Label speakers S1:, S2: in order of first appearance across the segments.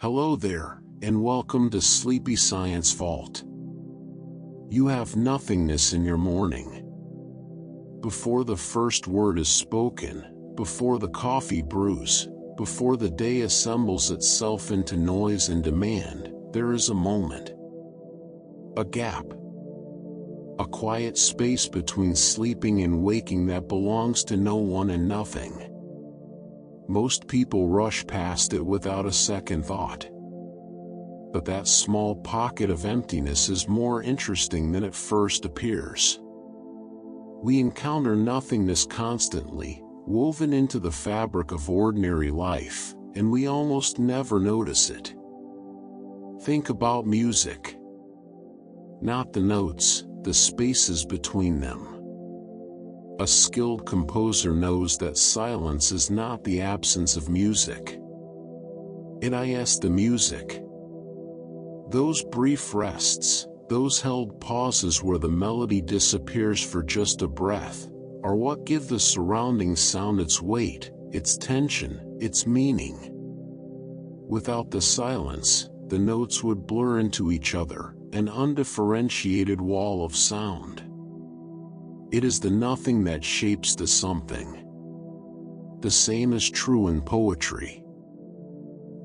S1: Hello there, and welcome to Sleepy Science Vault. You have nothingness in your morning. Before the first word is spoken, before the coffee brews, before the day assembles itself into noise and demand, there is a moment. A gap. A quiet space between sleeping and waking that belongs to no one and nothing. Most people rush past it without a second thought. But that small pocket of emptiness is more interesting than it first appears. We encounter nothingness constantly, woven into the fabric of ordinary life, and we almost never notice it. Think about music. Not the notes, the spaces between them. A skilled composer knows that silence is not the absence of music. It is the music. Those brief rests, those held pauses where the melody disappears for just a breath, are what give the surrounding sound its weight, its tension, its meaning. Without the silence, the notes would blur into each other, an undifferentiated wall of sound. It is the nothing that shapes the something. The same is true in poetry.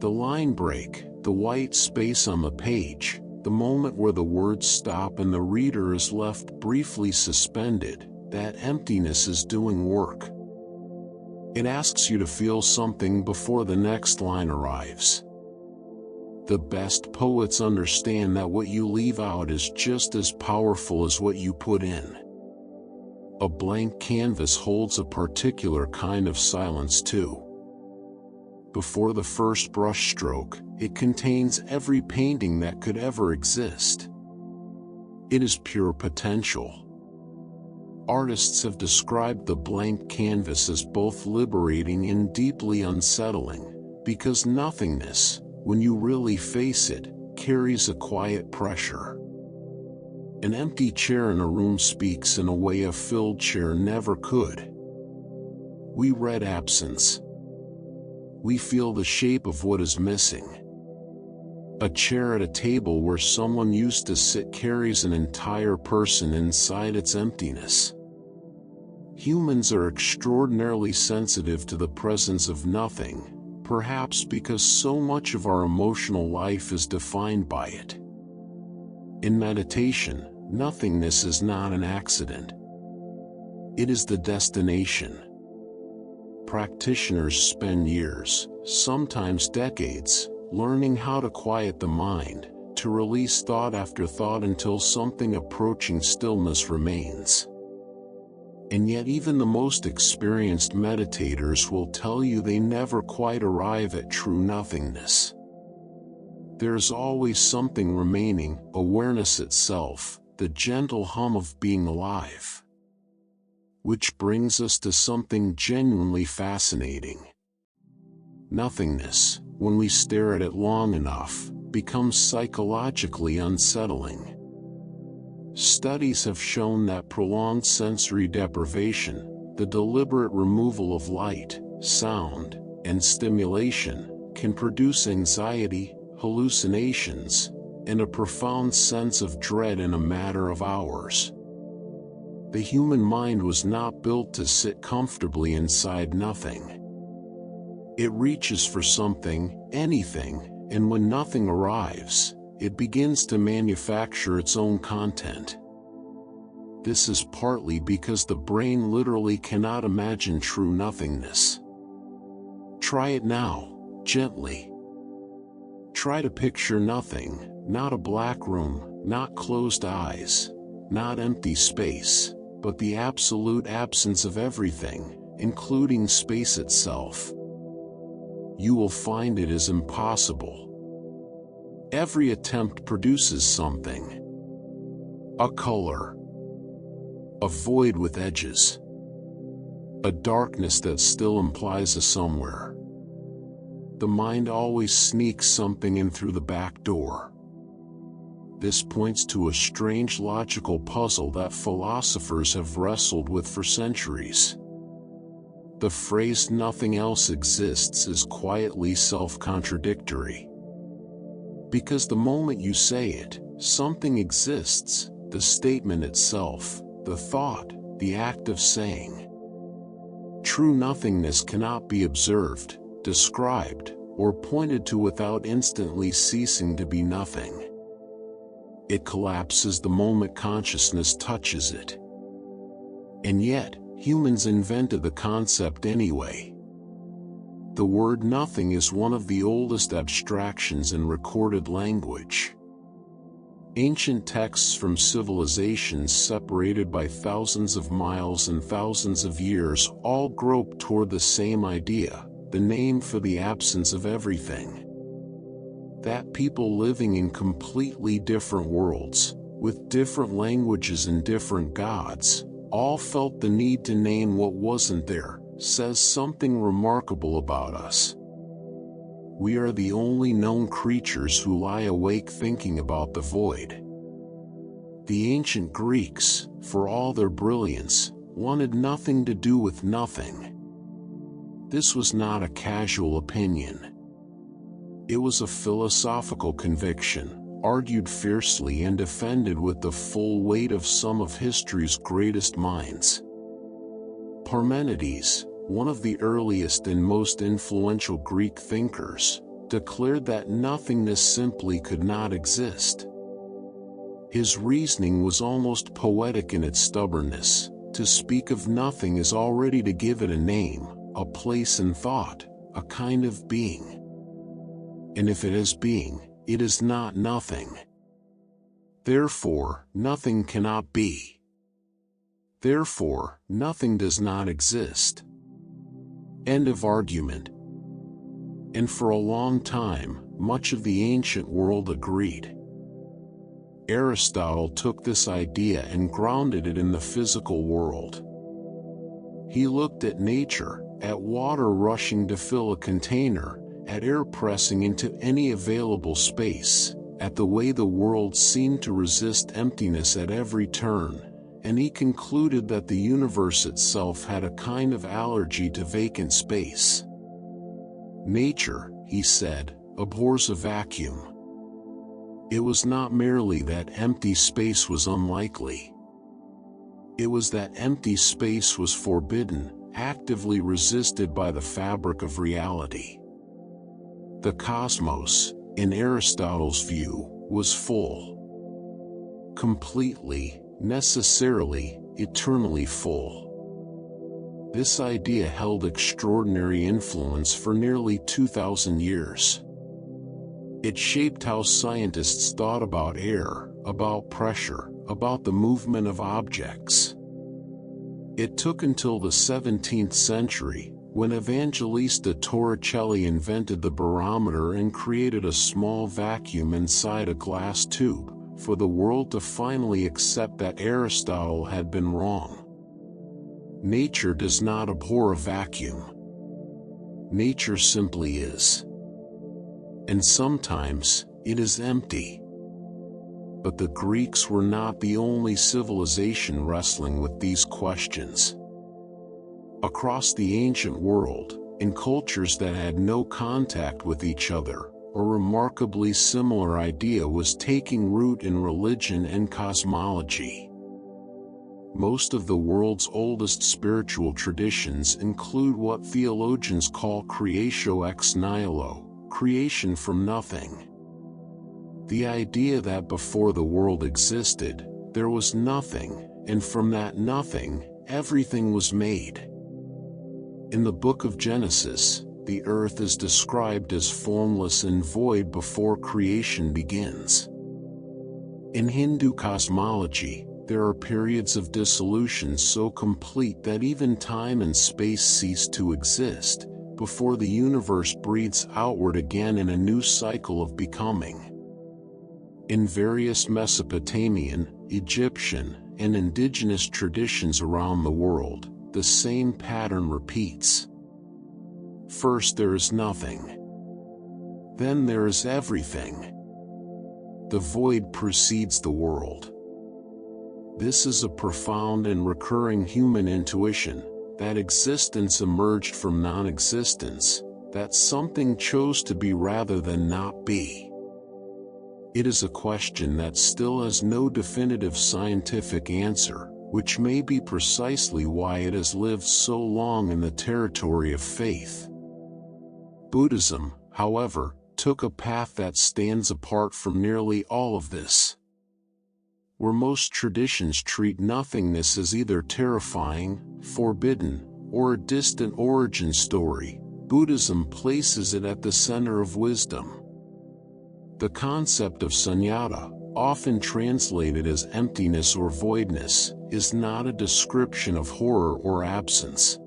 S1: The line break, the white space on the page, the moment where the words stop and the reader is left briefly suspended, that emptiness is doing work. It asks you to feel something before the next line arrives. The best poets understand that what you leave out is just as powerful as what you put in. A blank canvas holds a particular kind of silence too. Before the first brushstroke, it contains every painting that could ever exist. It is pure potential. Artists have described the blank canvas as both liberating and deeply unsettling, because nothingness, when you really face it, carries a quiet pressure. An empty chair in a room speaks in a way a filled chair never could. We read absence. We feel the shape of what is missing. A chair at a table where someone used to sit carries an entire person inside its emptiness. Humans are extraordinarily sensitive to the presence of nothing, perhaps because so much of our emotional life is defined by it. In meditation, nothingness is not an accident. It is the destination. Practitioners spend years, sometimes decades, learning how to quiet the mind, to release thought after thought until something approaching stillness remains. And yet even the most experienced meditators will tell you they never quite arrive at true nothingness. There is always something remaining, awareness itself, the gentle hum of being alive. Which brings us to something genuinely fascinating. Nothingness, when we stare at it long enough, becomes psychologically unsettling. Studies have shown that prolonged sensory deprivation, the deliberate removal of light, sound, and stimulation, can produce anxiety, hallucinations, and a profound sense of dread in a matter of hours. The human mind was not built to sit comfortably inside nothing. It reaches for something, anything, and when nothing arrives, it begins to manufacture its own content. This is partly because the brain literally cannot imagine true nothingness. Try it now, gently. Try to picture nothing, not a black room, not closed eyes, not empty space, but the absolute absence of everything, including space itself. You will find it is impossible. Every attempt produces something. A color. A void with edges. A darkness that still implies a somewhere. The mind always sneaks something in through the back door. This points to a strange logical puzzle that philosophers have wrestled with for centuries. The phrase "nothing else exists" is quietly self-contradictory. Because the moment you say it, something exists, the statement itself, the thought, the act of saying. True nothingness cannot be observed, described, or pointed to without instantly ceasing to be nothing. It collapses the moment consciousness touches it. And yet, humans invented the concept anyway. The word nothing is one of the oldest abstractions in recorded language. Ancient texts from civilizations separated by thousands of miles and thousands of years all grope toward the same idea, the name for the absence of everything. That people living in completely different worlds, with different languages and different gods, all felt the need to name what wasn't there, says something remarkable about us. We are the only known creatures who lie awake thinking about the void. The ancient Greeks, for all their brilliance, wanted nothing to do with nothing. This was not a casual opinion. It was a philosophical conviction, argued fiercely and defended with the full weight of some of history's greatest minds. Parmenides, one of the earliest and most influential Greek thinkers, declared that nothingness simply could not exist. His reasoning was almost poetic in its stubbornness. To speak of nothing is already to give it a name, a place in thought, a kind of being. And if it is being, it is not nothing. Therefore, nothing cannot be. Therefore, nothing does not exist. End of argument. And for a long time, much of the ancient world agreed. Aristotle took this idea and grounded it in the physical world. He looked at nature, at water rushing to fill a container, at air pressing into any available space, at the way the world seemed to resist emptiness at every turn, and he concluded that the universe itself had a kind of allergy to vacant space. Nature, he said, abhors a vacuum. It was not merely that empty space was unlikely. It was that empty space was forbidden, actively resisted by the fabric of reality. The cosmos, in Aristotle's view, was full. Completely, necessarily, eternally full. This idea held extraordinary influence for nearly 2,000 years. It shaped how scientists thought about air, about pressure, about the movement of objects. It took until the 17th century, when Evangelista Torricelli invented the barometer and created a small vacuum inside a glass tube, for the world to finally accept that Aristotle had been wrong. Nature does not abhor a vacuum. Nature simply is. And sometimes, it is empty. But the Greeks were not the only civilization wrestling with these questions. Across the ancient world, in cultures that had no contact with each other, a remarkably similar idea was taking root in religion and cosmology. Most of the world's oldest spiritual traditions include what theologians call creatio ex nihilo, creation from nothing. The idea that before the world existed, there was nothing, and from that nothing, everything was made. In the book of Genesis, the earth is described as formless and void before creation begins. In Hindu cosmology, there are periods of dissolution so complete that even time and space cease to exist, before the universe breathes outward again in a new cycle of becoming. In various Mesopotamian, Egyptian, and indigenous traditions around the world, the same pattern repeats. First there is nothing. Then there is everything. The void precedes the world. This is a profound and recurring human intuition, that existence emerged from non-existence, that something chose to be rather than not be. It is a question that still has no definitive scientific answer, which may be precisely why it has lived so long in the territory of faith. Buddhism, however, took a path that stands apart from nearly all of this. Where most traditions treat nothingness as either terrifying, forbidden, or a distant origin story, Buddhism places it at the center of wisdom. The concept of sunyata, often translated as emptiness or voidness, is not a description of horror or absence.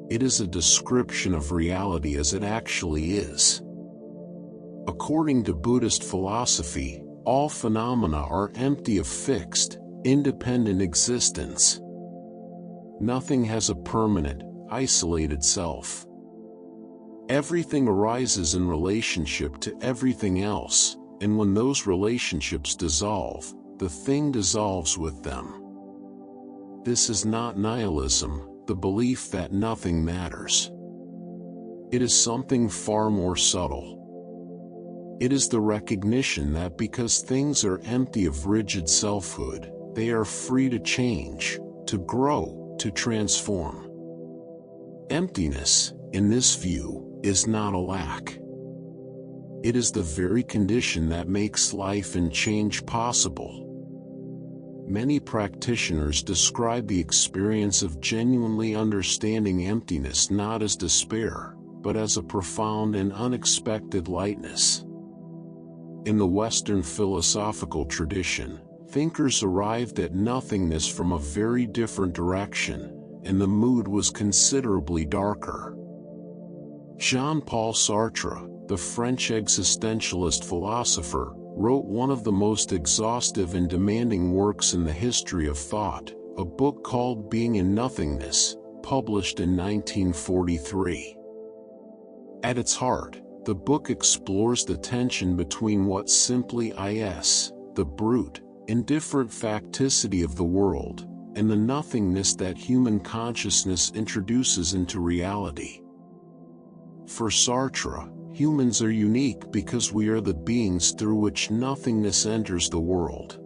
S1: It is a description of reality as it actually is. According to Buddhist philosophy, all phenomena are empty of fixed, independent existence. Nothing has a permanent, isolated self. Everything arises in relationship to everything else, and when those relationships dissolve, the thing dissolves with them. This is not nihilism, the belief that nothing matters. It is something far more subtle. It is the recognition that because things are empty of rigid selfhood, they are free to change, to grow, to transform. Emptiness, in this view, is not a lack. It is the very condition that makes life and change possible. Many practitioners describe the experience of genuinely understanding emptiness not as despair, but as a profound and unexpected lightness. In the Western philosophical tradition, thinkers arrived at nothingness from a very different direction, and the mood was considerably darker. Jean-Paul Sartre, the French existentialist philosopher, wrote one of the most exhaustive and demanding works in the history of thought, a book called Being in Nothingness, published in 1943. At its heart, the book explores the tension between what simply is, the brute, indifferent facticity of the world, and the nothingness that human consciousness introduces into reality. For Sartre, humans are unique because we are the beings through which nothingness enters the world.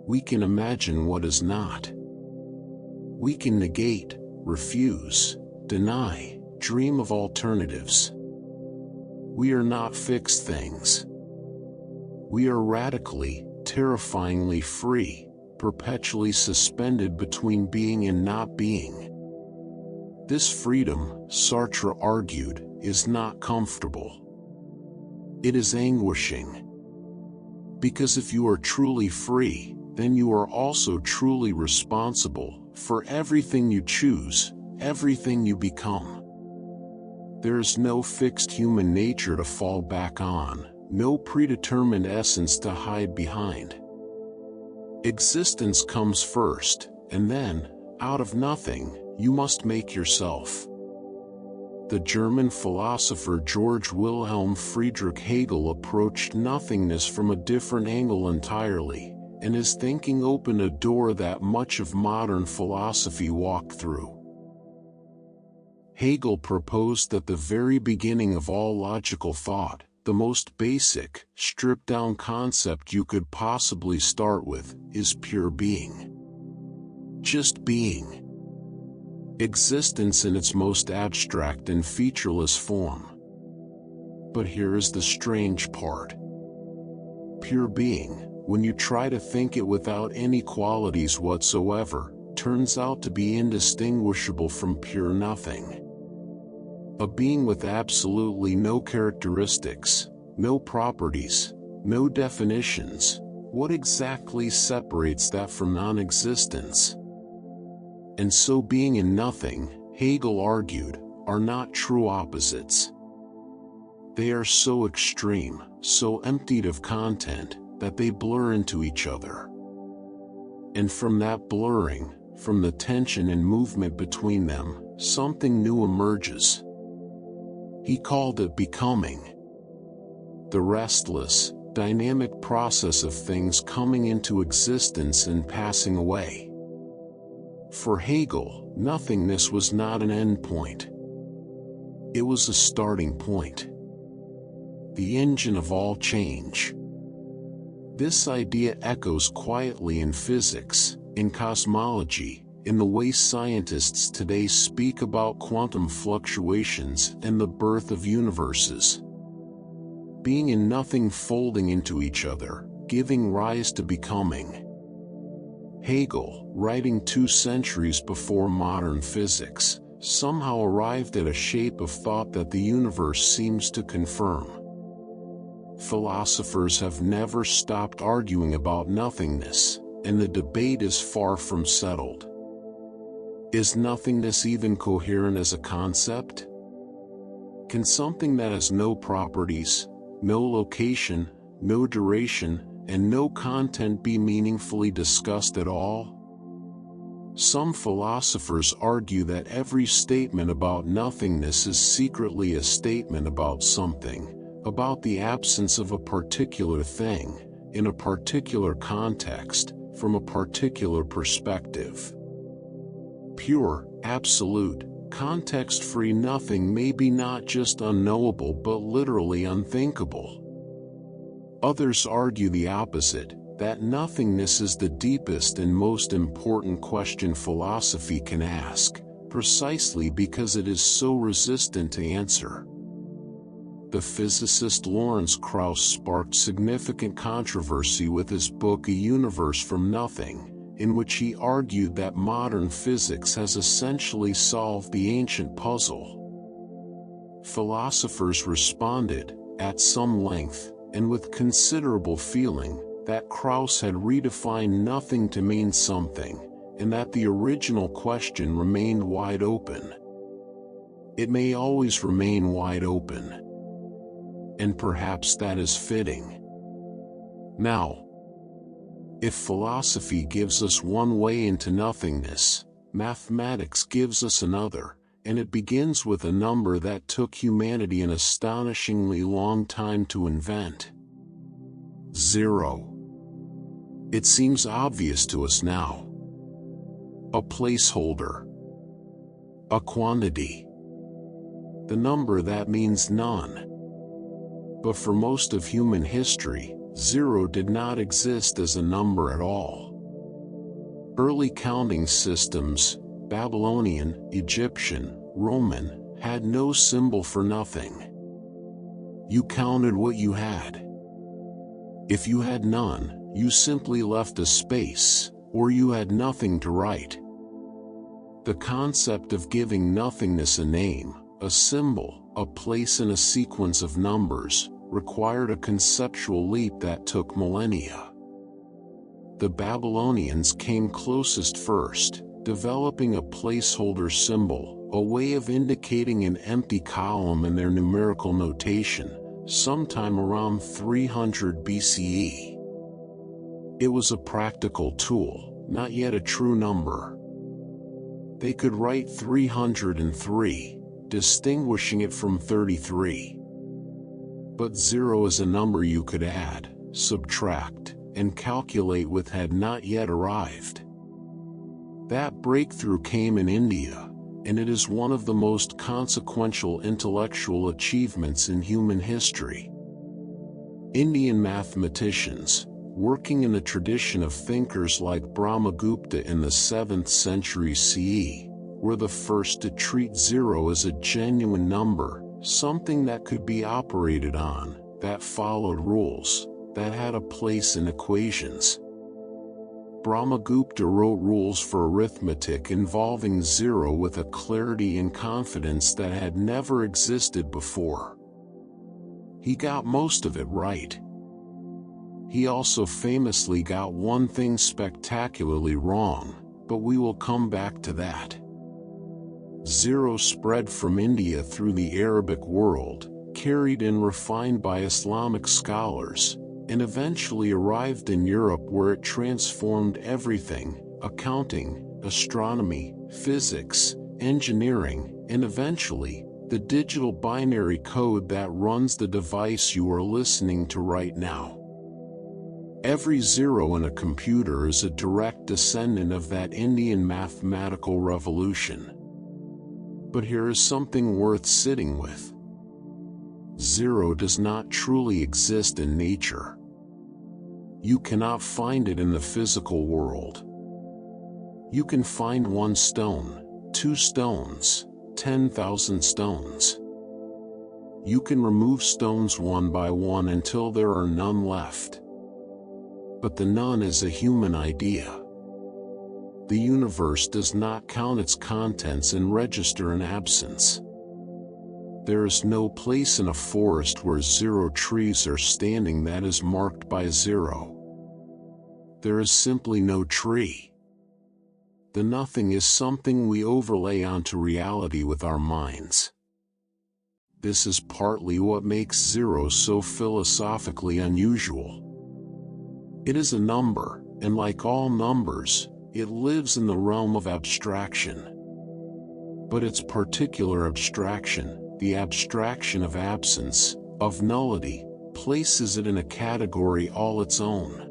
S1: We can imagine what is not. We can negate, refuse, deny, dream of alternatives. We are not fixed things. We are radically, terrifyingly free, perpetually suspended between being and not being. This freedom, Sartre argued, is not comfortable. It is anguishing. Because if you are truly free, then you are also truly responsible for everything you choose, everything you become. There is no fixed human nature to fall back on, no predetermined essence to hide behind. Existence comes first, and then, out of nothing, you must make yourself. The German philosopher Georg Wilhelm Friedrich Hegel approached nothingness from a different angle entirely, and his thinking opened a door that much of modern philosophy walked through. Hegel proposed that the very beginning of all logical thought, the most basic, stripped-down concept you could possibly start with, is pure being. Just being. Existence in its most abstract and featureless form. But here is the strange part. Pure being, when you try to think it without any qualities whatsoever, turns out to be indistinguishable from pure nothing. A being with absolutely no characteristics, no properties, no definitions. What exactly separates that from non-existence? And so being and nothing, Hegel argued, are not true opposites. They are so extreme, so emptied of content, that they blur into each other. And from that blurring, from the tension and movement between them, something new emerges. He called it becoming. The restless, dynamic process of things coming into existence and passing away. For Hegel, nothingness was not an end point. It was a starting point. the engine of all change. This idea echoes quietly in physics, in cosmology, in the way scientists today speak about quantum fluctuations and the birth of universes. Being and nothing folding into each other, giving rise to becoming. Hegel, writing 2 centuries before modern physics, somehow arrived at a shape of thought that the universe seems to confirm. Philosophers have never stopped arguing about nothingness, and the debate is far from settled. Is nothingness even coherent as a concept? Can something that has no properties, no location, no duration, and no content be meaningfully discussed at all? Some philosophers argue that every statement about nothingness is secretly a statement about something, about the absence of a particular thing, in a particular context, from a particular perspective. Pure, absolute, context-free nothing may be not just unknowable but literally unthinkable. Others argue the opposite, that nothingness is the deepest and most important question philosophy can ask, precisely because it is so resistant to answer. The physicist Lawrence Krauss sparked significant controversy with his book A Universe from Nothing, in which he argued that modern physics has essentially solved the ancient puzzle. Philosophers responded, at some length, and with considerable feeling, that Krauss had redefined nothing to mean something, and that the original question remained wide open. It may always remain wide open. And perhaps that is fitting. Now, if philosophy gives us one way into nothingness, mathematics gives us another, and it begins with a number that took humanity an astonishingly long time to invent. 0. It seems obvious to us now. A placeholder. A quantity. The number that means none. But for most of human history, 0 did not exist as a number at all. Early counting systems, Babylonian, Egyptian, Roman, had no symbol for nothing. You counted what you had. If you had none, you simply left a space, or you had nothing to write. The concept of giving nothingness a name, a symbol, a place in a sequence of numbers, required a conceptual leap that took millennia. The Babylonians came closest first, developing a placeholder symbol, a way of indicating an empty column in their numerical notation, sometime around 300 BCE. It was a practical tool, not yet a true number. They could write 303, distinguishing it from 33. But 0 is a number you could add, subtract, and calculate with had not yet arrived. That breakthrough came in India, and it is one of the most consequential intellectual achievements in human history. Indian mathematicians, working in a tradition of thinkers like Brahmagupta in the 7th century CE, were the first to treat 0 as a genuine number, something that could be operated on, that followed rules, that had a place in equations. Brahmagupta wrote rules for arithmetic involving 0 with a clarity and confidence that had never existed before. He got most of it right. He also famously got one thing spectacularly wrong, but we will come back to that. 0 spread from India through the Arabic world, carried and refined by Islamic scholars, and eventually arrived in Europe where it transformed everything: accounting, astronomy, physics, engineering, and eventually, the digital binary code that runs the device you are listening to right now. Every 0 in a computer is a direct descendant of that Indian mathematical revolution. But here is something worth sitting with. Zero does not truly exist in nature. You cannot find it in the physical world. You can find 1 stone, 2 stones, 10,000 stones. You can remove stones one by one until there are none left. But the none is a human idea. The universe does not count its contents and register an absence. There is no place in a forest where 0 trees are standing that is marked by 0. There is simply no tree. The nothing is something we overlay onto reality with our minds. This is partly what makes 0 so philosophically unusual. It is a number, and like all numbers, it lives in the realm of abstraction. But its particular abstraction, the abstraction of absence, of nullity, places it in a category all its own.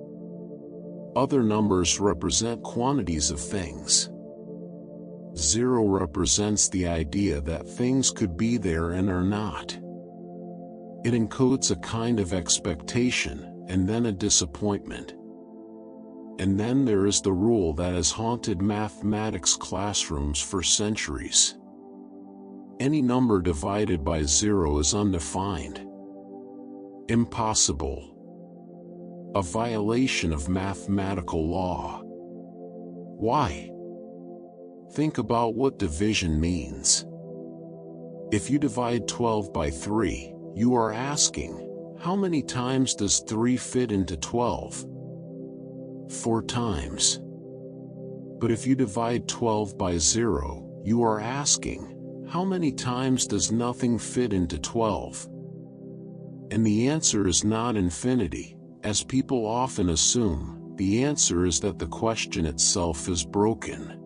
S1: Other numbers represent quantities of things. 0 represents the idea that things could be there and are not. It encodes a kind of expectation, and then a disappointment. And then there is the rule that has haunted mathematics classrooms for centuries. Any number divided by 0 is undefined. Impossible. A violation of mathematical law. Why? Think about what division means. If you divide 12 by 3, you are asking, how many times does 3 fit into 12? 4 times. But if you divide 12 by 0, you are asking, how many times does nothing fit into 12? And the answer is not infinity, as people often assume. The answer is that the question itself is broken.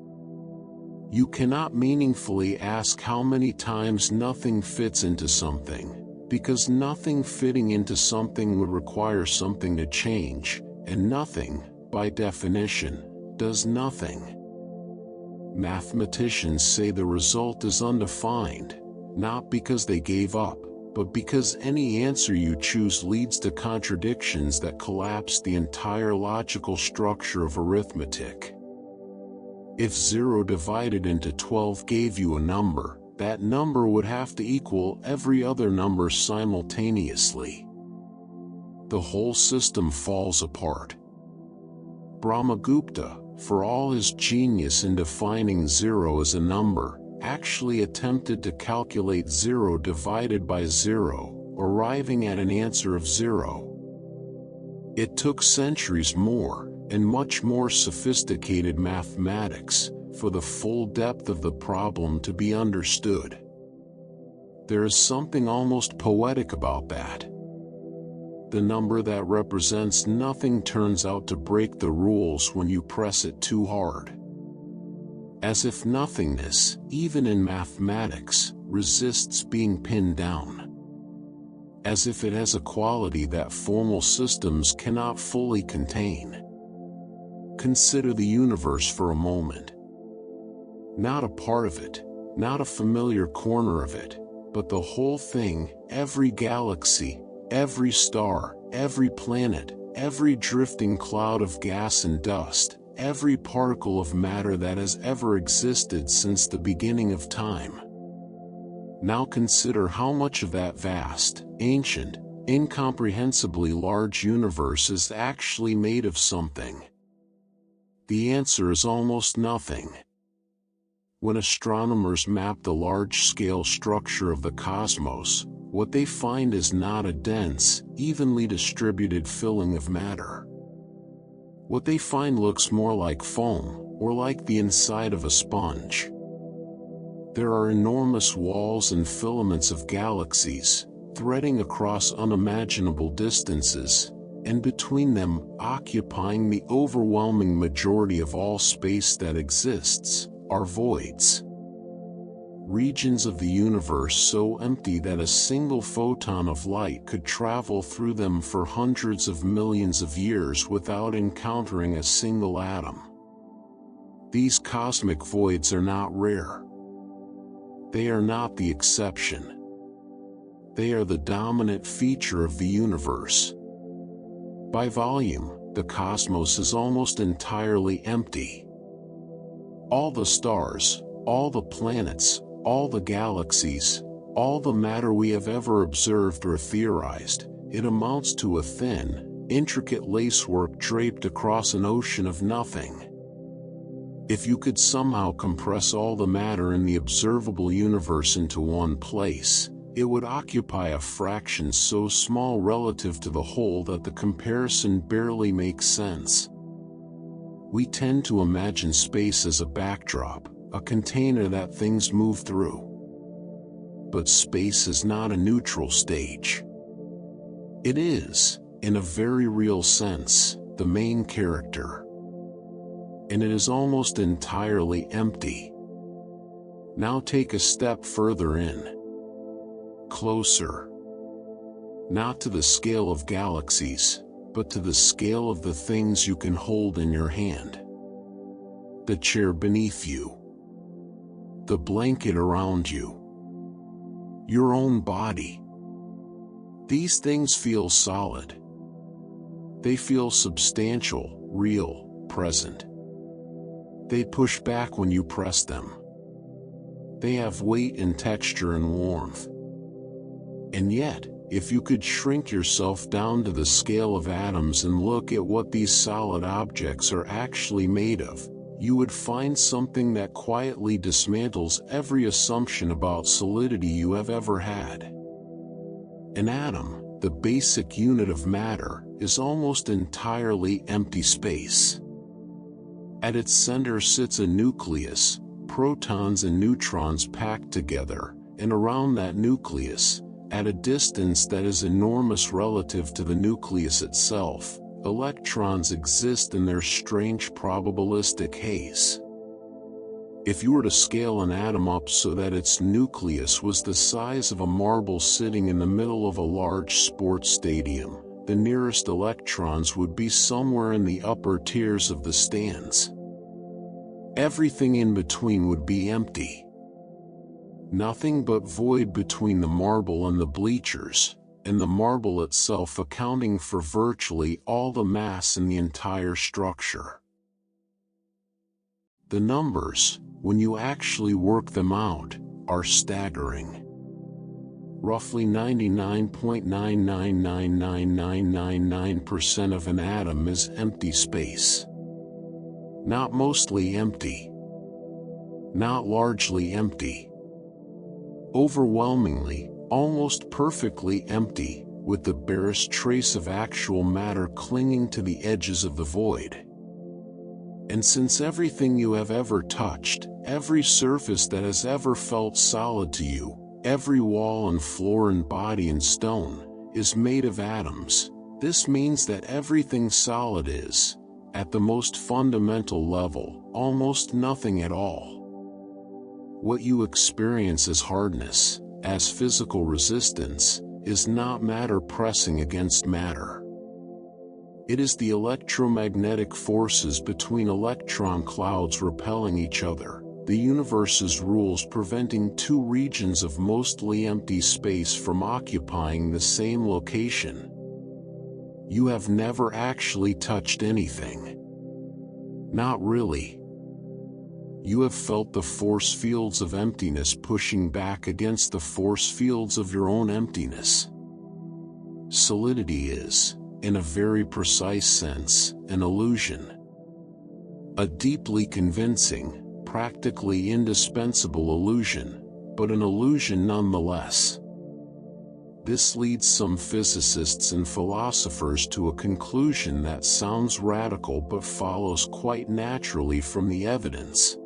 S1: You cannot meaningfully ask how many times nothing fits into something, because nothing fitting into something would require something to change, and nothing, by definition, does nothing. Mathematicians say the result is undefined, not because they gave up, but because any answer you choose leads to contradictions that collapse the entire logical structure of arithmetic. If 0 divided into 12 gave you a number, that number would have to equal every other number simultaneously. The whole system falls apart. Brahmagupta, for all his genius in defining 0 as a number, actually attempted to calculate 0 divided by 0, arriving at an answer of 0. It took centuries more, and much more sophisticated mathematics, for the full depth of the problem to be understood. There is something almost poetic about that. The number that represents nothing turns out to break the rules when you press it too hard. As if nothingness, even in mathematics, resists being pinned down. As if it has a quality that formal systems cannot fully contain. Consider the universe for a moment. Not a part of it, not a familiar corner of it, but the whole thing, every galaxy, every star, every planet, every drifting cloud of gas and dust, every particle of matter that has ever existed since the beginning of time. Now consider how much of that vast, ancient, incomprehensibly large universe is actually made of something. The answer is almost nothing. When astronomers map the large-scale structure of the cosmos, what they find is not a dense, evenly distributed filling of matter. What they find looks more like foam, or like the inside of a sponge. There are enormous walls and filaments of galaxies, threading across unimaginable distances, and between them, occupying the overwhelming majority of all space that exists, are voids. Regions of the universe so empty that a single photon of light could travel through them for hundreds of millions of years without encountering a single atom. These cosmic voids are not rare. They are not the exception. They are the dominant feature of the universe. By volume, the cosmos is almost entirely empty. All the stars, all the planets, all the galaxies, all the matter we have ever observed or theorized, it amounts to a thin, intricate lacework draped across an ocean of nothing. If you could somehow compress all the matter in the observable universe into one place, it would occupy a fraction so small relative to the whole that the comparison barely makes sense. We tend to imagine space as a backdrop, a container that things move through. But space is not a neutral stage. It is, in a very real sense, the main character. And it is almost entirely empty. Now take a step further in. Closer. Not to the scale of galaxies, but to the scale of the things you can hold in your hand. The chair beneath you. The blanket around you. Your own body. These things feel solid. They feel substantial, real, present. They push back when you press them. They have weight and texture and warmth. And yet, if you could shrink yourself down to the scale of atoms and look at what these solid objects are actually made of, you would find something that quietly dismantles every assumption about solidity you have ever had. An atom, the basic unit of matter, is almost entirely empty space. At its center sits a nucleus, protons and neutrons packed together, and around that nucleus, at a distance that is enormous relative to the nucleus itself, electrons exist in their strange probabilistic haze. If you were to scale an atom up so that its nucleus was the size of a marble sitting in the middle of a large sports stadium, the nearest electrons would be somewhere in the upper tiers of the stands. Everything in between would be empty. Nothing but void between the marble and the bleachers, and the marble itself accounting for virtually all the mass in the entire structure. The numbers, when you actually work them out, are staggering. Roughly 99.9999999% of an atom is empty space. Not mostly empty. Not largely empty. Overwhelmingly, almost perfectly empty, with the barest trace of actual matter clinging to the edges of the void. And since everything you have ever touched, every surface that has ever felt solid to you, every wall and floor and body and stone, is made of atoms, this means that everything solid is, at the most fundamental level, almost nothing at all. What you experience as hardness, as physical resistance, is not matter pressing against matter. It is the electromagnetic forces between electron clouds repelling each other, the universe's rules preventing two regions of mostly empty space from occupying the same location. You have never actually touched anything. Not really. You have felt the force fields of emptiness pushing back against the force fields of your own emptiness. Solidity is, in a very precise sense, an illusion. A deeply convincing, practically indispensable illusion, but an illusion nonetheless. This leads some physicists and philosophers to a conclusion that sounds radical but follows quite naturally from the evidence.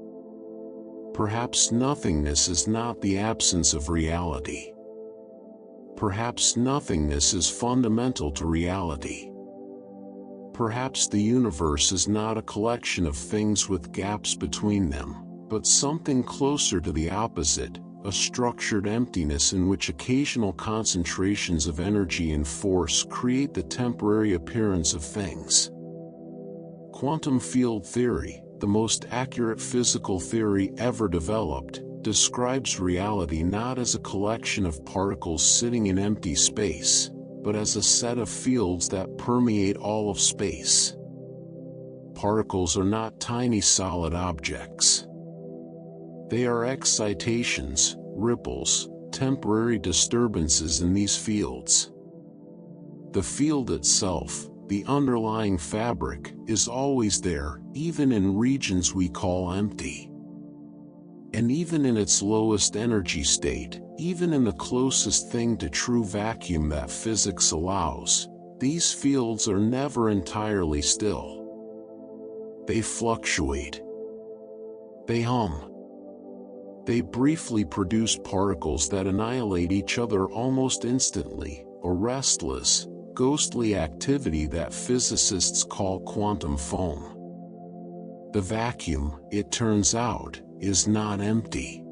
S1: Perhaps nothingness is not the absence of reality. Perhaps nothingness is fundamental to reality. Perhaps the universe is not a collection of things with gaps between them, but something closer to the opposite, a structured emptiness in which occasional concentrations of energy and force create the temporary appearance of things. Quantum field theory, the most accurate physical theory ever developed, describes reality not as a collection of particles sitting in empty space, but as a set of fields that permeate all of space. Particles are not tiny solid objects. They are excitations, ripples, temporary disturbances in these fields. The field itself, the underlying fabric, is always there, even in regions we call empty. And even in its lowest energy state, even in the closest thing to true vacuum that physics allows, these fields are never entirely still. They fluctuate. They hum. They briefly produce particles that annihilate each other almost instantly, a restless, ghostly activity that physicists call quantum foam. The vacuum, it turns out, is not empty.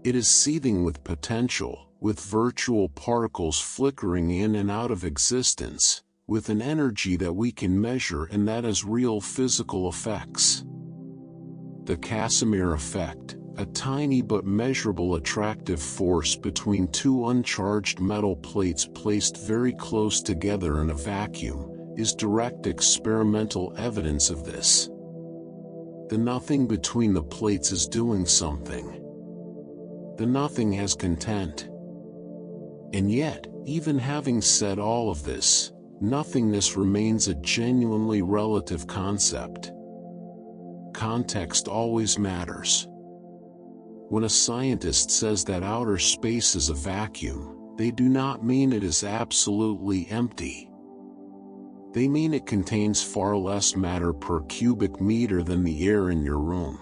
S1: It is seething with potential, with virtual particles flickering in and out of existence, with an energy that we can measure and that has real physical effects. The Casimir effect, a tiny but measurable attractive force between two uncharged metal plates placed very close together in a vacuum, is direct experimental evidence of this. The nothing between the plates is doing something. The nothing has content. And yet, even having said all of this, nothingness remains a genuinely relative concept. Context always matters. When a scientist says that outer space is a vacuum, they do not mean it is absolutely empty. They mean it contains far less matter per cubic meter than the air in your room.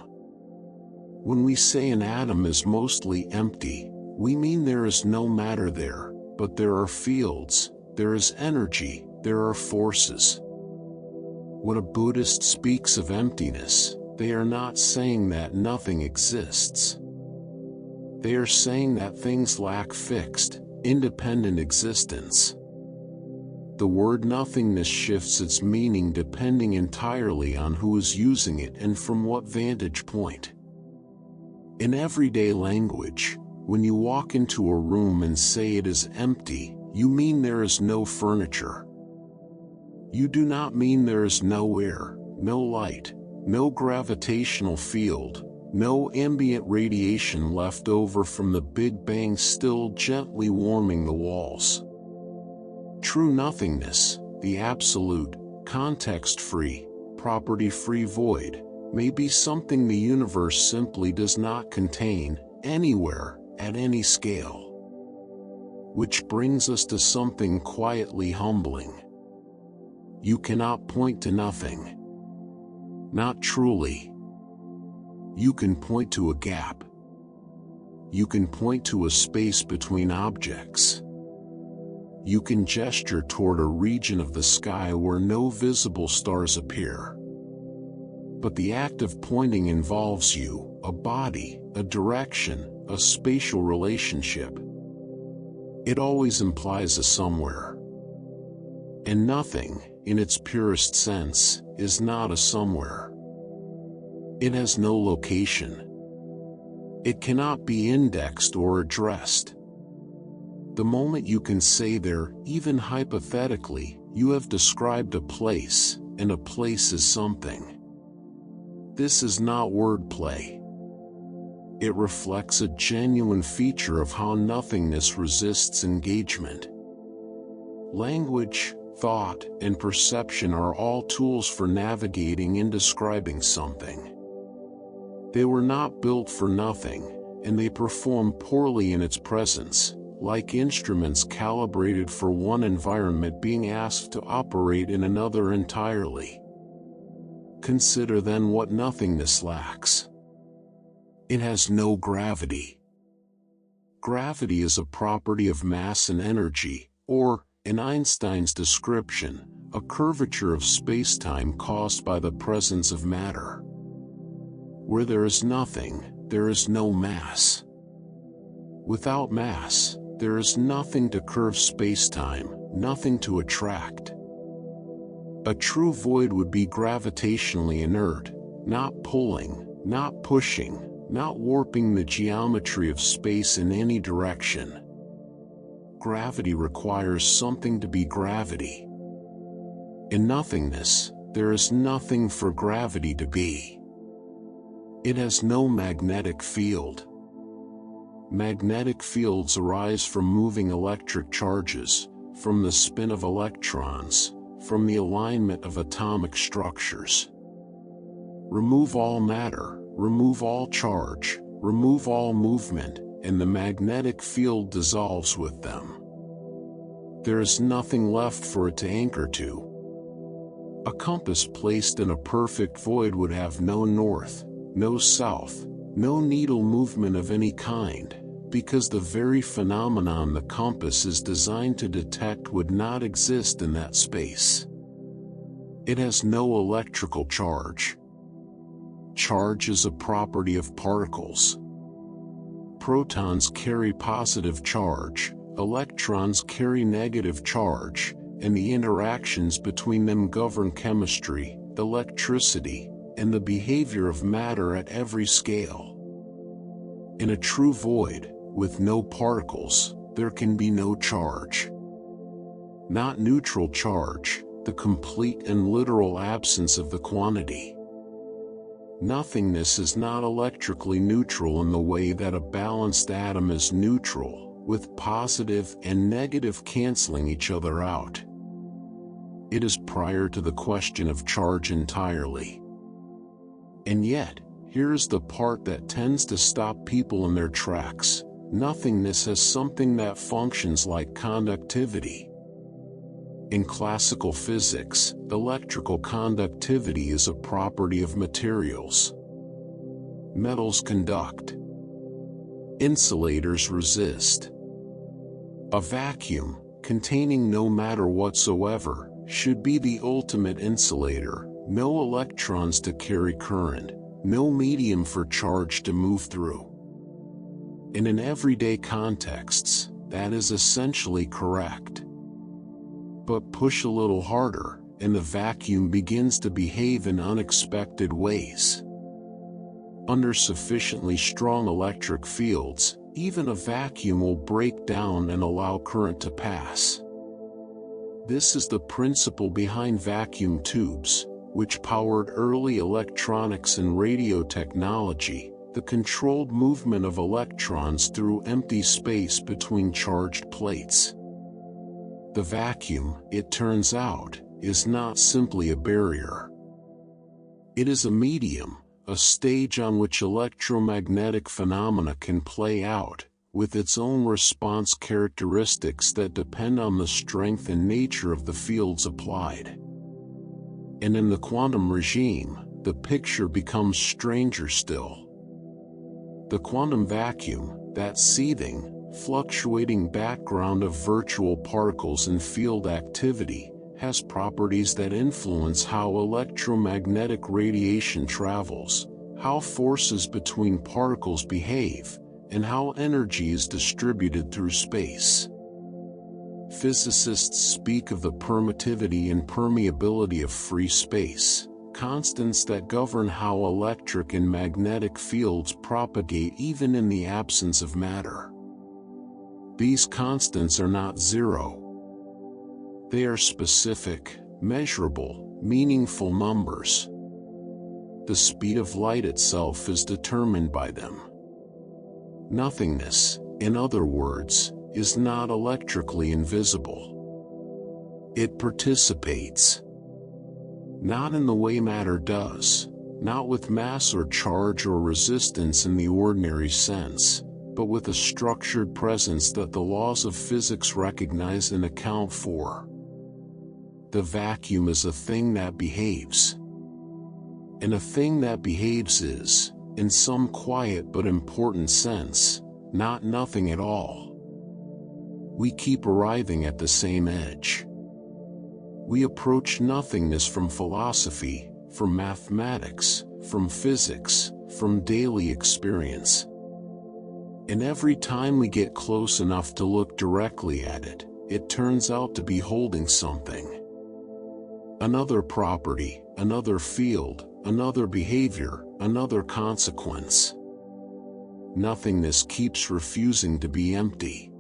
S1: When we say an atom is mostly empty, we mean there is no matter there, but there are fields, there is energy, there are forces. When a Buddhist speaks of emptiness, they are not saying that nothing exists. They are saying that things lack fixed, independent existence. The word nothingness shifts its meaning depending entirely on who is using it and from what vantage point. In everyday language, when you walk into a room and say it is empty, you mean there is no furniture. You do not mean there is no air, no light, no gravitational field, no ambient radiation left over from the Big Bang still gently warming the walls. True nothingness, the absolute, context-free, property-free void, may be something the universe simply does not contain, anywhere, at any scale. Which brings us to something quietly humbling. You cannot point to nothing. Not truly. You can point to a gap. You can point to a space between objects. You can gesture toward a region of the sky where no visible stars appear. But the act of pointing involves you, a body, a direction, a spatial relationship. It always implies a somewhere. And nothing, in its purest sense, is not a somewhere. It has no location. It cannot be indexed or addressed. The moment you can say there, even hypothetically, you have described a place, and a place is something. This is not wordplay. It reflects a genuine feature of how nothingness resists engagement. Language, thought, and perception are all tools for navigating and describing something. They were not built for nothing, and they perform poorly in its presence, like instruments calibrated for one environment being asked to operate in another entirely. Consider then what nothingness lacks. It has no gravity. Gravity is a property of mass and energy, or, in Einstein's description, a curvature of space-time caused by the presence of matter. Where there is nothing, there is no mass. Without mass, there is nothing to curve space-time, nothing to attract. A true void would be gravitationally inert, not pulling, not pushing, not warping the geometry of space in any direction. Gravity requires something to be gravity. In nothingness, there is nothing for gravity to be. It has no magnetic field. Magnetic fields arise from moving electric charges, from the spin of electrons, from the alignment of atomic structures. Remove all matter, remove all charge, remove all movement, and the magnetic field dissolves with them. There is nothing left for it to anchor to. A compass placed in a perfect void would have no north, no south, no needle movement of any kind, because the very phenomenon the compass is designed to detect would not exist in that space. It has no electrical charge. Charge is a property of particles. Protons carry positive charge, electrons carry negative charge, and the interactions between them govern chemistry, electricity, and the behavior of matter at every scale. In a true void, with no particles, there can be no charge. Not neutral charge, the complete and literal absence of the quantity. Nothingness is not electrically neutral in the way that a balanced atom is neutral, with positive and negative canceling each other out. It is prior to the question of charge entirely. And yet, here's the part that tends to stop people in their tracks. Nothingness has something that functions like conductivity. In classical physics, electrical conductivity is a property of materials. Metals conduct. Insulators resist. A vacuum, containing no matter whatsoever, should be the ultimate insulator. No electrons to carry current, no medium for charge to move through. And in everyday contexts, that is essentially correct. But push a little harder, and the vacuum begins to behave in unexpected ways. Under sufficiently strong electric fields, even a vacuum will break down and allow current to pass. This is the principle behind vacuum tubes, which powered early electronics and radio technology, the controlled movement of electrons through empty space between charged plates. The vacuum, it turns out, is not simply a barrier. It is a medium, a stage on which electromagnetic phenomena can play out, with its own response characteristics that depend on the strength and nature of the fields applied. And in the quantum regime, the picture becomes stranger still. The quantum vacuum, that seething, fluctuating background of virtual particles and field activity, has properties that influence how electromagnetic radiation travels, how forces between particles behave, and how energy is distributed through space. Physicists speak of the permittivity and permeability of free space, constants that govern how electric and magnetic fields propagate even in the absence of matter. These constants are not zero. They are specific, measurable, meaningful numbers. The speed of light itself is determined by them. Nothingness, in other words, is not electrically invisible. It participates. Not in the way matter does, not with mass or charge or resistance in the ordinary sense, but with a structured presence that the laws of physics recognize and account for. The vacuum is a thing that behaves. And a thing that behaves is, in some quiet but important sense, not nothing at all. We keep arriving at the same edge. We approach nothingness from philosophy, from mathematics, from physics, from daily experience. And every time we get close enough to look directly at it, it turns out to be holding something. Another property, another field, another behavior, another consequence. nothingness keeps refusing to be empty.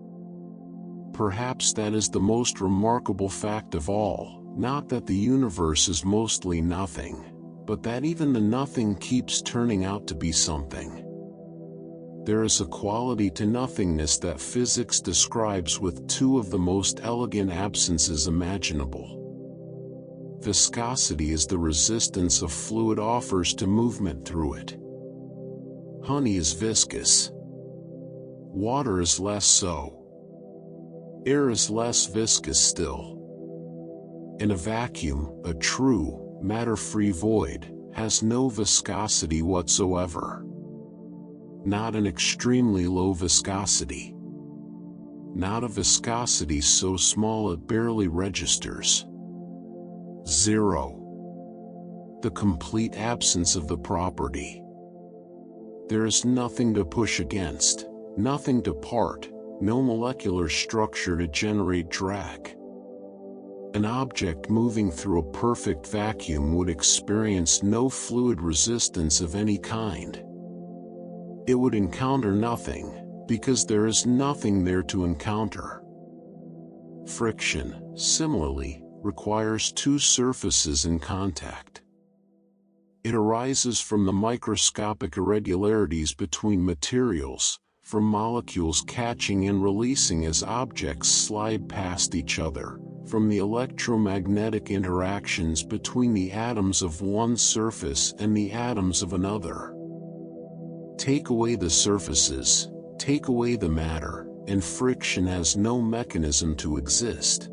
S1: Perhaps that is the most remarkable fact of all, not that the universe is mostly nothing, but that even the nothing keeps turning out to be something. There is a quality to nothingness that physics describes with two of the most elegant absences imaginable. Viscosity is the resistance a fluid offers to movement through it. Honey is viscous. Water is less so. Air is less viscous still. In a vacuum, a true, matter-free void has no viscosity whatsoever. Not an extremely low viscosity. Not a viscosity so small it barely registers. Zero. The complete absence of the property. There is nothing to push against, nothing to part, no molecular structure to generate drag. An object moving through a perfect vacuum would experience no fluid resistance of any kind. It would encounter nothing, because there is nothing there to encounter. Friction, similarly, requires two surfaces in contact. It arises from the microscopic irregularities between materials, from molecules catching and releasing as objects slide past each other, from the electromagnetic interactions between the atoms of one surface and the atoms of another. Take away the surfaces, take away the matter, and friction has no mechanism to exist.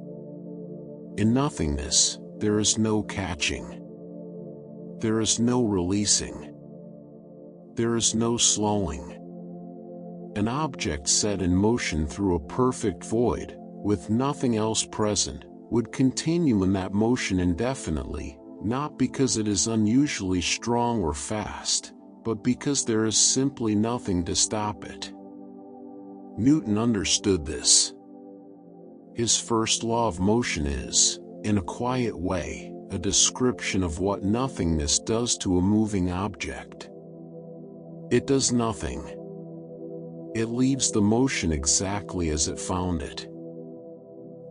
S1: In nothingness, there is no catching. There is no releasing. There is no slowing. An object set in motion through a perfect void, with nothing else present, would continue in that motion indefinitely, not because it is unusually strong or fast, but because there is simply nothing to stop it. Newton understood this. His first law of motion is, in a quiet way, a description of what nothingness does to a moving object. It does nothing. It leaves the motion exactly as it found it.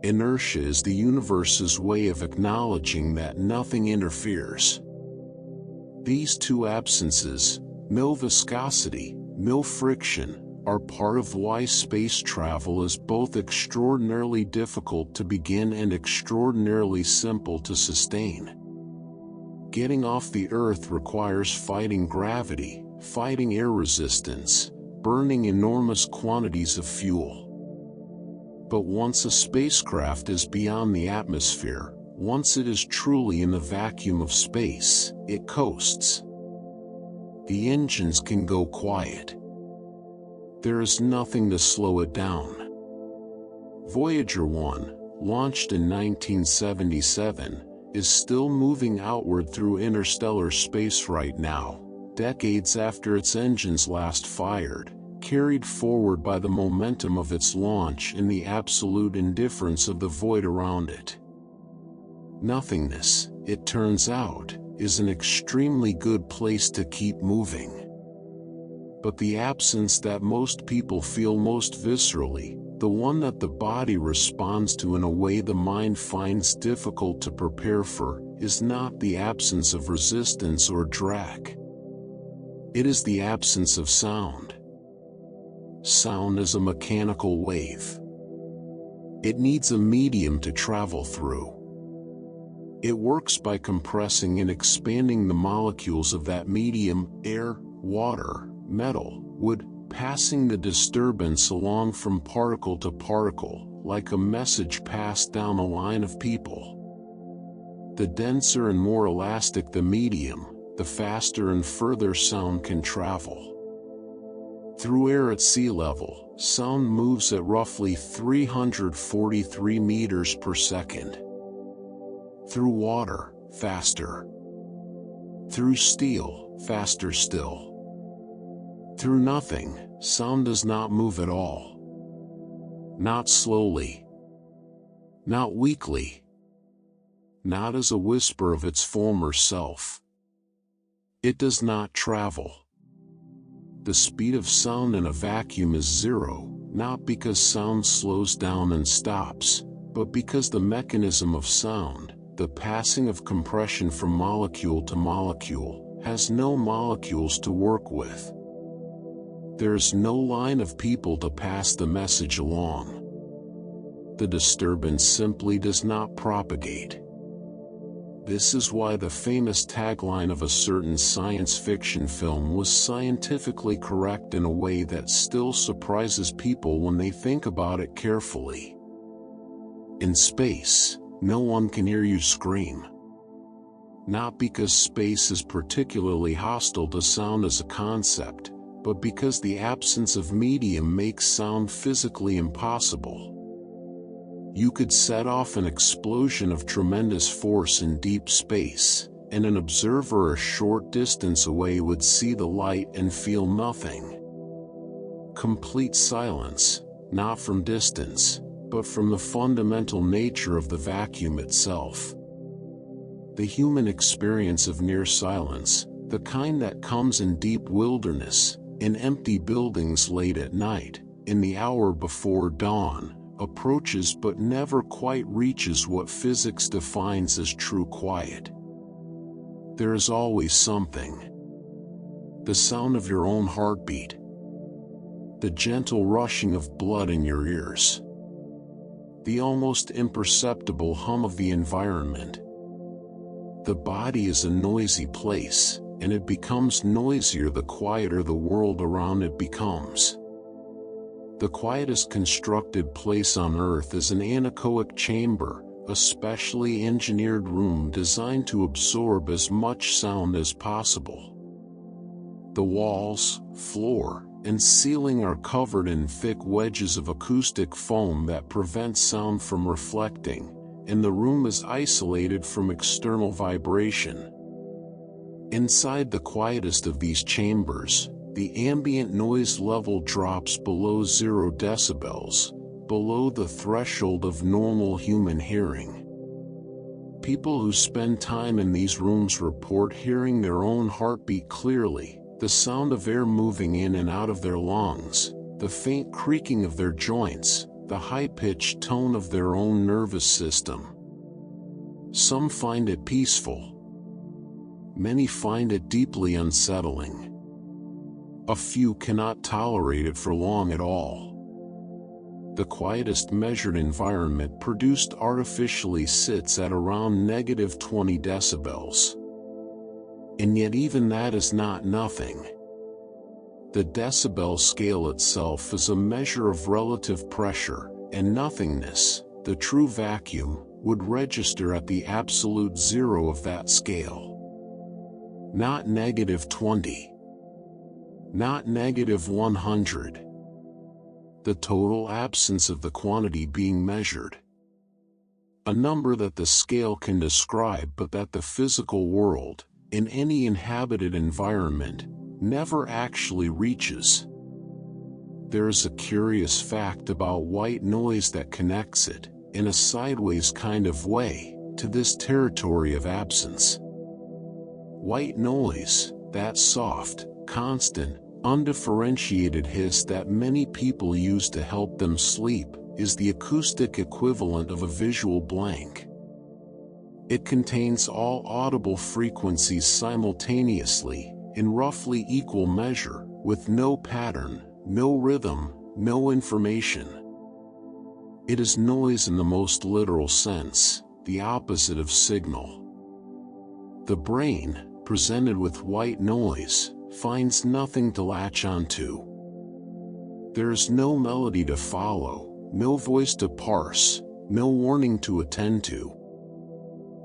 S1: Inertia is the universe's way of acknowledging that nothing interferes. These two absences, no viscosity, no friction, are part of why space travel is both extraordinarily difficult to begin and extraordinarily simple to sustain. Getting off the Earth requires fighting gravity, fighting air resistance, burning enormous quantities of fuel. But once a spacecraft is beyond the atmosphere, once it is truly in the vacuum of space, it coasts. The engines can go quiet. There is nothing to slow it down. Voyager 1, launched in 1977, is still moving outward through interstellar space right now, decades after its engines last fired, carried forward by the momentum of its launch and the absolute indifference of the void around it. Nothingness, it turns out, is an extremely good place to keep moving. But the absence that most people feel most viscerally, the one that the body responds to in a way the mind finds difficult to prepare for, is not the absence of resistance or drag. It is the absence of sound. Sound is a mechanical wave. It needs a medium to travel through. It works by compressing and expanding the molecules of that medium, air, water, metal, wood, passing the disturbance along from particle to particle, like a message passed down a line of people. The denser and more elastic the medium, the faster and further sound can travel. Through air at sea level, sound moves at roughly 343 meters per second. Through water, faster. Through steel, faster still. Through nothing, sound does not move at all. Not slowly. Not weakly. Not as a whisper of its former self. It does not travel. The speed of sound in a vacuum is zero, not because sound slows down and stops, but because the mechanism of sound, the passing of compression from molecule to molecule, has no molecules to work with. There is no line of people to pass the message along. The disturbance simply does not propagate. This is why the famous tagline of a certain science fiction film was scientifically correct in a way that still surprises people when they think about it carefully. In space, no one can hear you scream. Not because space is particularly hostile to sound as a concept, but because the absence of medium makes sound physically impossible. You could set off an explosion of tremendous force in deep space, and an observer a short distance away would see the light and feel nothing. Complete silence, not from distance, but from the fundamental nature of the vacuum itself. The human experience of near silence, the kind that comes in deep wilderness, in empty buildings late at night, in the hour before dawn, approaches but never quite reaches what physics defines as true quiet. There is always something. The sound of your own heartbeat. The gentle rushing of blood in your ears. The almost imperceptible hum of the environment. The body is a noisy place, and it becomes noisier the quieter the world around it becomes. The quietest constructed place on Earth is an anechoic chamber, a specially engineered room designed to absorb as much sound as possible. The walls, floor, and ceiling are covered in thick wedges of acoustic foam that prevent sound from reflecting, and the room is isolated from external vibration. Inside the quietest of these chambers, the ambient noise level drops below 0 decibels, below the threshold of normal human hearing. People who spend time in these rooms report hearing their own heartbeat clearly, the sound of air moving in and out of their lungs, the faint creaking of their joints, the high-pitched tone of their own nervous system. Some find it peaceful. Many find it deeply unsettling. A few cannot tolerate it for long at all. The quietest measured environment produced artificially sits at around -20 decibels. And yet even that is not nothing. The decibel scale itself is a measure of relative pressure, and nothingness, the true vacuum, would register at the absolute zero of that scale. Not -20. Not -100. The total absence of the quantity being measured. A number that the scale can describe but that the physical world, in any inhabited environment, never actually reaches. There is a curious fact about white noise that connects it, in a sideways kind of way, to this territory of absence. White noise, that soft, constant, undifferentiated hiss that many people use to help them sleep, is the acoustic equivalent of a visual blank. It contains all audible frequencies simultaneously, in roughly equal measure, with no pattern, no rhythm, no information. It is noise in the most literal sense, the opposite of signal. The brain, presented with white noise, finds nothing to latch onto. There is no melody to follow, no voice to parse, no warning to attend to.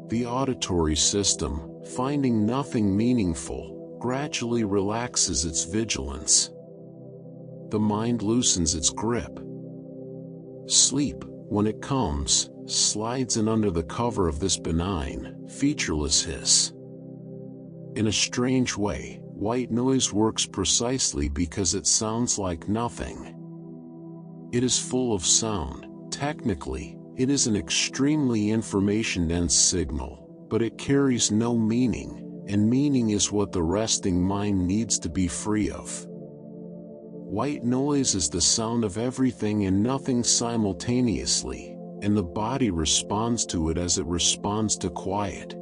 S1: The auditory system, finding nothing meaningful, gradually relaxes its vigilance. The mind loosens its grip. Sleep, when it comes, slides in under the cover of this benign, featureless hiss. In a strange way, white noise works precisely because it sounds like nothing. It is full of sound. Technically, it is an extremely information-dense signal, but it carries no meaning, and meaning is what the resting mind needs to be free of. White noise is the sound of everything and nothing simultaneously, and the body responds to it as it responds to quiet.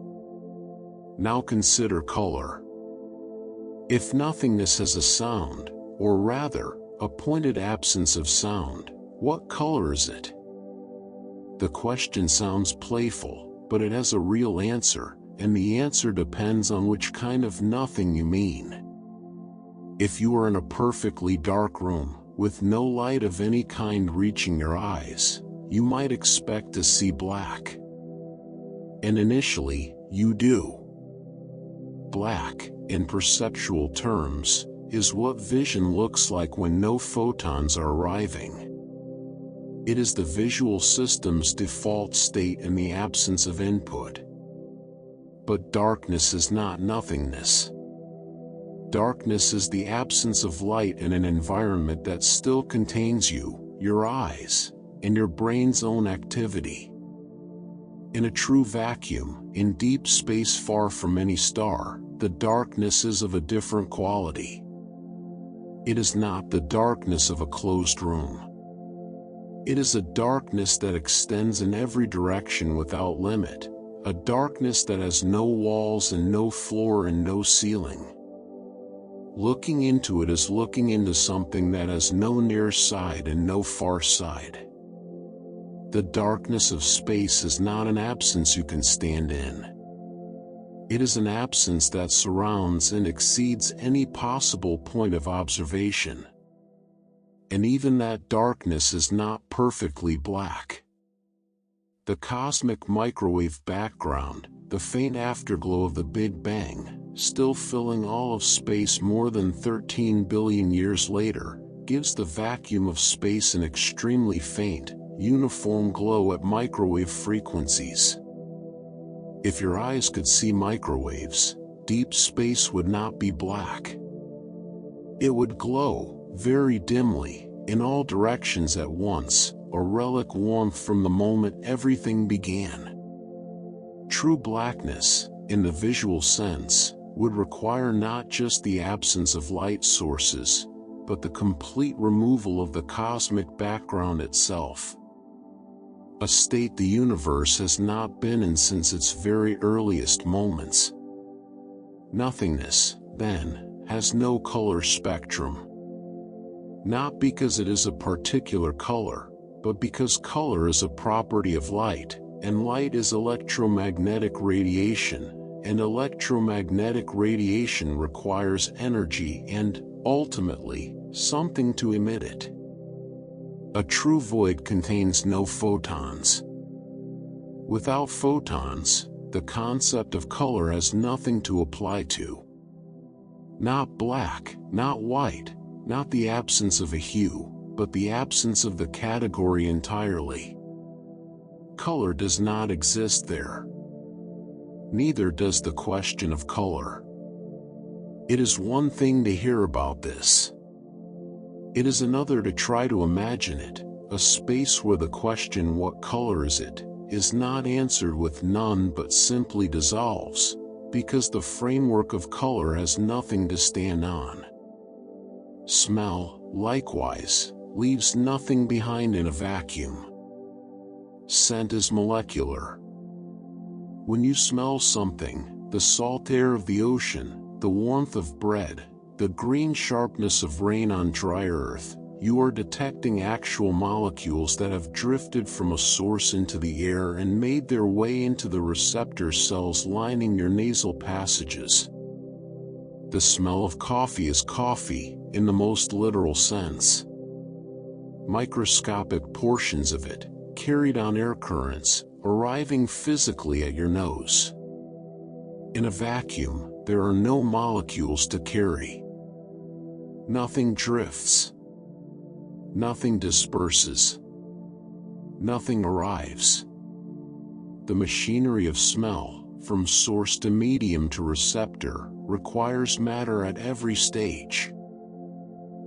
S1: Now consider color. If nothingness has a sound, or rather, a pointed absence of sound, what color is it? The question sounds playful, but it has a real answer, and the answer depends on which kind of nothing you mean. If you are in a perfectly dark room, with no light of any kind reaching your eyes, you might expect to see black. And initially, you do. Black, in perceptual terms, is what vision looks like when no photons are arriving. It is the visual system's default state in the absence of input. But darkness is not nothingness. Darkness is the absence of light in an environment that still contains you, your eyes, and your brain's own activity. In a true vacuum, in deep space far from any star, the darkness is of a different quality. It is not the darkness of a closed room. It is a darkness that extends in every direction without limit, a darkness that has no walls and no floor and no ceiling. Looking into it is looking into something that has no near side and no far side. The darkness of space is not an absence you can stand in. It is an absence that surrounds and exceeds any possible point of observation. And even that darkness is not perfectly black. The cosmic microwave background, the faint afterglow of the Big Bang, still filling all of space more than 13 billion years later, gives the vacuum of space an extremely faint, uniform glow at microwave frequencies. If your eyes could see microwaves, deep space would not be black. It would glow, very dimly, in all directions at once, a relic warmth from the moment everything began. True blackness, in the visual sense, would require not just the absence of light sources, but the complete removal of the cosmic background itself. A state the universe has not been in since its very earliest moments. Nothingness, then, has no color spectrum. Not because it is a particular color, but because color is a property of light, and light is electromagnetic radiation, and electromagnetic radiation requires energy and, ultimately, something to emit it. A true void contains no photons. Without photons, the concept of color has nothing to apply to. Not black, not white, not the absence of a hue, but the absence of the category entirely. Color does not exist there. Neither does the question of color. It is one thing to hear about this. It is another to try to imagine it, a space where the question "what color is it?" is not answered with none but simply dissolves, because the framework of color has nothing to stand on. Smell, likewise, leaves nothing behind in a vacuum. Scent is molecular. When you smell something, the salt air of the ocean, the warmth of bread, the green sharpness of rain on dry earth, you are detecting actual molecules that have drifted from a source into the air and made their way into the receptor cells lining your nasal passages. The smell of coffee is coffee, in the most literal sense. Microscopic portions of it, carried on air currents, arriving physically at your nose. In a vacuum, there are no molecules to carry. Nothing drifts. Nothing disperses. Nothing arrives. The machinery of smell, from source to medium to receptor, requires matter at every stage.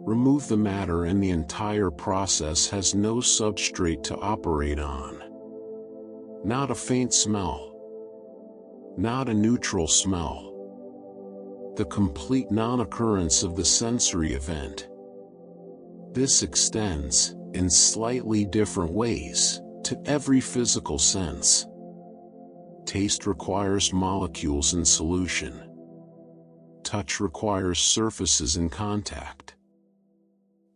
S1: Remove the matter and the entire process has no substrate to operate on. Not a faint smell. Not a neutral smell. The complete non-occurrence of the sensory event. This extends, in slightly different ways, to every physical sense. Taste requires molecules in solution. Touch requires surfaces in contact.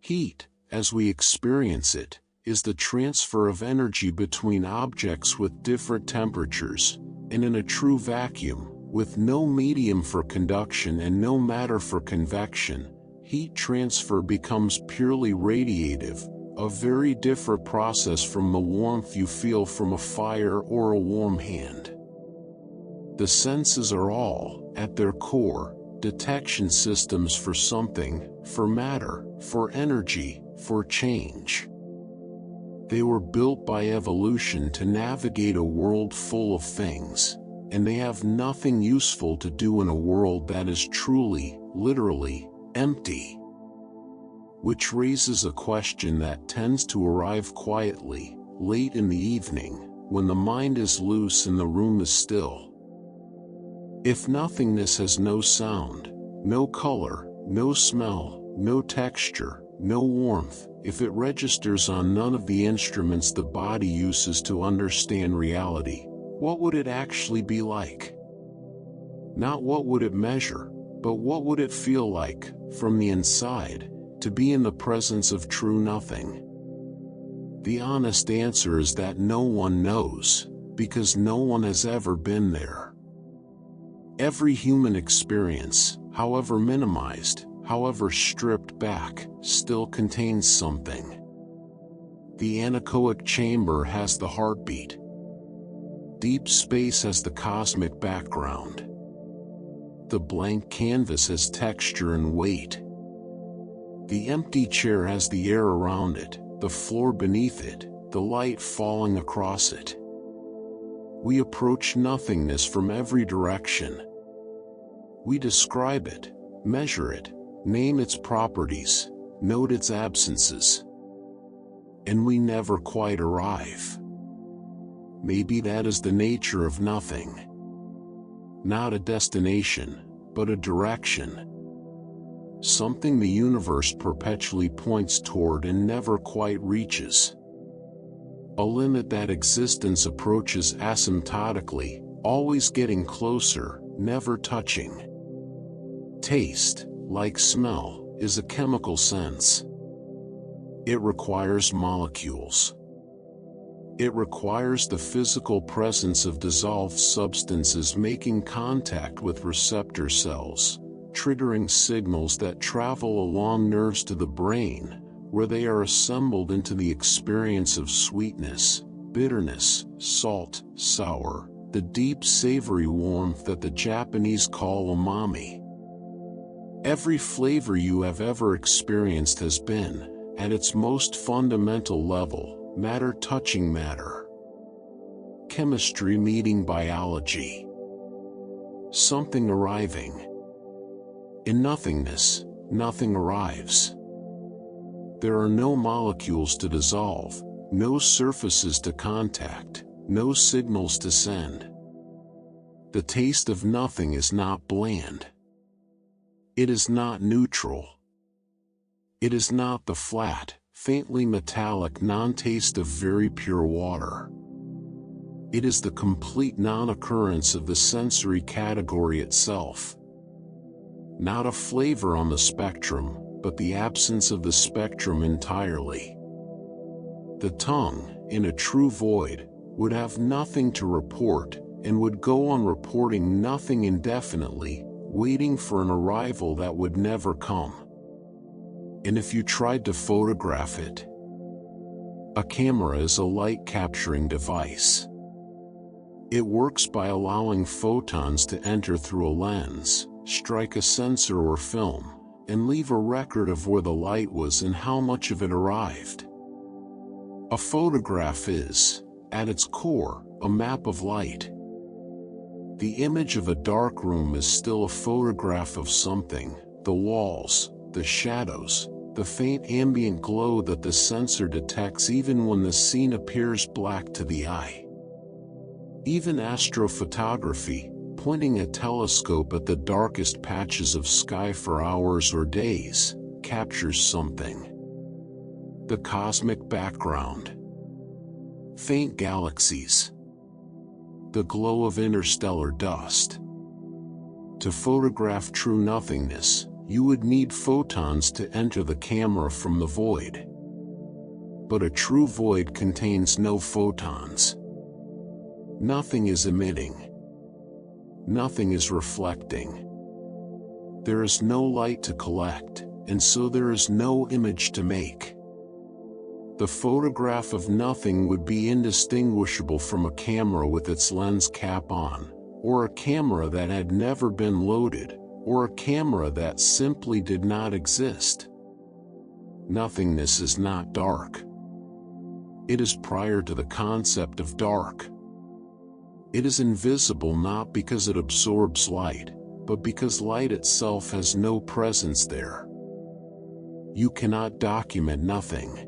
S1: Heat, as we experience it, is the transfer of energy between objects with different temperatures, and in a true vacuum, with no medium for conduction and no matter for convection, heat transfer becomes purely radiative, a very different process from the warmth you feel from a fire or a warm hand. The senses are all, at their core, detection systems for something, for matter, for energy, for change. They were built by evolution to navigate a world full of things, and they have nothing useful to do in a world that is truly, literally, empty. Which raises a question that tends to arrive quietly, late in the evening, when the mind is loose and the room is still. If nothingness has no sound, no color, no smell, no texture, no warmth, if it registers on none of the instruments the body uses to understand reality, what would it actually be like? Not what would it measure, but what would it feel like, from the inside, to be in the presence of true nothing? The honest answer is that no one knows, because no one has ever been there. Every human experience, however minimized, however stripped back, still contains something. The anechoic chamber has the heartbeat. Deep space has the cosmic background. The blank canvas has texture and weight. The empty chair has the air around it, the floor beneath it, the light falling across it. We approach nothingness from every direction. We describe it, measure it, name its properties, note its absences. And we never quite arrive. Maybe that is the nature of nothing. Not a destination, but a direction. Something the universe perpetually points toward and never quite reaches. A limit that existence approaches asymptotically, always getting closer, never touching. Taste, like smell, is a chemical sense. It requires molecules. It requires the physical presence of dissolved substances making contact with receptor cells, triggering signals that travel along nerves to the brain, where they are assembled into the experience of sweetness, bitterness, salt, sour, the deep savory warmth that the Japanese call umami. Every flavor you have ever experienced has been, at its most fundamental level, matter touching matter. Chemistry meeting biology. Something arriving. In nothingness, nothing arrives. There are no molecules to dissolve, no surfaces to contact, no signals to send. The taste of nothing is not bland. It is not neutral. It is not the flat, faintly metallic non-taste of very pure water. It is the complete non-occurrence of the sensory category itself. Not a flavor on the spectrum, but the absence of the spectrum entirely. The tongue, in a true void, would have nothing to report, and would go on reporting nothing indefinitely, waiting for an arrival that would never come. And if you tried to photograph it, a camera is a light-capturing device. It works by allowing photons to enter through a lens, strike a sensor or film, and leave a record of where the light was and how much of it arrived. A photograph is, at its core, a map of light. The image of a dark room is still a photograph of something, the walls, the shadows, the faint ambient glow that the sensor detects even when the scene appears black to the eye. Even astrophotography, pointing a telescope at the darkest patches of sky for hours or days, captures something. the cosmic background, faint galaxies, the glow of interstellar dust. To photograph true nothingness, you would need photons to enter the camera from the void. But a true void contains no photons. Nothing is emitting. Nothing is reflecting. There is no light to collect, and so there is no image to make. The photograph of nothing would be indistinguishable from a camera with its lens cap on, or a camera that had never been loaded, or a camera that simply did not exist. Nothingness is not dark. It is prior to the concept of dark. It is invisible not because it absorbs light, but because light itself has no presence there. You cannot document nothing.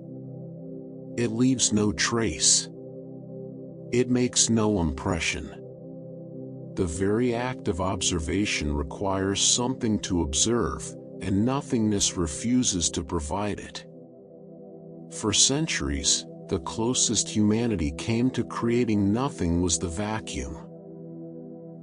S1: It leaves no trace. It makes no impression. The very act of observation requires something to observe, and nothingness refuses to provide it. For centuries, the closest humanity came to creating nothing was the vacuum.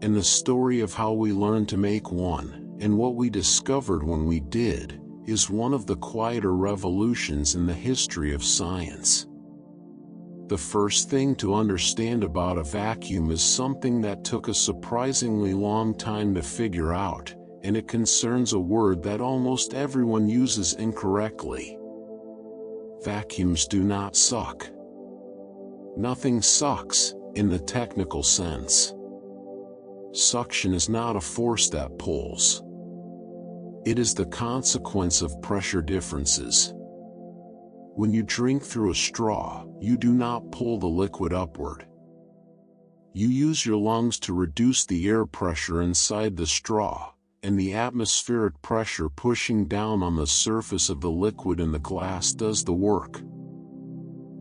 S1: And the story of how we learned to make one, and what we discovered when we did, is one of the quieter revolutions in the history of science. The first thing to understand about a vacuum is something that took a surprisingly long time to figure out, and it concerns a word that almost everyone uses incorrectly. Vacuums do not suck. Nothing sucks, in the technical sense. Suction is not a force that pulls. It is the consequence of pressure differences. When you drink through a straw, you do not pull the liquid upward. You use your lungs to reduce the air pressure inside the straw, and the atmospheric pressure pushing down on the surface of the liquid in the glass does the work.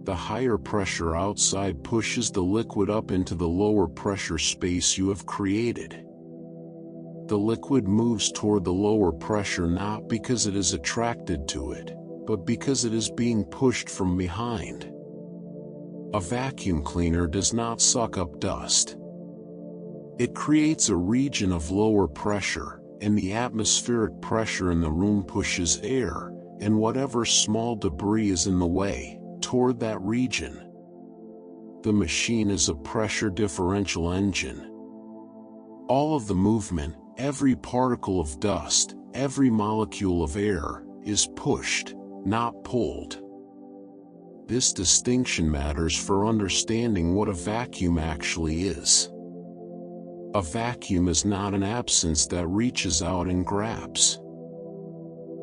S1: The higher pressure outside pushes the liquid up into the lower pressure space you have created. The liquid moves toward the lower pressure not because it is attracted to it, but because it is being pushed from behind. A vacuum cleaner does not suck up dust. It creates a region of lower pressure, and the atmospheric pressure in the room pushes air, and whatever small debris is in the way, toward that region. The machine is a pressure differential engine. All of the movement, every particle of dust, every molecule of air, is pushed, not pulled. This distinction matters for understanding what a vacuum actually is. A vacuum is not an absence that reaches out and grabs.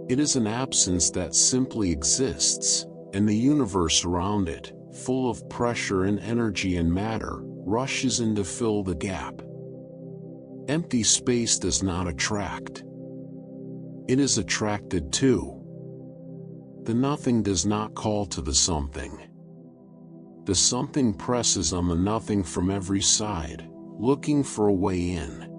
S1: It is an absence that simply exists, and the universe around it, full of pressure and energy and matter, rushes in to fill the gap. Empty space does not attract. It is attracted to. The nothing does not call to the something. The something presses on the nothing from every side, looking for a way in.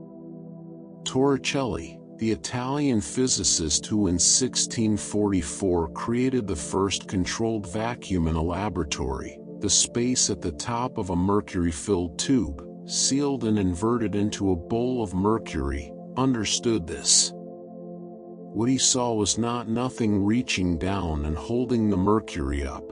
S1: Torricelli, the Italian physicist who in 1644 created the first controlled vacuum in a laboratory, the space at the top of a mercury-filled tube, sealed and inverted into a bowl of mercury, understood this. What he saw was not nothing reaching down and holding the mercury up.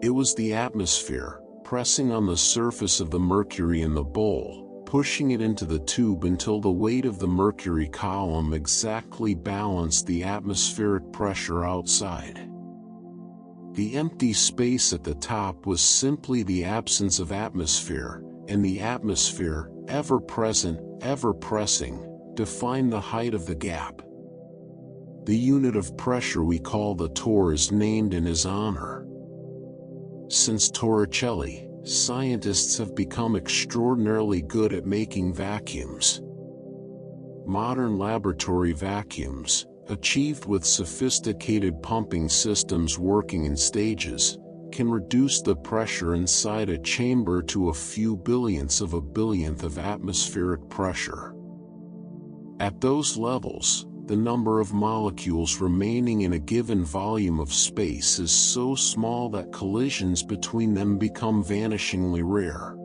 S1: It was the atmosphere, pressing on the surface of the mercury in the bowl, pushing it into the tube until the weight of the mercury column exactly balanced the atmospheric pressure outside. The empty space at the top was simply the absence of atmosphere, and the atmosphere, ever present, ever pressing, defined the height of the gap. The unit of pressure we call the torr is named in his honor. Since Torricelli, scientists have become extraordinarily good at making vacuums. Modern laboratory vacuums, achieved with sophisticated pumping systems working in stages, can reduce the pressure inside a chamber to a few billionths of a billionth of atmospheric pressure. At those levels, the number of molecules remaining in a given volume of space is so small that collisions between them become vanishingly rare.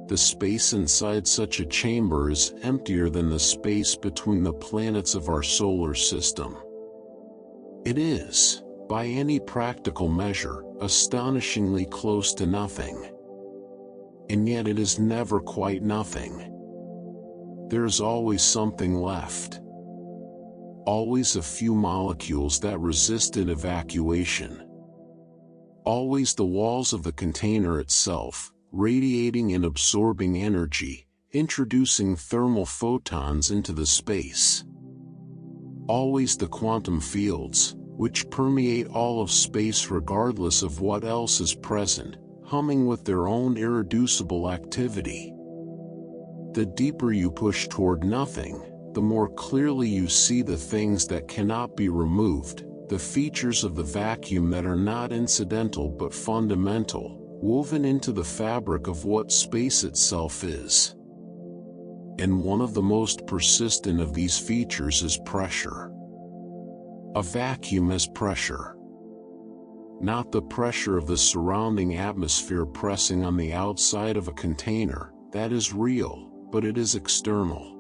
S1: The space inside such a chamber is emptier than the space between the planets of our solar system. It is, by any practical measure, astonishingly close to nothing. And yet it is never quite nothing. There's always something left. Always a few molecules that resisted evacuation. Always the walls of the container itself, radiating and absorbing energy, introducing thermal photons into the space. Always the quantum fields, which permeate all of space regardless of what else is present, humming with their own irreducible activity. The deeper you push toward nothing, the more clearly you see the things that cannot be removed, the features of the vacuum that are not incidental but fundamental, woven into the fabric of what space itself is. And one of the most persistent of these features is pressure. A vacuum has pressure. Not the pressure of the surrounding atmosphere pressing on the outside of a container, that is real, but it is external.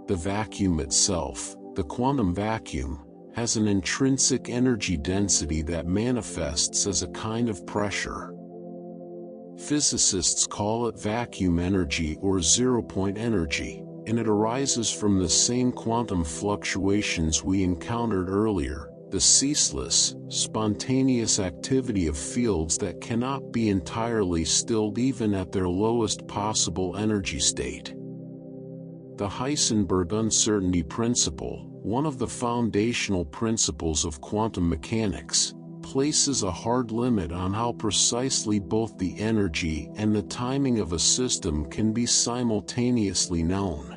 S1: The vacuum itself, the quantum vacuum, has an intrinsic energy density that manifests as a kind of pressure. Physicists call it vacuum energy or zero-point energy, and it arises from the same quantum fluctuations we encountered earlier, the ceaseless, spontaneous activity of fields that cannot be entirely stilled even at their lowest possible energy state. The Heisenberg uncertainty principle, one of the foundational principles of quantum mechanics, places a hard limit on how precisely both the energy and the timing of a system can be simultaneously known.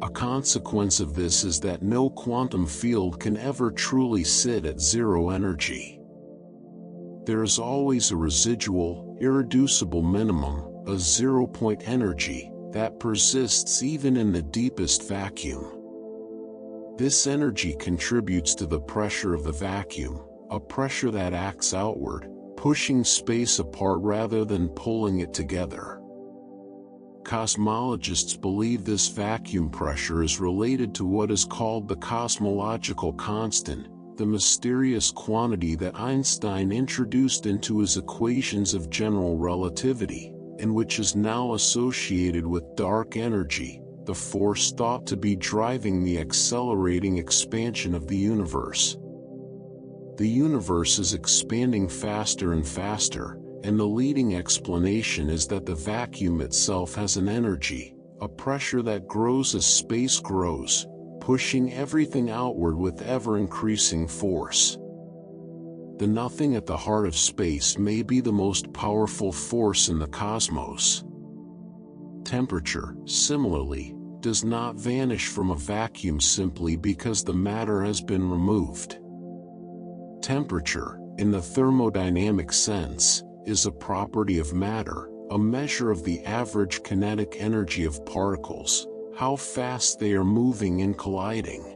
S1: A consequence of this is that no quantum field can ever truly sit at zero energy. There is always a residual, irreducible minimum, a zero-point energy, that persists even in the deepest vacuum. This energy contributes to the pressure of the vacuum, a pressure that acts outward, pushing space apart rather than pulling it together. Cosmologists believe this vacuum pressure is related to what is called the cosmological constant, the mysterious quantity that Einstein introduced into his equations of general relativity, and which is now associated with dark energy, the force thought to be driving the accelerating expansion of the universe. The universe is expanding faster and faster, and the leading explanation is that the vacuum itself has an energy, a pressure that grows as space grows, pushing everything outward with ever-increasing force. The nothing at the heart of space may be the most powerful force in the cosmos. Temperature, similarly, does not vanish from a vacuum simply because the matter has been removed. Temperature, in the thermodynamic sense, is a property of matter, a measure of the average kinetic energy of particles, how fast they are moving and colliding.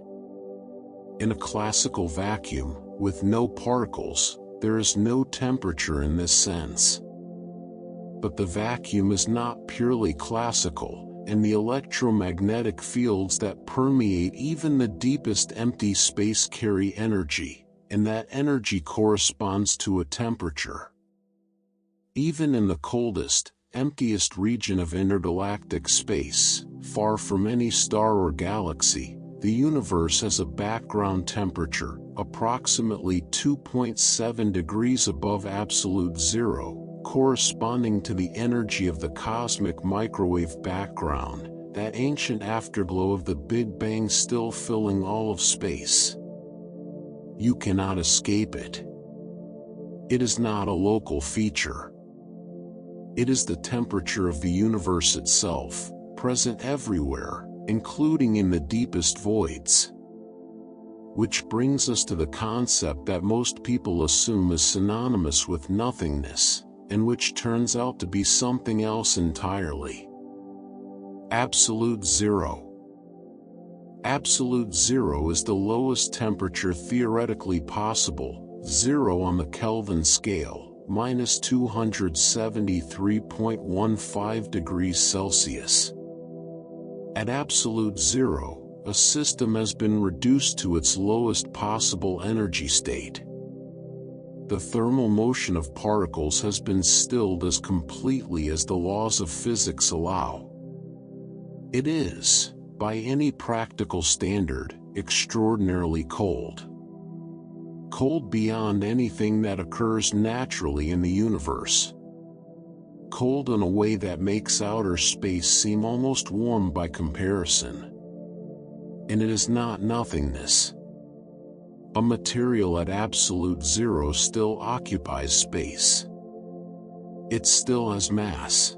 S1: In a classical vacuum, with no particles, there is no temperature in this sense. But the vacuum is not purely classical, and the electromagnetic fields that permeate even the deepest empty space carry energy, and that energy corresponds to a temperature. Even in the coldest, emptiest region of intergalactic space, far from any star or galaxy, the universe has a background temperature, approximately 2.7 degrees above absolute zero, corresponding to the energy of the cosmic microwave background, that ancient afterglow of the Big Bang still filling all of space. You cannot escape it. It is not a local feature. It is the temperature of the universe itself, present everywhere, including in the deepest voids. Which brings us to the concept that most people assume is synonymous with nothingness, and which turns out to be something else entirely. Absolute zero. Absolute zero is the lowest temperature theoretically possible, 0 on the Kelvin scale, minus 273.15 degrees Celsius. At absolute zero, a system has been reduced to its lowest possible energy state. The thermal motion of particles has been stilled as completely as the laws of physics allow. It is, by any practical standard, extraordinarily cold. Cold beyond anything that occurs naturally in the universe. Cold in a way that makes outer space seem almost warm by comparison. And it is not nothingness. A material at absolute zero still occupies space. It still has mass.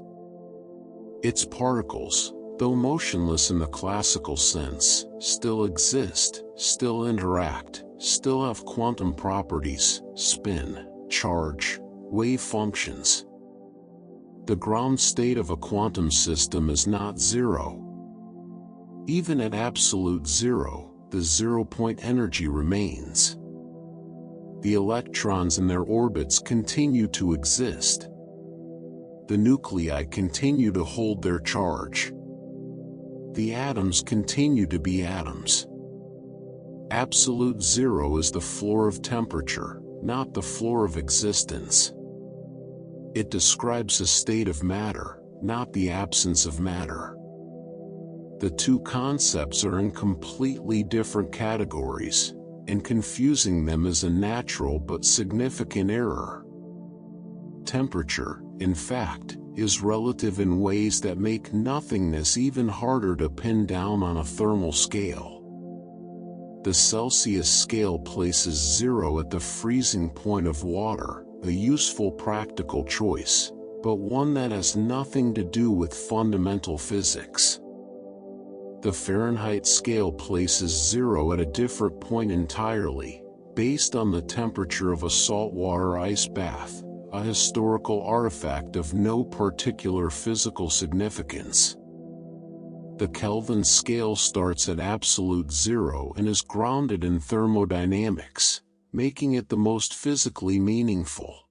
S1: Its particles, though motionless in the classical sense, still exist, still interact, still have quantum properties, spin, charge, wave functions. The ground state of a quantum system is not zero. Even at absolute zero, the zero-point energy remains. The electrons in their orbits continue to exist. The nuclei continue to hold their charge. The atoms continue to be atoms. Absolute zero is the floor of temperature, not the floor of existence. It describes a state of matter, not the absence of matter. The two concepts are in completely different categories, and confusing them is a natural but significant error. Temperature, in fact, is relative in ways that make nothingness even harder to pin down on a thermal scale. The Celsius scale places zero at the freezing point of water, a useful practical choice, but one that has nothing to do with fundamental physics. The Fahrenheit scale places zero at a different point entirely, based on the temperature of a saltwater ice bath, a historical artifact of no particular physical significance. The Kelvin scale starts at absolute zero and is grounded in thermodynamics, making it the most physically meaningful.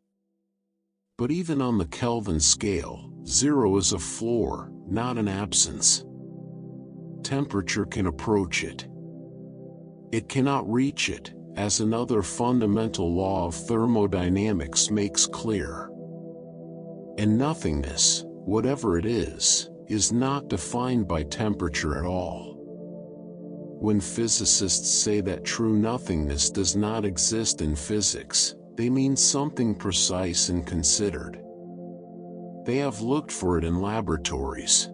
S1: But even on the Kelvin scale, zero is a floor, not an absence. Temperature can approach it. It cannot reach it, as another fundamental law of thermodynamics makes clear. And nothingness, whatever it is not defined by temperature at all. When physicists say that true nothingness does not exist in physics, they mean something precise and considered. They have looked for it in laboratories.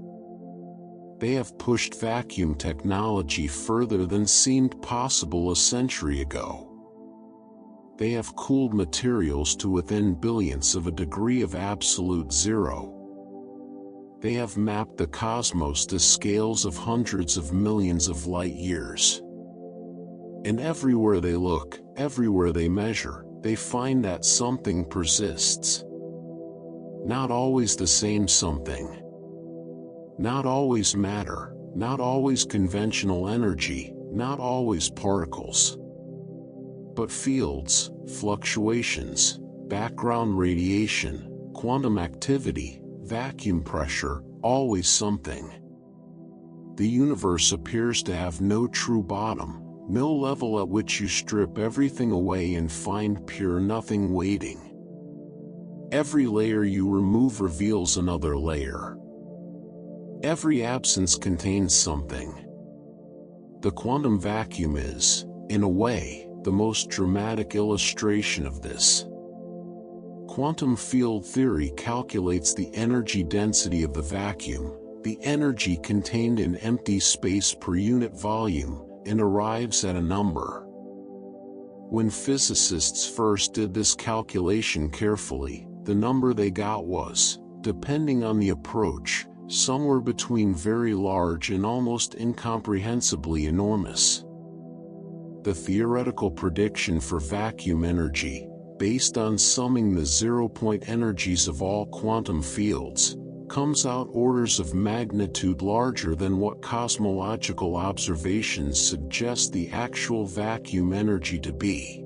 S1: They have pushed vacuum technology further than seemed possible a century ago. They have cooled materials to within billionths of a degree of absolute zero. They have mapped the cosmos to scales of hundreds of millions of light years. And everywhere they look, everywhere they measure, they find that something persists. Not always the same something. Not always matter, not always conventional energy, not always particles. But fields, fluctuations, background radiation, quantum activity, vacuum pressure, always something. The universe appears to have no true bottom, no level at which you strip everything away and find pure nothing waiting. Every layer you remove reveals another layer. Every absence contains something. The quantum vacuum is, in a way, the most dramatic illustration of this. Quantum field theory calculates the energy density of the vacuum, the energy contained in empty space per unit volume, and arrives at a number. When physicists first did this calculation carefully, the number they got was, depending on the approach, somewhere between very large and almost incomprehensibly enormous. The theoretical prediction for vacuum energy, based on summing the zero-point energies of all quantum fields, comes out orders of magnitude larger than what cosmological observations suggest the actual vacuum energy to be.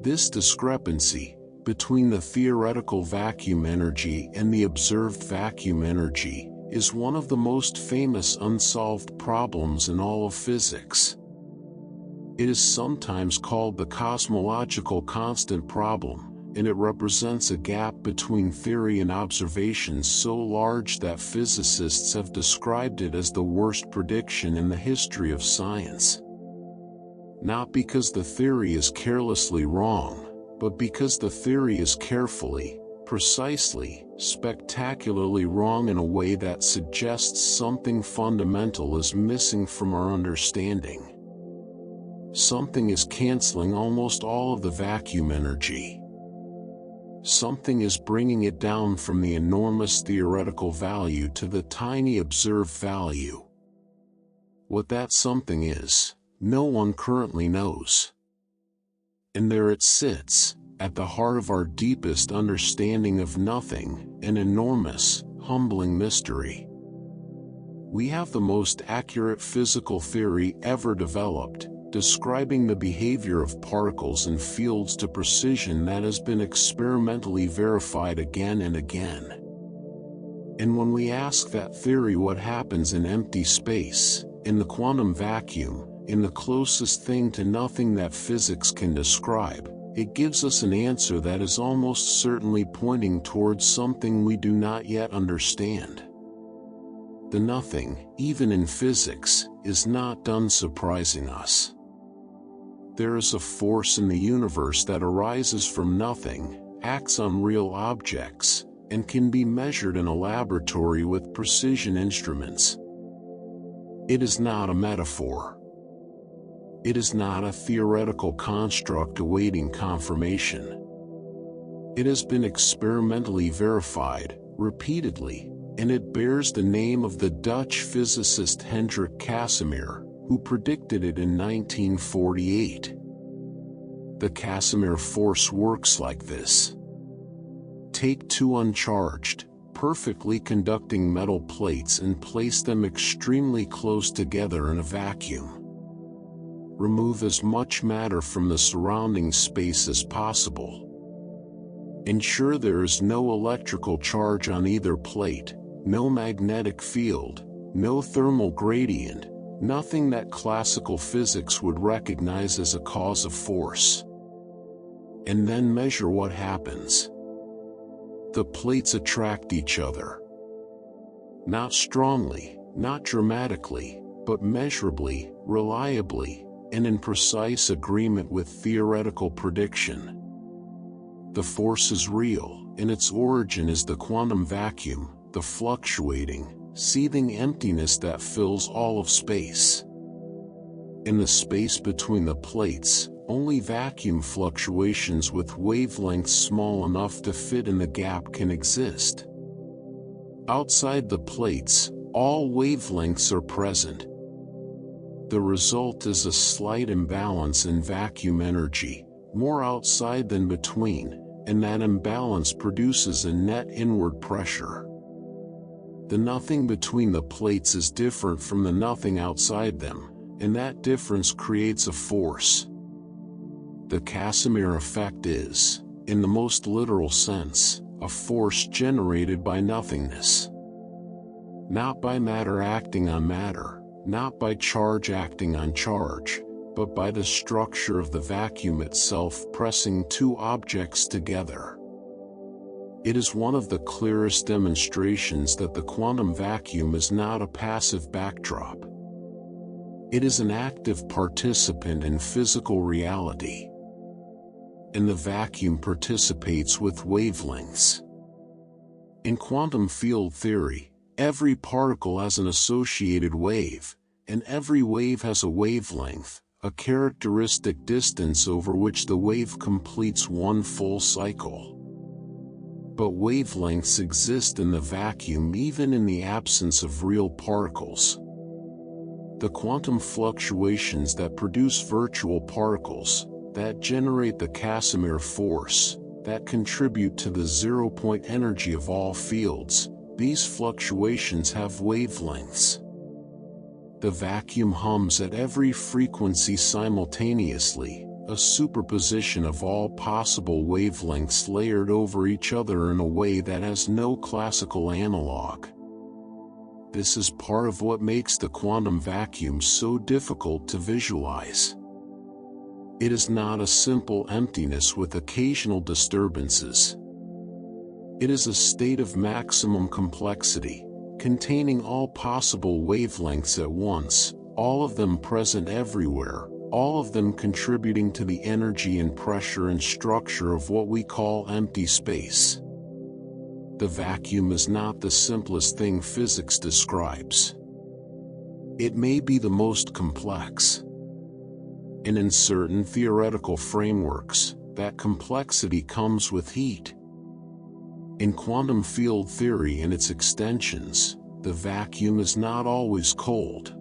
S1: This discrepancy between the theoretical vacuum energy and the observed vacuum energy is one of the most famous unsolved problems in all of physics. It is sometimes called the cosmological constant problem, and it represents a gap between theory and observations so large that physicists have described it as the worst prediction in the history of science. Not because the theory is carelessly wrong, but because the theory is carefully, precisely, spectacularly wrong in a way that suggests something fundamental is missing from our understanding. Something is canceling almost all of the vacuum energy. Something is bringing it down from the enormous theoretical value to the tiny observed value. What that something is, no one currently knows. And there it sits, at the heart of our deepest understanding of nothing, an enormous, humbling mystery. We have the most accurate physical theory ever developed, describing the behavior of particles and fields to precision that has been experimentally verified again and again. And when we ask that theory what happens in empty space, in the quantum vacuum, in the closest thing to nothing that physics can describe, it gives us an answer that is almost certainly pointing towards something we do not yet understand. The nothing, even in physics, is not done surprising us. There is a force in the universe that arises from nothing, acts on real objects, and can be measured in a laboratory with precision instruments. It is not a metaphor. It is not a theoretical construct awaiting confirmation. It has been experimentally verified, repeatedly, and it bears the name of the Dutch physicist Hendrik Casimir, who predicted it in 1948. The Casimir force works like this. Take two uncharged, perfectly conducting metal plates and place them extremely close together in a vacuum. Remove as much matter from the surrounding space as possible. Ensure there is no electrical charge on either plate, no magnetic field, no thermal gradient, nothing that classical physics would recognize as a cause of force. And then measure what happens. The plates attract each other. Not strongly, not dramatically, but measurably, reliably, and in precise agreement with theoretical prediction. The force is real, and its origin is the quantum vacuum, the fluctuating, seething emptiness that fills all of space. In the space between the plates, only vacuum fluctuations with wavelengths small enough to fit in the gap can exist. Outside the plates, all wavelengths are present. The result is a slight imbalance in vacuum energy, more outside than between, and that imbalance produces a net inward pressure. The nothing between the plates is different from the nothing outside them, and that difference creates a force. The Casimir effect is, in the most literal sense, a force generated by nothingness. Not by matter acting on matter, not by charge acting on charge, but by the structure of the vacuum itself pressing two objects together. It is one of the clearest demonstrations that the quantum vacuum is not a passive backdrop. It is an active participant in physical reality. And the vacuum participates with wavelengths. In quantum field theory, every particle has an associated wave, and every wave has a wavelength, a characteristic distance over which the wave completes one full cycle. But wavelengths exist in the vacuum even in the absence of real particles. The quantum fluctuations that produce virtual particles, that generate the Casimir force, that contribute to the zero-point energy of all fields, these fluctuations have wavelengths. The vacuum hums at every frequency simultaneously, a superposition of all possible wavelengths layered over each other in a way that has no classical analog. This is part of what makes the quantum vacuum so difficult to visualize. It is not a simple emptiness with occasional disturbances. It is a state of maximum complexity, containing all possible wavelengths at once, all of them present everywhere, all of them contributing to the energy and pressure and structure of what we call empty space. The vacuum is not the simplest thing physics describes. It may be the most complex. And in certain theoretical frameworks, that complexity comes with heat. In quantum field theory and its extensions, the vacuum is not always cold.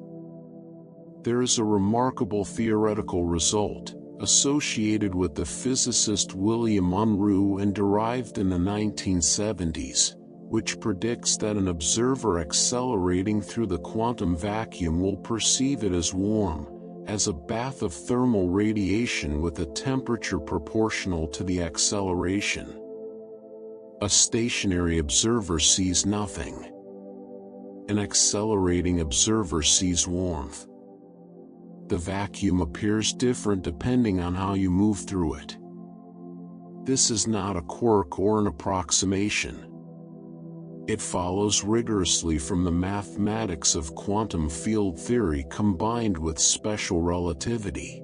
S1: There is a remarkable theoretical result, associated with the physicist William Unruh and derived in the 1970s, which predicts that an observer accelerating through the quantum vacuum will perceive it as warm, as a bath of thermal radiation with a temperature proportional to the acceleration. A stationary observer sees nothing. An accelerating observer sees warmth. The vacuum appears different depending on how you move through it. This is not a quirk or an approximation. It follows rigorously from the mathematics of quantum field theory combined with special relativity.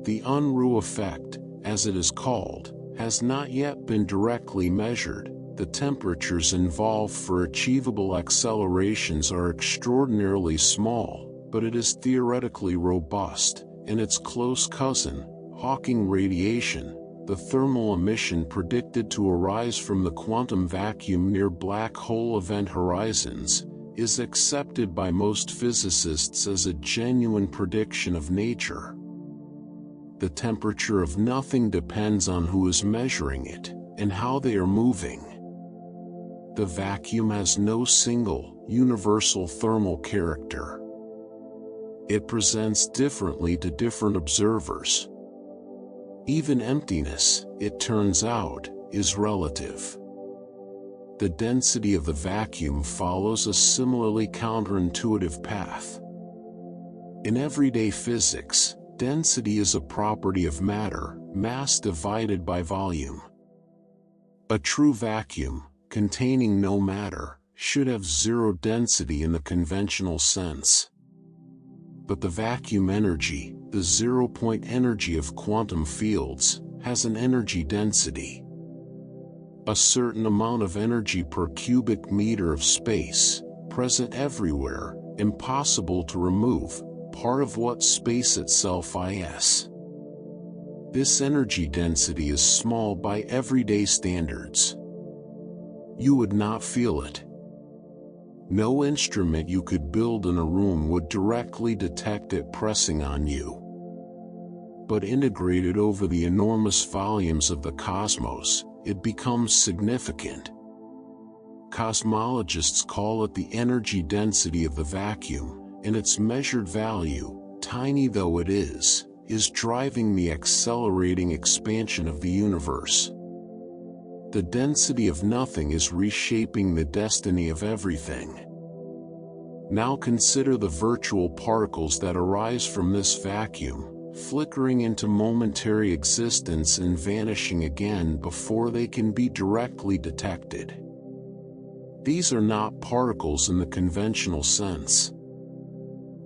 S1: The Unruh effect, as it is called, has not yet been directly measured. The temperatures involved for achievable accelerations are extraordinarily small, but it is theoretically robust, and its close cousin, Hawking radiation, the thermal emission predicted to arise from the quantum vacuum near black hole event horizons, is accepted by most physicists as a genuine prediction of nature. The temperature of nothing depends on who is measuring it, and how they are moving. The vacuum has no single, universal thermal character. It presents differently to different observers. Even emptiness, it turns out, is relative. The density of the vacuum follows a similarly counterintuitive path. In everyday physics, density is a property of matter, mass divided by volume. A true vacuum, containing no matter, should have zero density in the conventional sense. But the vacuum energy, the zero-point energy of quantum fields, has an energy density. A certain amount of energy per cubic meter of space, present everywhere, impossible to remove, part of what space itself is. This energy density is small by everyday standards. You would not feel it. No instrument you could build in a room would directly detect it pressing on you. But integrated over the enormous volumes of the cosmos, it becomes significant. Cosmologists call it the energy density of the vacuum, and its measured value, tiny though it is driving the accelerating expansion of the universe. The density of nothing is reshaping the destiny of everything. Now consider the virtual particles that arise from this vacuum, flickering into momentary existence and vanishing again before they can be directly detected. These are not particles in the conventional sense.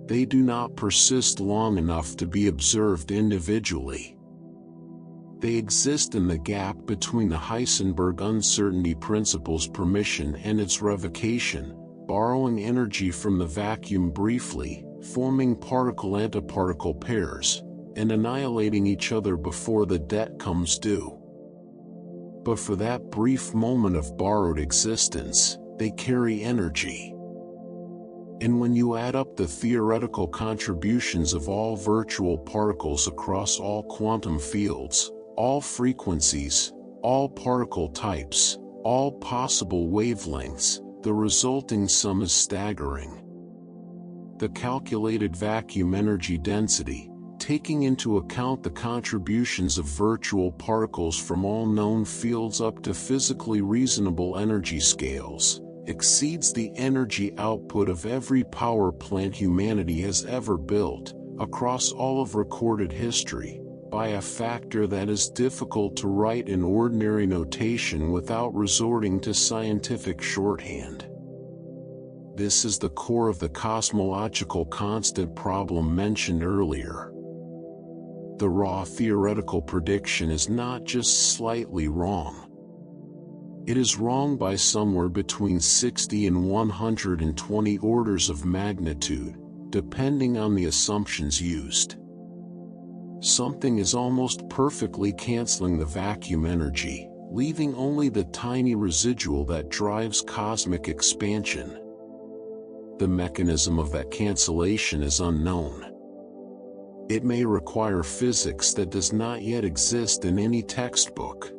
S1: They do not persist long enough to be observed individually. They exist in the gap between the Heisenberg uncertainty principle's permission and its revocation, borrowing energy from the vacuum briefly, forming particle-antiparticle pairs, and annihilating each other before the debt comes due. But for that brief moment of borrowed existence, they carry energy. And when you add up the theoretical contributions of all virtual particles across all quantum fields, all frequencies, all particle types, all possible wavelengths, The resulting sum is staggering. The calculated vacuum energy density, taking into account the contributions of virtual particles from all known fields up to physically reasonable energy scales, exceeds the energy output of every power plant humanity has ever built, across all of recorded history, by a factor that is difficult to write in ordinary notation without resorting to scientific shorthand. This is the core of the cosmological constant problem mentioned earlier. The raw theoretical prediction is not just slightly wrong. It is wrong by somewhere between 60 and 120 orders of magnitude, depending on the assumptions used. Something is almost perfectly canceling the vacuum energy, leaving only the tiny residual that drives cosmic expansion. The mechanism of that cancellation is unknown. It may require physics that does not yet exist in any textbook.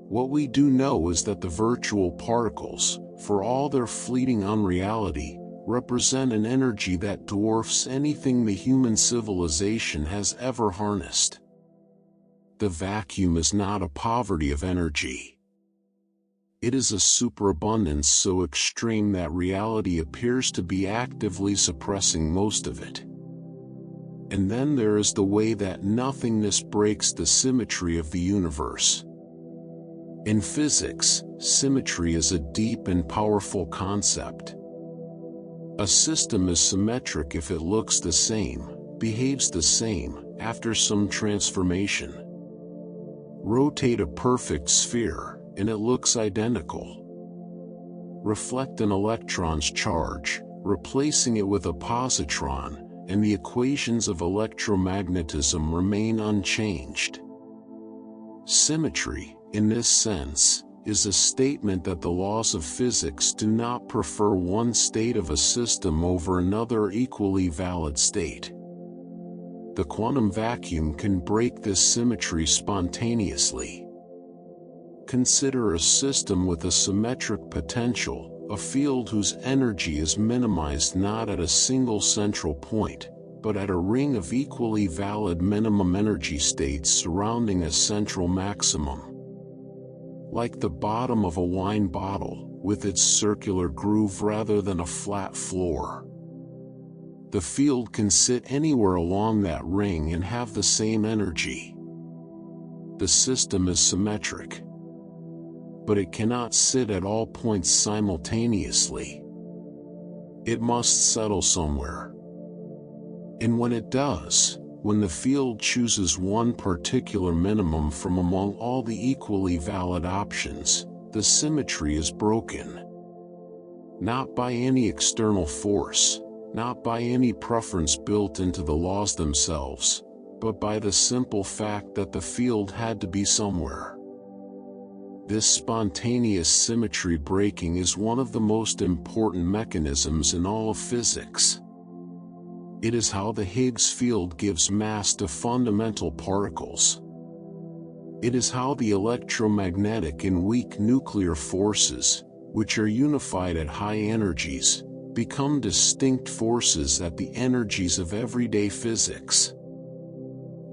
S1: What we do know is that the virtual particles, for all their fleeting unreality, represent an energy that dwarfs anything the human civilization has ever harnessed. The vacuum is not a poverty of energy. It is a superabundance so extreme that reality appears to be actively suppressing most of it. And then there is the way that nothingness breaks the symmetry of the universe. In physics, symmetry is a deep and powerful concept. A system is symmetric if it looks the same, behaves the same, after some transformation. Rotate a perfect sphere, and it looks identical. Reflect an electron's charge, replacing it with a positron, and the equations of electromagnetism remain unchanged. Symmetry, in this sense, is a statement that the laws of physics do not prefer one state of a system over another equally valid state. The quantum vacuum can break this symmetry spontaneously. Consider a system with a symmetric potential, a field whose energy is minimized not at a single central point, but at a ring of equally valid minimum energy states surrounding a central maximum. Like the bottom of a wine bottle, with its circular groove rather than a flat floor. The field can sit anywhere along that ring and have the same energy. The system is symmetric. But it cannot sit at all points simultaneously. It must settle somewhere. And when it does, when the field chooses one particular minimum from among all the equally valid options, the symmetry is broken. Not by any external force, not by any preference built into the laws themselves, but by the simple fact that the field had to be somewhere. This spontaneous symmetry breaking is one of the most important mechanisms in all of physics. It is how the Higgs field gives mass to fundamental particles. It is how the electromagnetic and weak nuclear forces, which are unified at high energies, become distinct forces at the energies of everyday physics.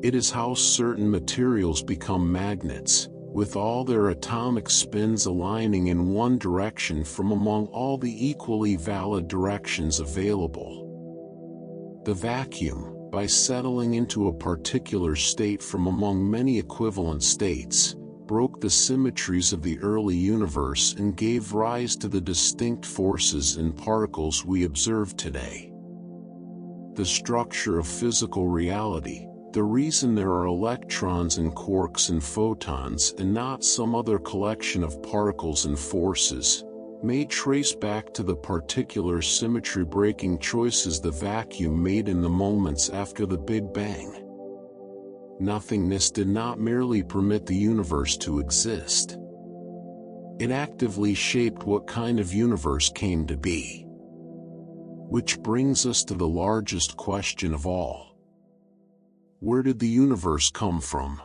S1: It is how certain materials become magnets, with all their atomic spins aligning in one direction from among all the equally valid directions available. The vacuum, by settling into a particular state from among many equivalent states, broke the symmetries of the early universe and gave rise to the distinct forces and particles we observe today. The structure of physical reality, the reason there are electrons and quarks and photons and not some other collection of particles and forces, may trace back to the particular symmetry-breaking choices the vacuum made in the moments after the Big Bang. Nothingness did not merely permit the universe to exist. It actively shaped what kind of universe came to be. Which brings us to the largest question of all. Where did the universe come from?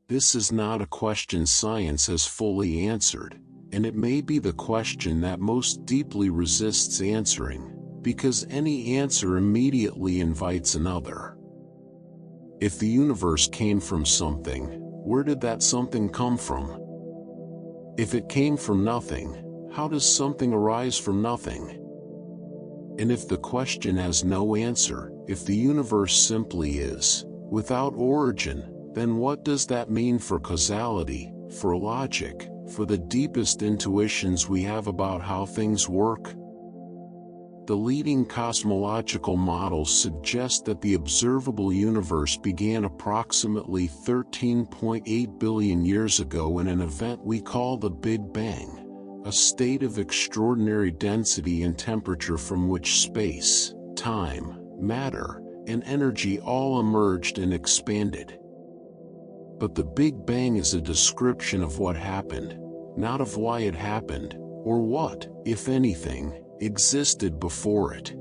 S1: This is not a question science has fully answered, and it may be the question that most deeply resists answering, because any answer immediately invites another. If the universe came from something, where did that something come from? If it came from nothing, how does something arise from nothing? And if the question has no answer, if the universe simply is, without origin, then what does that mean for causality, for logic, for the deepest intuitions we have about how things work? The leading cosmological models suggest that the observable universe began approximately 13.8 billion years ago in an event we call the Big Bang, a state of extraordinary density and temperature from which space, time, matter, and energy all emerged and expanded. But the Big Bang is a description of what happened, not of why it happened, or what, if anything, existed before it.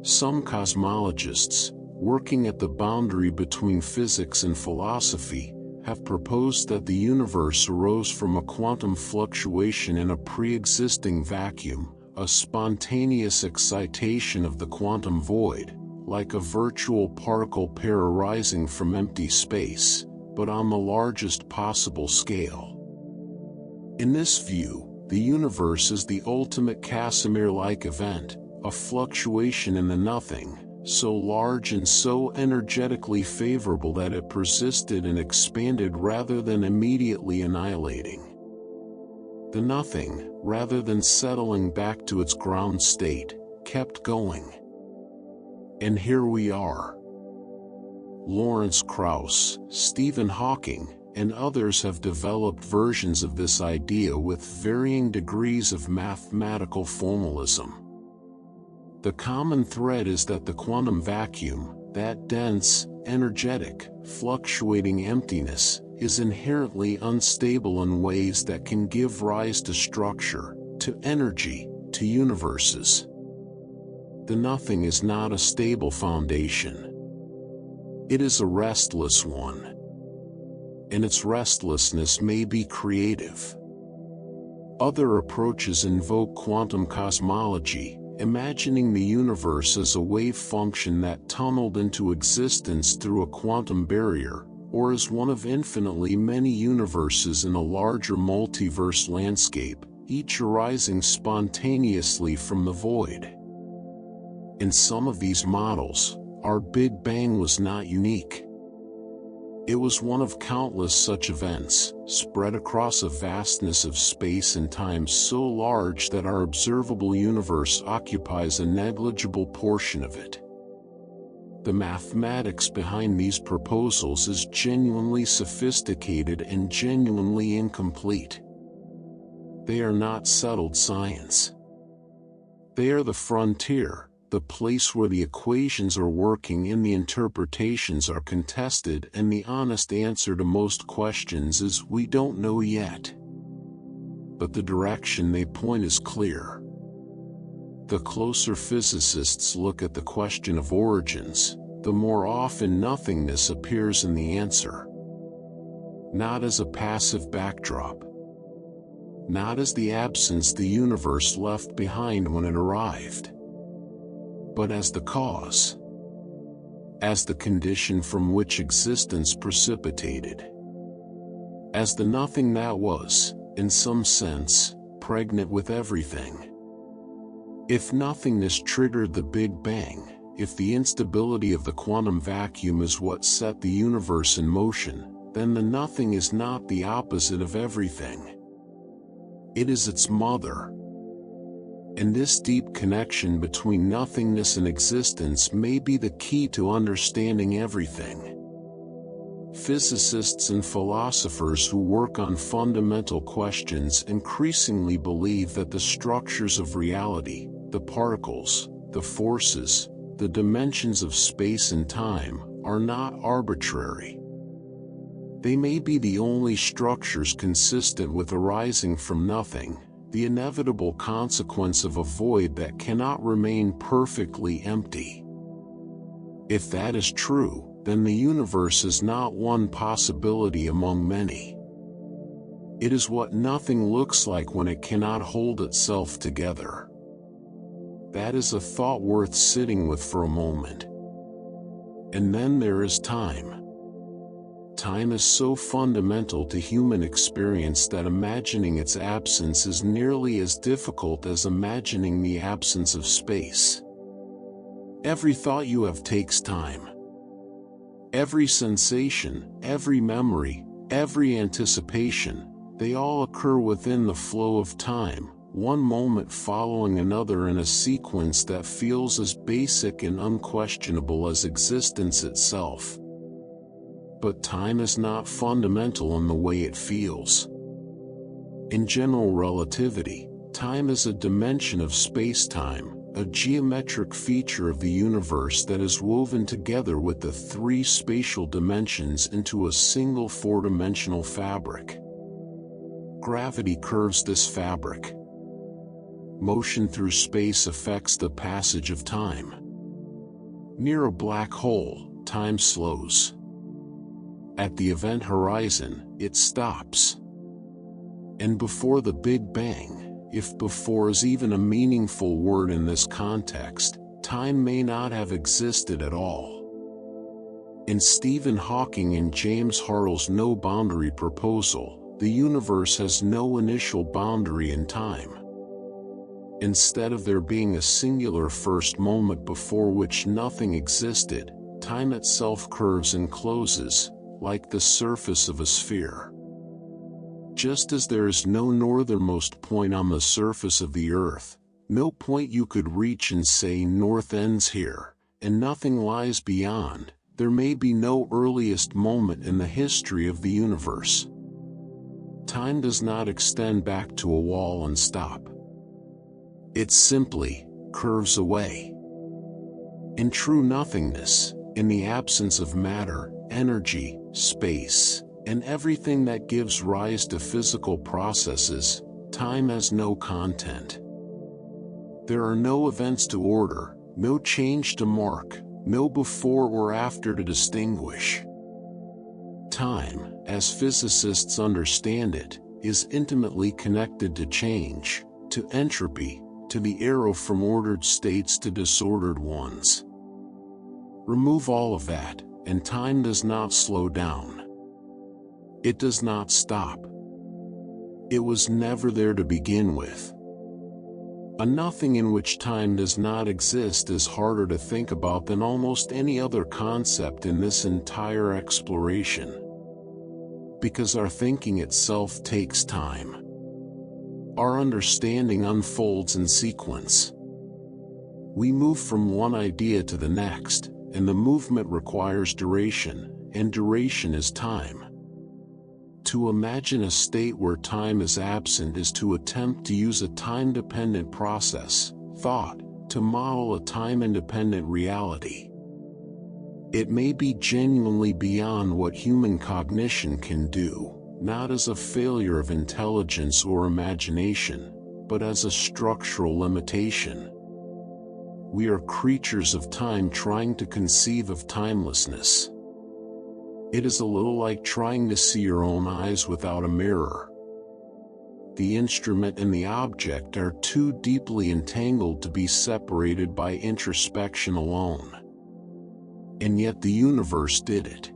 S1: Some cosmologists, working at the boundary between physics and philosophy, have proposed that the universe arose from a quantum fluctuation in a pre-existing vacuum, a spontaneous excitation of the quantum void, like a virtual particle pair arising from empty space, but on the largest possible scale. In this view, the universe is the ultimate Casimir-like event, a fluctuation in the nothing, so large and so energetically favorable that it persisted and expanded rather than immediately annihilating. The nothing, rather than settling back to its ground state, kept going. And here we are. Lawrence Krauss, Stephen Hawking, and others have developed versions of this idea with varying degrees of mathematical formalism. The common thread is that the quantum vacuum, that dense, energetic, fluctuating emptiness, is inherently unstable in ways that can give rise to structure, to energy, to universes. The nothing is not a stable foundation. It is a restless one. And its restlessness may be creative. Other approaches invoke quantum cosmology, imagining the universe as a wave function that tunneled into existence through a quantum barrier, or as one of infinitely many universes in a larger multiverse landscape, each arising spontaneously from the void. In some of these models, our Big Bang was not unique. It was one of countless such events, spread across a vastness of space and time so large that our observable universe occupies a negligible portion of it. The mathematics behind these proposals is genuinely sophisticated and genuinely incomplete. They are not settled science. They are the frontier, the place where the equations are working and the interpretations are contested, and the honest answer to most questions is we don't know yet. But the direction they point is clear. The closer physicists look at the question of origins, the more often nothingness appears in the answer. Not as a passive backdrop. Not as the absence the universe left behind when it arrived. But as the cause. As the condition from which existence precipitated. As the nothing that was, in some sense, pregnant with everything. If nothingness triggered the Big Bang, if the instability of the quantum vacuum is what set the universe in motion, then the nothing is not the opposite of everything. It is its mother. And this deep connection between nothingness and existence may be the key to understanding everything. Physicists and philosophers who work on fundamental questions increasingly believe that the structures of reality, the particles, the forces, the dimensions of space and time, are not arbitrary. They may be the only structures consistent with arising from nothing, the inevitable consequence of a void that cannot remain perfectly empty. If that is true, then the universe is not one possibility among many. It is what nothing looks like when it cannot hold itself together. That is a thought worth sitting with for a moment. And then there is time. Time is so fundamental to human experience that imagining its absence is nearly as difficult as imagining the absence of space. Every thought you have takes time. Every sensation, every memory, every anticipation, they all occur within the flow of time, one moment following another in a sequence that feels as basic and unquestionable as existence itself. But time is not fundamental in the way it feels. In general relativity, time is a dimension of space-time, a geometric feature of the universe that is woven together with the three spatial dimensions into a single four-dimensional fabric. Gravity curves this fabric. Motion through space affects the passage of time. Near a black hole, time slows. At the event horizon, it stops. And before the Big Bang, if before is even a meaningful word in this context, time may not have existed at all. In Stephen Hawking and James Hartle's no-boundary proposal, the universe has no initial boundary in time. Instead of there being a singular first moment before which nothing existed, time itself curves and closes, like the surface of a sphere. Just as there is no northernmost point on the surface of the earth, no point you could reach and say north ends here, and nothing lies beyond, there may be no earliest moment in the history of the universe. Time does not extend back to a wall and stop. It simply curves away. In true nothingness, in the absence of matter, energy, space, and everything that gives rise to physical processes, time has no content. There are no events to order, no change to mark, no before or after to distinguish. Time, as physicists understand it, is intimately connected to change, to entropy, to the arrow from ordered states to disordered ones. Remove all of that, and time does not slow down. It does not stop. It was never there to begin with. A nothing in which time does not exist is harder to think about than almost any other concept in this entire exploration. Because our thinking itself takes time. Our understanding unfolds in sequence. We move from one idea to the next, and the movement requires duration, and duration is time. To imagine a state where time is absent is to attempt to use a time-dependent process, thought, to model a time-independent reality. It may be genuinely beyond what human cognition can do, not as a failure of intelligence or imagination, but as a structural limitation. We are creatures of time trying to conceive of timelessness. It is a little like trying to see your own eyes without a mirror. The instrument and the object are too deeply entangled to be separated by introspection alone. And yet the universe did it.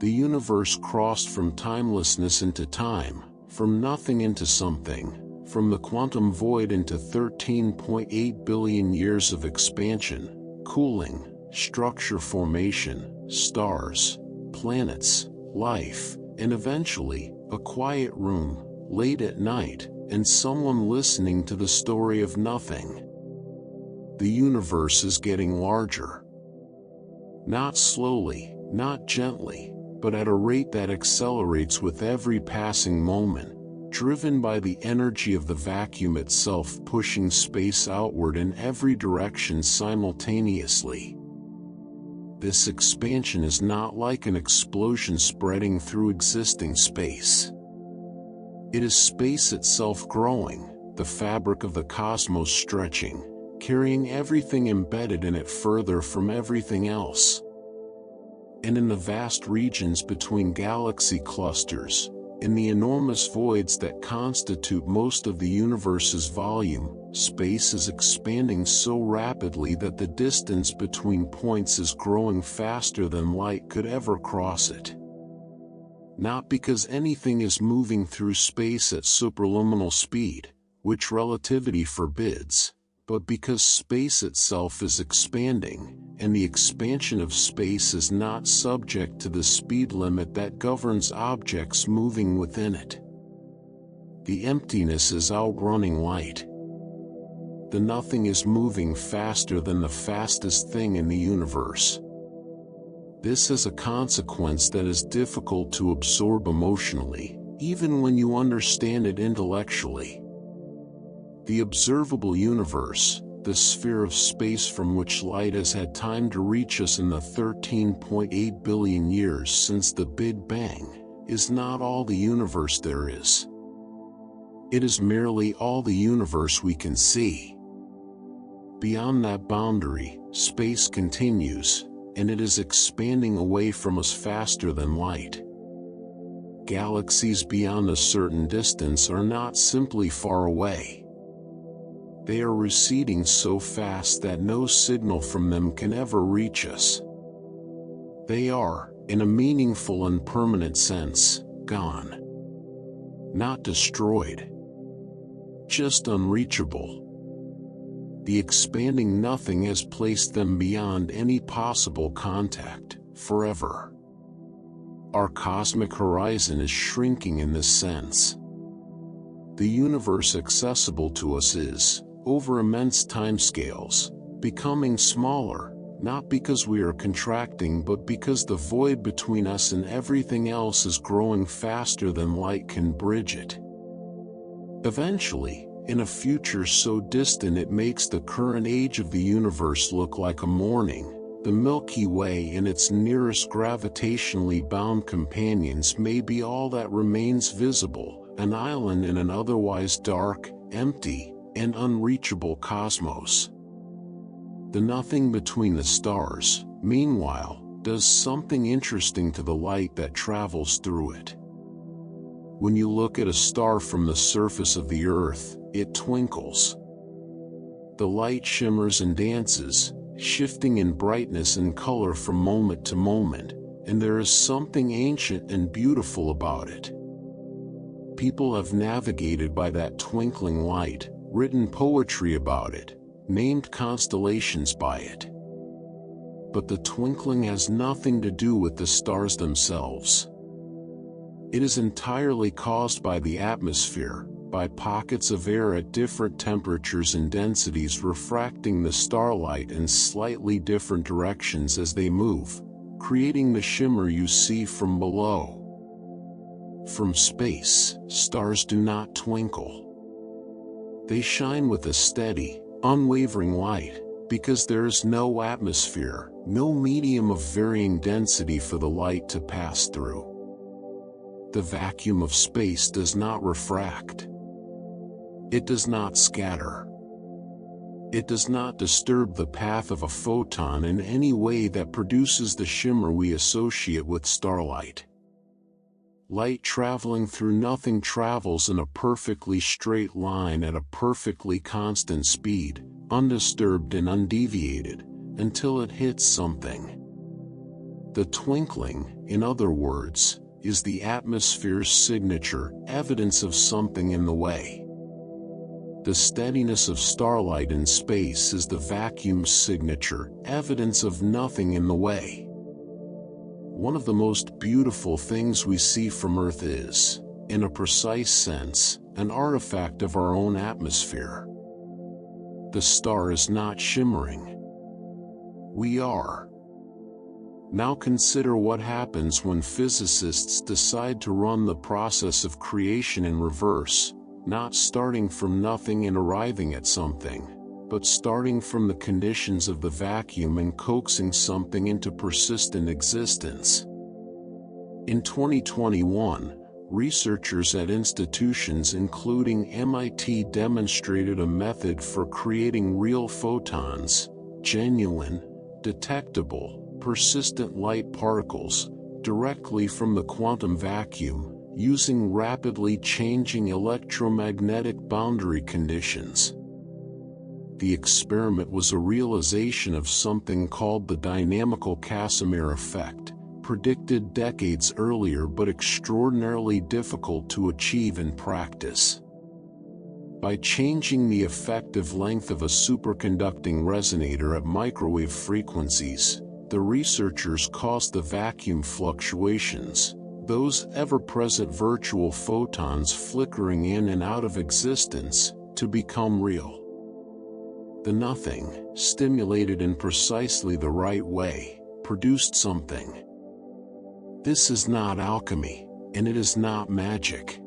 S1: The universe crossed from timelessness into time, from nothing into something, from the quantum void into 13.8 billion years of expansion, cooling, structure formation, stars, planets, life, and eventually, a quiet room, late at night, and someone listening to the story of nothing. The universe is getting larger. Not slowly, not gently, but at a rate that accelerates with every passing moment, driven by the energy of the vacuum itself pushing space outward in every direction simultaneously. This expansion is not like an explosion spreading through existing space. It is space itself growing, the fabric of the cosmos stretching, carrying everything embedded in it further from everything else. And in the vast regions between galaxy clusters, In the enormous voids that constitute most of the universe's volume, space is expanding so rapidly that the distance between points is growing faster than light could ever cross it. Not because anything is moving through space at superluminal speed, which relativity forbids, but because space itself is expanding, and the expansion of space is not subject to the speed limit that governs objects moving within it. The emptiness is outrunning light. The nothing is moving faster than the fastest thing in the universe. This is a consequence that is difficult to absorb emotionally, even when you understand it intellectually. The observable universe, the sphere of space from which light has had time to reach us in the 13.8 billion years since the Big Bang, is not all the universe there is. It is merely all the universe we can see. Beyond that boundary, space continues, and it is expanding away from us faster than light. Galaxies beyond a certain distance are not simply far away. They are receding so fast that no signal from them can ever reach us. They are, in a meaningful and permanent sense, gone. Not destroyed. Just unreachable. The expanding nothing has placed them beyond any possible contact, forever. Our cosmic horizon is shrinking in this sense. The universe accessible to us is, over immense timescales, becoming smaller, not because we are contracting but because the void between us and everything else is growing faster than light can bridge it. Eventually, in a future so distant it makes the current age of the universe look like a morning, the Milky Way and its nearest gravitationally bound companions may be all that remains visible, an island in an otherwise dark, empty, and unreachable cosmos. The nothing between the stars, meanwhile, does something interesting to the light that travels through it. When you look at a star from the surface of the Earth, it twinkles. The light shimmers and dances, shifting in brightness and color from moment to moment, and there is something ancient and beautiful about it. People have navigated by that twinkling light, written poetry about it, named constellations by it. But the twinkling has nothing to do with the stars themselves. It is entirely caused by the atmosphere, by pockets of air at different temperatures and densities refracting the starlight in slightly different directions as they move, creating the shimmer you see from below. From space, stars do not twinkle. They shine with a steady, unwavering light, because there is no atmosphere, no medium of varying density for the light to pass through. The vacuum of space does not refract. It does not scatter. It does not disturb the path of a photon in any way that produces the shimmer we associate with starlight. Light traveling through nothing travels in a perfectly straight line at a perfectly constant speed, undisturbed and undeviated, until it hits something. The twinkling, in other words, is the atmosphere's signature, evidence of something in the way. The steadiness of starlight in space is the vacuum's signature, evidence of nothing in the way. One of the most beautiful things we see from Earth is, in a precise sense, an artifact of our own atmosphere. The star is not shimmering. We are. Now consider what happens when physicists decide to run the process of creation in reverse, not starting from nothing and arriving at something, but starting from the conditions of the vacuum and coaxing something into persistent existence. In 2021, researchers at institutions including MIT demonstrated a method for creating real photons, genuine, detectable, persistent light particles, directly from the quantum vacuum, using rapidly changing electromagnetic boundary conditions. The experiment was a realization of something called the dynamical Casimir effect, predicted decades earlier but extraordinarily difficult to achieve in practice. By changing the effective length of a superconducting resonator at microwave frequencies, the researchers caused the vacuum fluctuations, those ever-present virtual photons flickering in and out of existence, to become real. The nothing, stimulated in precisely the right way, produced something. This is not alchemy, and it is not magic.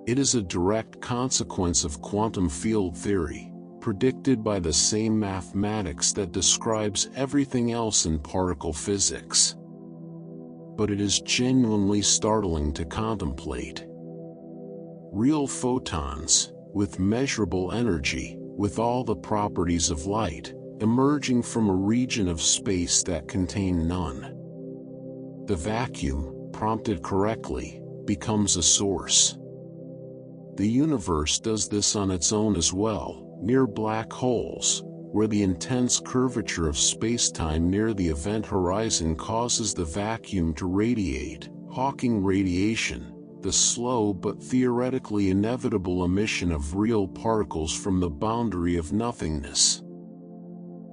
S1: It is a direct consequence of quantum field theory, predicted by the same mathematics that describes everything else in particle physics. But it is genuinely startling to contemplate. Real photons, with measurable energy, with all the properties of light, emerging from a region of space that contained none. The vacuum, prompted correctly, becomes a source. The universe does this on its own as well, near black holes, where the intense curvature of space-time near the event horizon causes the vacuum to radiate, Hawking radiation, the slow but theoretically inevitable emission of real particles from the boundary of nothingness.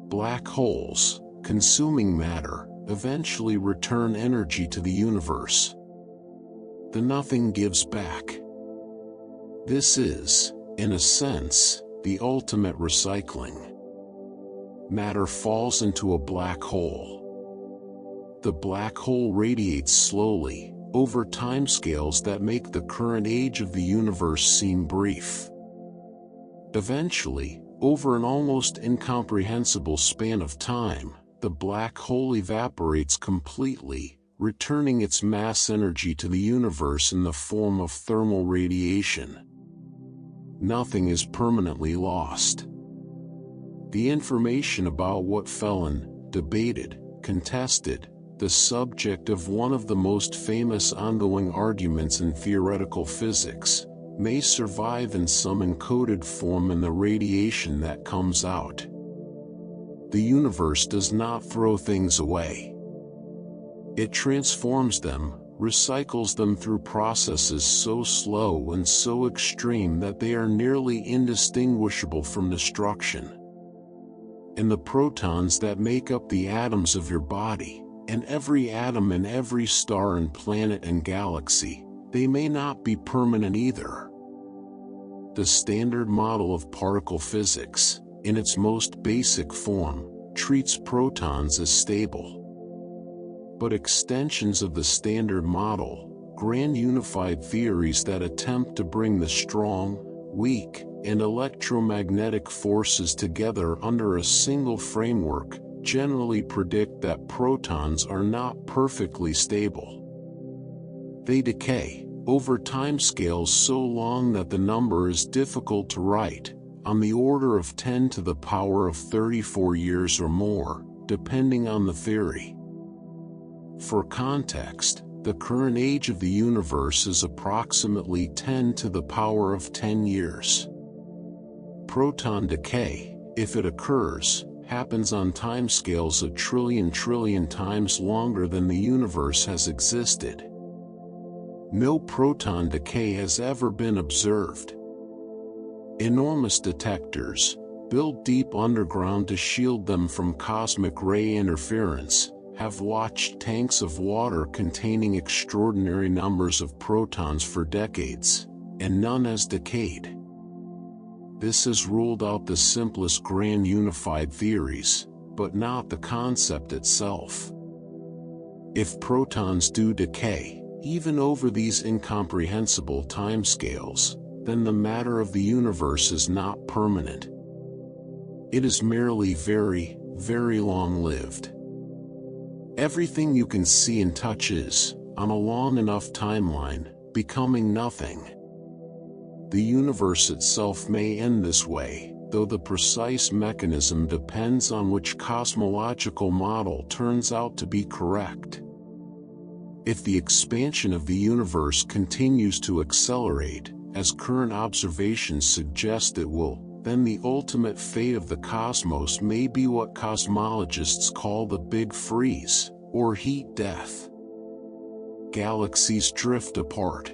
S1: Black holes, consuming matter, eventually return energy to the universe. The nothing gives back. This is, in a sense, the ultimate recycling. Matter falls into a black hole. The black hole radiates slowly, over timescales that make the current age of the universe seem brief. Eventually, over an almost incomprehensible span of time, the black hole evaporates completely, returning its mass energy to the universe in the form of thermal radiation. Nothing is permanently lost. The information about what Phelan debated, contested, the subject of one of the most famous ongoing arguments in theoretical physics, may survive in some encoded form in the radiation that comes out. The universe does not throw things away. It transforms them, recycles them through processes so slow and so extreme that they are nearly indistinguishable from destruction. And the protons that make up the atoms of your body, and every atom in every star and planet and galaxy, they may not be permanent either. The standard model of particle physics, in its most basic form, treats protons as stable. But extensions of the standard model, grand unified theories that attempt to bring the strong, weak, and electromagnetic forces together under a single framework, generally predict that protons are not perfectly stable. They decay, over timescales so long that the number is difficult to write, on the order of 10 to the power of 34 years or more, depending on the theory. For context, the current age of the universe is approximately 10 to the power of 10 years. Proton decay, if it occurs, happens on timescales a trillion times longer than the universe has existed. No proton decay has ever been observed. Enormous detectors, built deep underground to shield them from cosmic ray interference, have watched tanks of water containing extraordinary numbers of protons for decades, and none has decayed. This has ruled out the simplest grand unified theories, but not the concept itself. If protons do decay, even over these incomprehensible timescales, then the matter of the universe is not permanent. It is merely very, very long-lived. Everything you can see and touch is, on a long enough timeline, becoming nothing. The universe itself may end this way, though the precise mechanism depends on which cosmological model turns out to be correct. If the expansion of the universe continues to accelerate, as current observations suggest it will, then the ultimate fate of the cosmos may be what cosmologists call the Big Freeze, or heat death. Galaxies drift apart.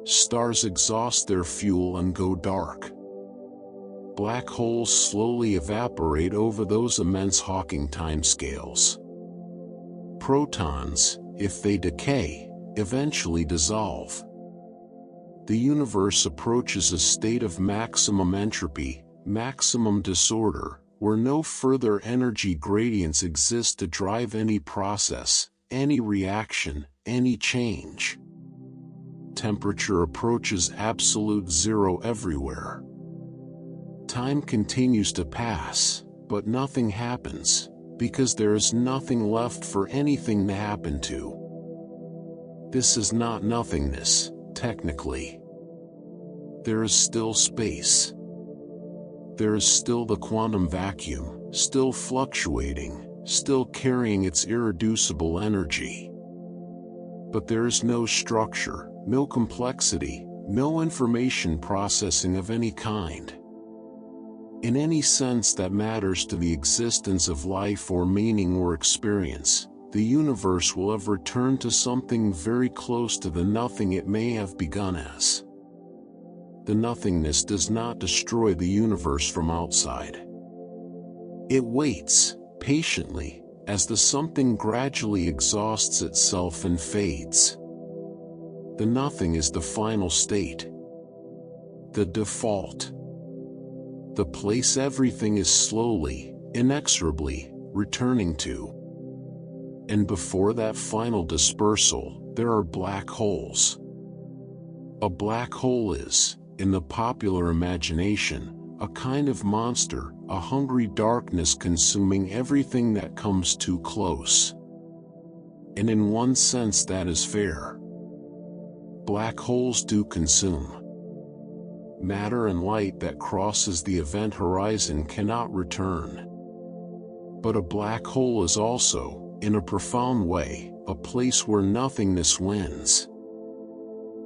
S1: Stars exhaust their fuel and go dark. Black holes slowly evaporate over those immense Hawking timescales. Protons, if they decay, eventually dissolve. The universe approaches a state of maximum entropy, maximum disorder, where no further energy gradients exist to drive any process, any reaction, any change. Temperature approaches absolute zero everywhere. Time continues to pass, but nothing happens, because there is nothing left for anything to happen to. This is not nothingness, technically. There is still space. There is still the quantum vacuum, still fluctuating, still carrying its irreducible energy. But there is no structure, no complexity, no information processing of any kind. In any sense that matters to the existence of life or meaning or experience, the universe will have returned to something very close to the nothing it may have begun as. The nothingness does not destroy the universe from outside. It waits, patiently, as the something gradually exhausts itself and fades. The nothing is the final state. The default. The place everything is slowly, inexorably, returning to. And before that final dispersal, there are black holes. A black hole is, in the popular imagination, a kind of monster, a hungry darkness consuming everything that comes too close. And in one sense that is fair. Black holes do consume. Matter and light that crosses the event horizon cannot return. But a black hole is also, in a profound way, a place where nothingness wins.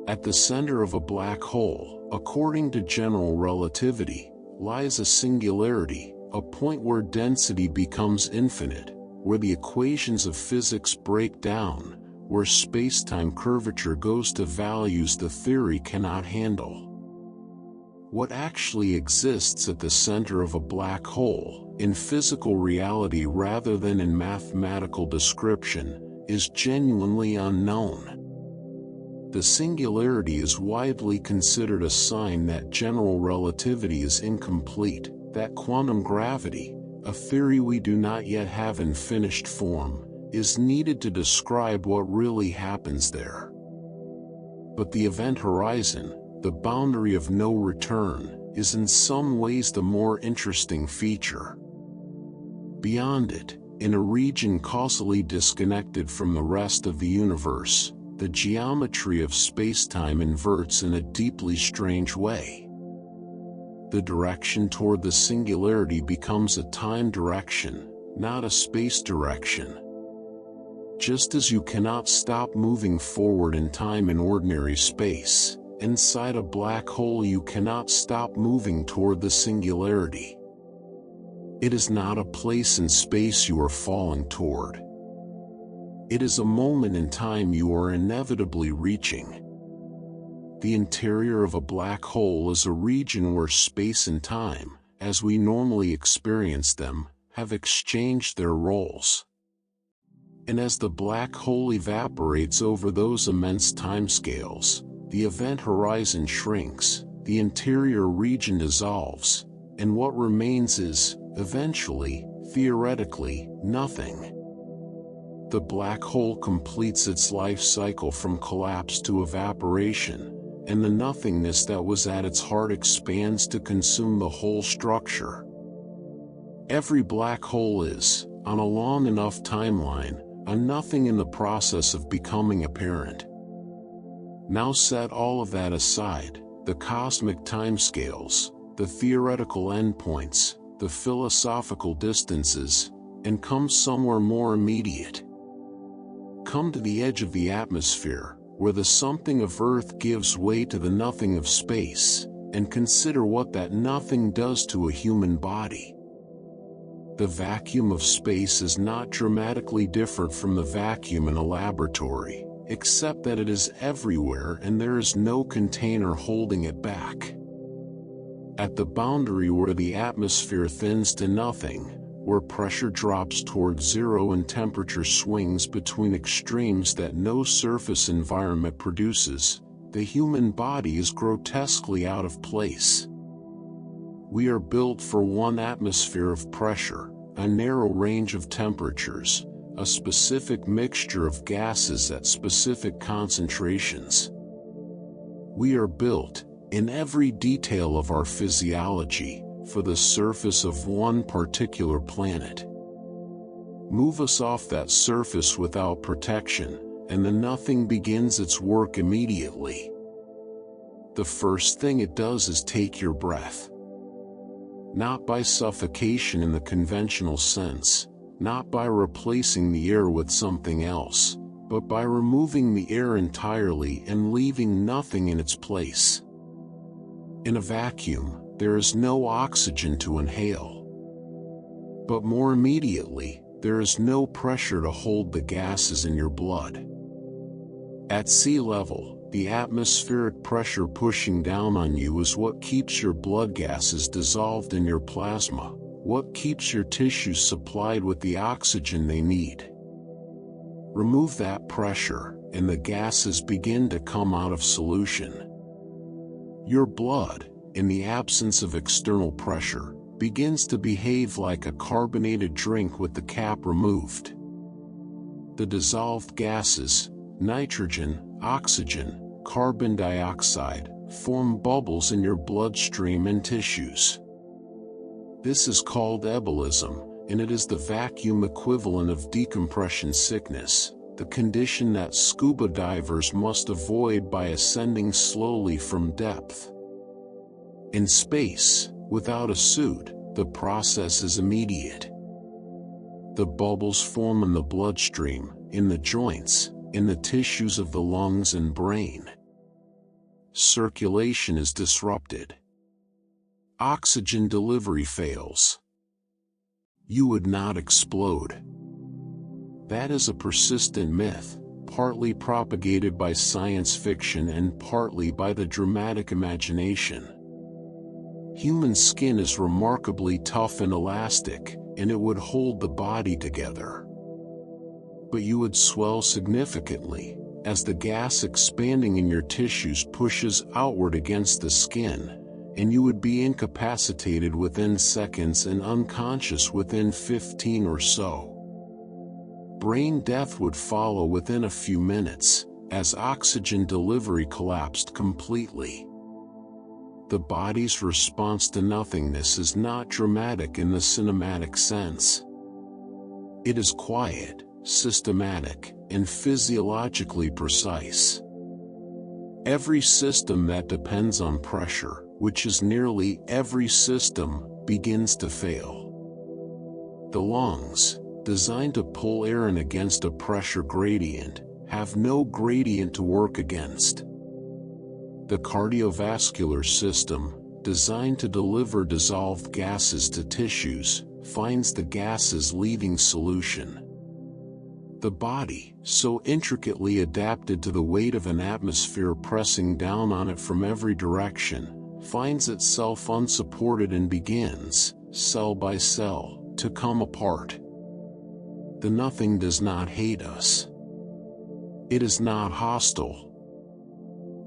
S1: At the center of a black hole, according to general relativity, lies a singularity, a point where density becomes infinite, where the equations of physics break down, where space-time curvature goes to values the theory cannot handle. What actually exists at the center of a black hole, in physical reality rather than in mathematical description, is genuinely unknown. The singularity is widely considered a sign that general relativity is incomplete, that quantum gravity, a theory we do not yet have in finished form, is needed to describe what really happens there. But the event horizon, the boundary of no return, is in some ways the more interesting feature. Beyond it, in a region causally disconnected from the rest of the universe, the geometry of space-time inverts in a deeply strange way. The direction toward the singularity becomes a time direction, not a space direction. Just as you cannot stop moving forward in time in ordinary space, inside a black hole you cannot stop moving toward the singularity. It is not a place in space you are falling toward. It is a moment in time you are inevitably reaching. The interior of a black hole is a region where space and time, as we normally experience them, have exchanged their roles. And as the black hole evaporates over those immense timescales, the event horizon shrinks, the interior region dissolves, and what remains is, eventually, theoretically, nothing. The black hole completes its life cycle from collapse to evaporation, and the nothingness that was at its heart expands to consume the whole structure. Every black hole is, on a long enough timeline, a nothing in the process of becoming apparent. Now set all of that aside, the cosmic timescales, the theoretical endpoints, the philosophical distances, and come somewhere more immediate. come to the edge of the atmosphere, where the something of Earth gives way to the nothing of space, and consider what that nothing does to a human body. The vacuum of space is not dramatically different from the vacuum in a laboratory, except that it is everywhere and there is no container holding it back. At the boundary where the atmosphere thins to nothing, where pressure drops towards zero and temperature swings between extremes that no surface environment produces, the human body is grotesquely out of place. We are built for one atmosphere of pressure, a narrow range of temperatures, a specific mixture of gases at specific concentrations. We are built, in every detail of our physiology, for the surface of one particular planet. Move us off that surface without protection, and the nothing begins its work immediately. The first thing it does is take your breath. Not by suffocation in the conventional sense, not by replacing the air with something else, but by removing the air entirely and leaving nothing in its place. In a vacuum, there is no oxygen to inhale. But more immediately, there is no pressure to hold the gases in your blood. At sea level, the atmospheric pressure pushing down on you is what keeps your blood gases dissolved in your plasma, what keeps your tissues supplied with the oxygen they need. Remove that pressure, and the gases begin to come out of solution. Your blood, in the absence of external pressure, begins to behave like a carbonated drink with the cap removed. The dissolved gases, nitrogen, oxygen, carbon dioxide, form bubbles in your bloodstream and tissues. This is called ebulism, and it is the vacuum equivalent of decompression sickness, the condition that scuba divers must avoid by ascending slowly from depth. In space, without a suit, the process is immediate. The bubbles form in the bloodstream, in the joints, in the tissues of the lungs and brain. Circulation is disrupted. Oxygen delivery fails. You would not explode. That is a persistent myth, partly propagated by science fiction and partly by the dramatic imagination. Human skin is remarkably tough and elastic, and it would hold the body together. But you would swell significantly, as the gas expanding in your tissues pushes outward against the skin, and you would be incapacitated within seconds and unconscious within 15 or so. Brain death would follow within a few minutes, as oxygen delivery collapsed completely. The body's response to nothingness is not dramatic in the cinematic sense. It is quiet, systematic, and physiologically precise. Every system that depends on pressure, which is nearly every system, begins to fail. The lungs, designed to pull air in against a pressure gradient, have no gradient to work against. The cardiovascular system, designed to deliver dissolved gases to tissues, finds the gases leaving solution. The body, so intricately adapted to the weight of an atmosphere pressing down on it from every direction, finds itself unsupported and begins, cell by cell, to come apart. The nothing does not hate us. It is not hostile.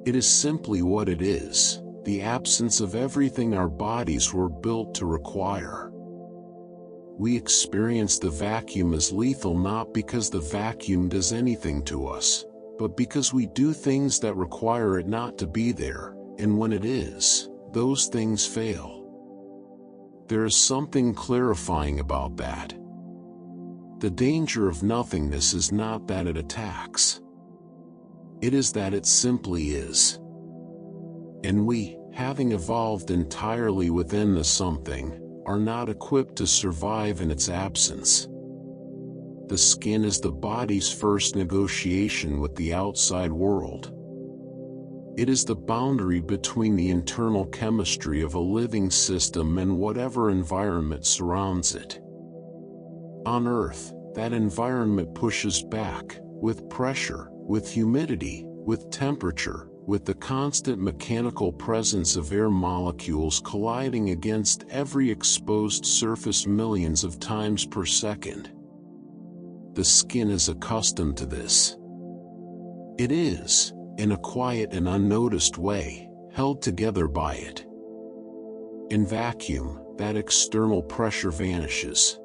S1: It is simply what it is, the absence of everything our bodies were built to require. We experience the vacuum as lethal not because the vacuum does anything to us, but because we do things that require it not to be there, and when it is, those things fail. There is something clarifying about that. The danger of nothingness is not that it attacks. It is that it simply is. And we, having evolved entirely within the something, are not equipped to survive in its absence. The skin is the body's first negotiation with the outside world. It is the boundary between the internal chemistry of a living system and whatever environment surrounds it. On Earth, that environment pushes back, with pressure, with humidity, with temperature, with the constant mechanical presence of air molecules colliding against every exposed surface millions of times per second. The skin is accustomed to this. It is, in a quiet and unnoticed way, held together by it. In vacuum, that external pressure vanishes.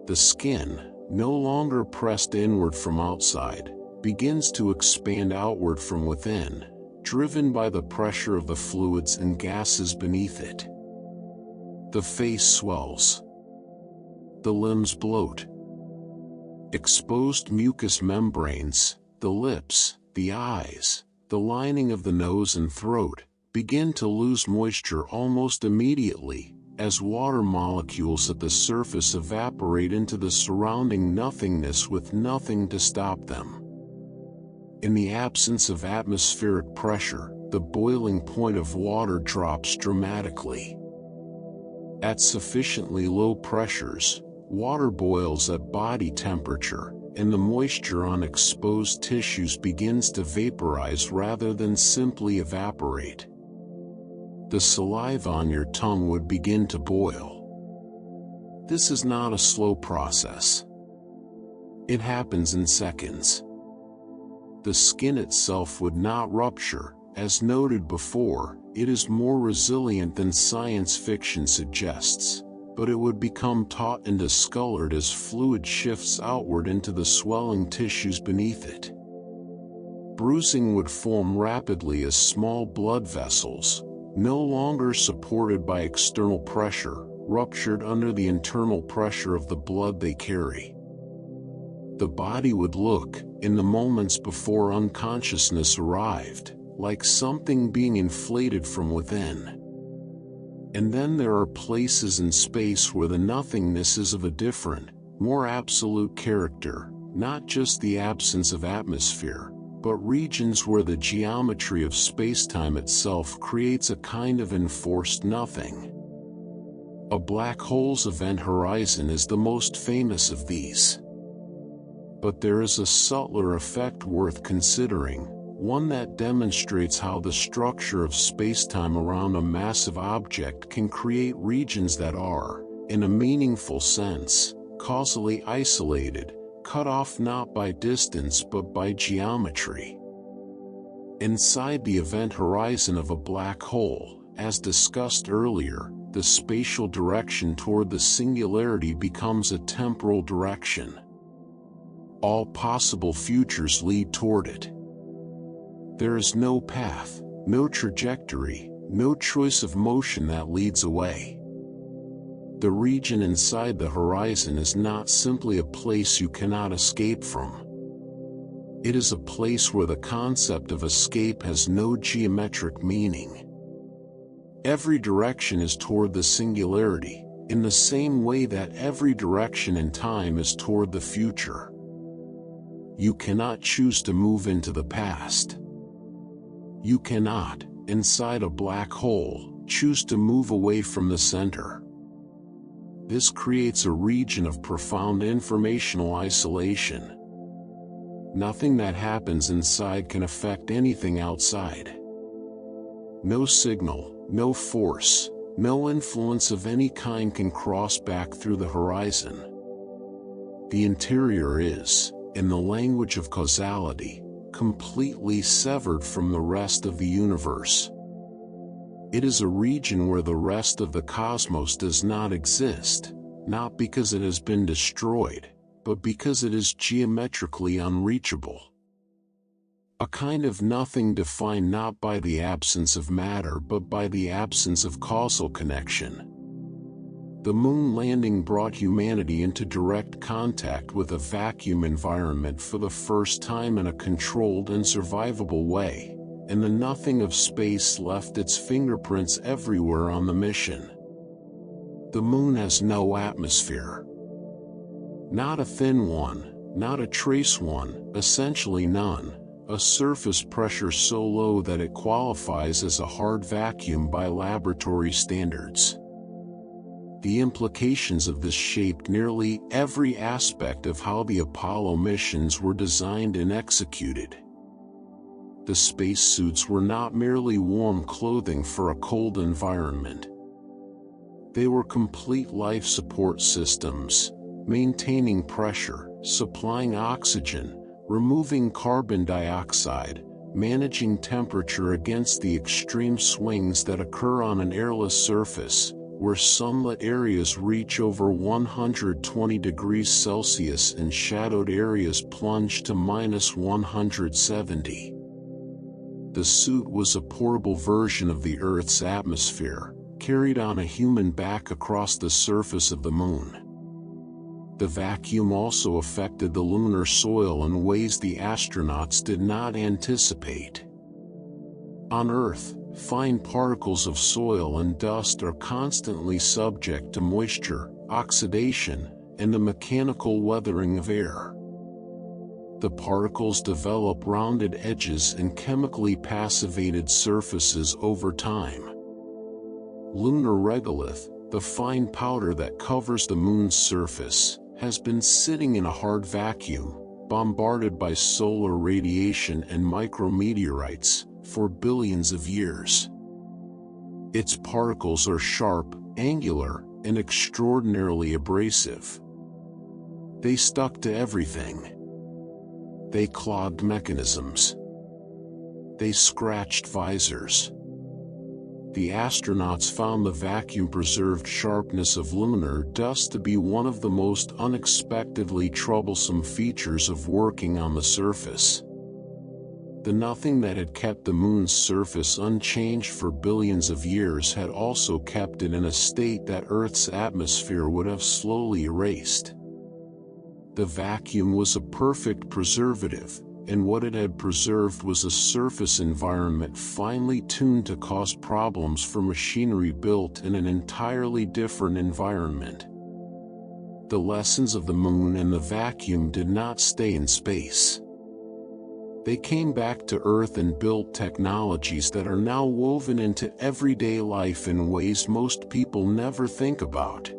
S1: The skin, no longer pressed inward from outside, begins to expand outward from within, driven by the pressure of the fluids and gases beneath it. The face swells. The limbs bloat. Exposed mucous membranes, the lips, the eyes, the lining of the nose and throat, begin to lose moisture almost immediately, as water molecules at the surface evaporate into the surrounding nothingness with nothing to stop them. In the absence of atmospheric pressure, the boiling point of water drops dramatically. At sufficiently low pressures, water boils at body temperature, and the moisture on exposed tissues begins to vaporize rather than simply evaporate. The saliva on your tongue would begin to boil. This is not a slow process. It happens in seconds. The skin itself would not rupture. As noted before, it is more resilient than science fiction suggests, but it would become taut and discolored as fluid shifts outward into the swelling tissues beneath it. Bruising would form rapidly as small blood vessels, no longer supported by external pressure, ruptured under the internal pressure of the blood they carry. The body would look, in the moments before unconsciousness arrived, like something being inflated from within. And then there are places in space where the nothingness is of a different, more absolute character, not just the absence of atmosphere, but regions where the geometry of spacetime itself creates a kind of enforced nothing. A black hole's event horizon is the most famous of these. But there is a subtler effect worth considering, one that demonstrates how the structure of spacetime around a massive object can create regions that are, in a meaningful sense, causally isolated, cut off not by distance but by geometry. Inside the event horizon of a black hole, as discussed earlier, the spatial direction toward the singularity becomes a temporal direction. All possible futures lead toward it. There is no path, no trajectory, no choice of motion that leads away. The region inside the horizon is not simply a place you cannot escape from. It is a place where the concept of escape has no geometric meaning. Every direction is toward the singularity, in the same way that every direction in time is toward the future. You cannot choose to move into the past. You cannot, inside a black hole, choose to move away from the center. This creates a region of profound informational isolation. Nothing that happens inside can affect anything outside. No signal, no force, no influence of any kind can cross back through the horizon. The interior is, in the language of causality, completely severed from the rest of the universe. It is a region where the rest of the cosmos does not exist, not because it has been destroyed, but because it is geometrically unreachable. A kind of nothing defined not by the absence of matter but by the absence of causal connection. The moon landing brought humanity into direct contact with a vacuum environment for the first time in a controlled and survivable way, and the nothing of space left its fingerprints everywhere on the mission. The moon has no atmosphere. Not a thin one, not a trace one, essentially none, a surface pressure so low that it qualifies as a hard vacuum by laboratory standards. The implications of this shaped nearly every aspect of how the Apollo missions were designed and executed. The spacesuits were not merely warm clothing for a cold environment. They were complete life support systems, maintaining pressure, supplying oxygen, removing carbon dioxide, managing temperature against the extreme swings that occur on an airless surface, where sunlit areas reach over 120 degrees Celsius and shadowed areas plunge to -170. The suit was a portable version of the Earth's atmosphere, carried on a human back across the surface of the Moon. The vacuum also affected the lunar soil in ways the astronauts did not anticipate. On Earth, fine particles of soil and dust are constantly subject to moisture, oxidation, and the mechanical weathering of air. The particles develop rounded edges and chemically passivated surfaces over time. Lunar regolith, the fine powder that covers the Moon's surface, has been sitting in a hard vacuum, bombarded by solar radiation and micrometeorites, for billions of years. Its particles are sharp, angular, and extraordinarily abrasive. They stuck to everything. They clogged mechanisms. They scratched visors. The astronauts found the vacuum-preserved sharpness of lunar dust to be one of the most unexpectedly troublesome features of working on the surface. The nothing that had kept the Moon's surface unchanged for billions of years had also kept it in a state that Earth's atmosphere would have slowly erased. The vacuum was a perfect preservative, and what it had preserved was a surface environment finely tuned to cause problems for machinery built in an entirely different environment. The lessons of the Moon and the vacuum did not stay in space. They came back to Earth and built technologies that are now woven into everyday life in ways most people never think about.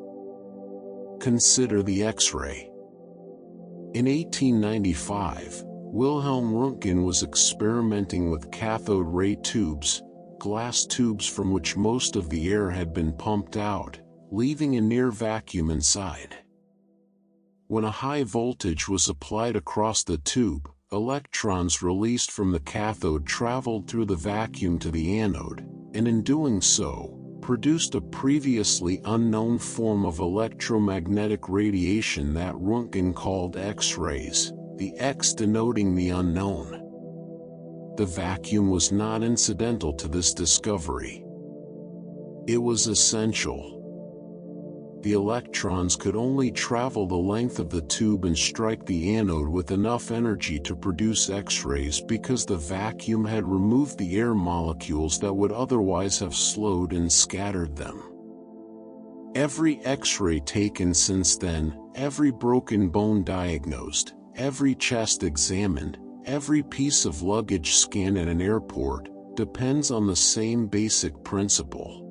S1: Consider the X-ray. In 1895, Wilhelm Röntgen was experimenting with cathode ray tubes, glass tubes from which most of the air had been pumped out, leaving a near vacuum inside. When a high voltage was applied across the tube, electrons released from the cathode traveled through the vacuum to the anode, and in doing so, produced a previously unknown form of electromagnetic radiation that Röntgen called X-rays, the X denoting the unknown. The vacuum was not incidental to this discovery. It was essential. The electrons could only travel the length of the tube and strike the anode with enough energy to produce X-rays because the vacuum had removed the air molecules that would otherwise have slowed and scattered them. Every X-ray taken since then, every broken bone diagnosed, every chest examined, every piece of luggage scanned at an airport, depends on the same basic principle.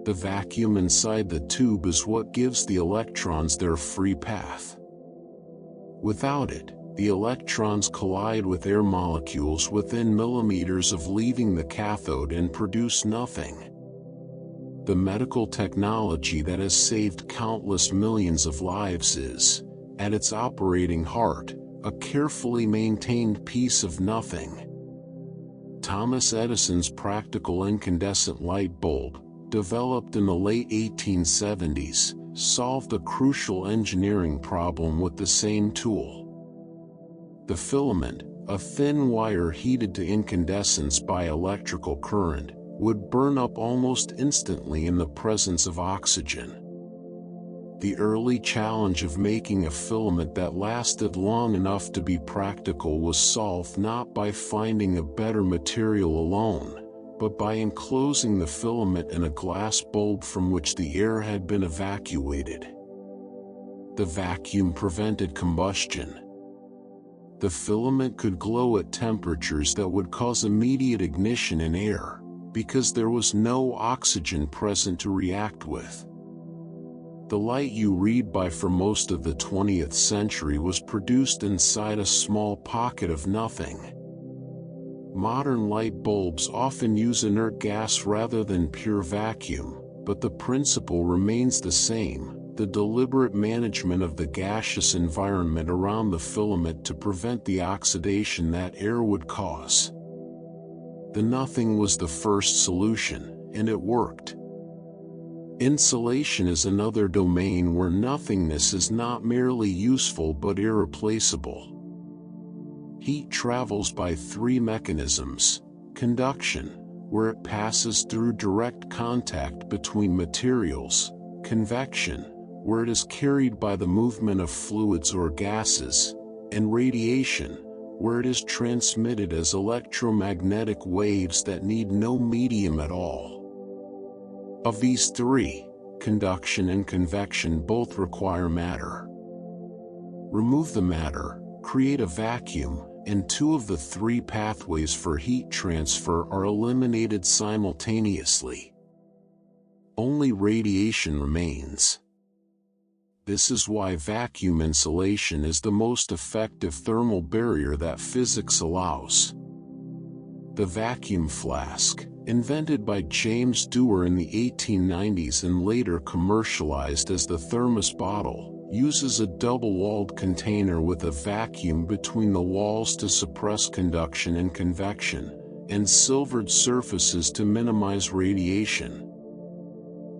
S1: The vacuum inside the tube is what gives the electrons their free path. Without it, the electrons collide with air molecules within millimeters of leaving the cathode and produce nothing. The medical technology that has saved countless millions of lives is, at its operating heart, a carefully maintained piece of nothing. Thomas Edison's practical incandescent light bulb, developed in the late 1870s, solved a crucial engineering problem with the same tool. The filament, a thin wire heated to incandescence by electrical current, would burn up almost instantly in the presence of oxygen. The early challenge of making a filament that lasted long enough to be practical was solved not by finding a better material alone, but by enclosing the filament in a glass bulb from which the air had been evacuated. The vacuum prevented combustion. The filament could glow at temperatures that would cause immediate ignition in air, because there was no oxygen present to react with. The light you read by for most of the 20th century was produced inside a small pocket of nothing. Modern light bulbs often use inert gas rather than pure vacuum, but the principle remains the same: the deliberate management of the gaseous environment around the filament to prevent the oxidation that air would cause. The nothing was the first solution, and it worked. Insulation is another domain where nothingness is not merely useful but irreplaceable. Heat travels by three mechanisms: conduction, where it passes through direct contact between materials; convection, where it is carried by the movement of fluids or gases; and radiation, where it is transmitted as electromagnetic waves that need no medium at all. Of these three, conduction and convection both require matter. Remove the matter, create a vacuum, and two of the three pathways for heat transfer are eliminated simultaneously. Only radiation remains. This is why vacuum insulation is the most effective thermal barrier that physics allows. The vacuum flask, invented by James Dewar in the 1890s and later commercialized as the thermos bottle, uses a double-walled container with a vacuum between the walls to suppress conduction and convection, and silvered surfaces to minimize radiation.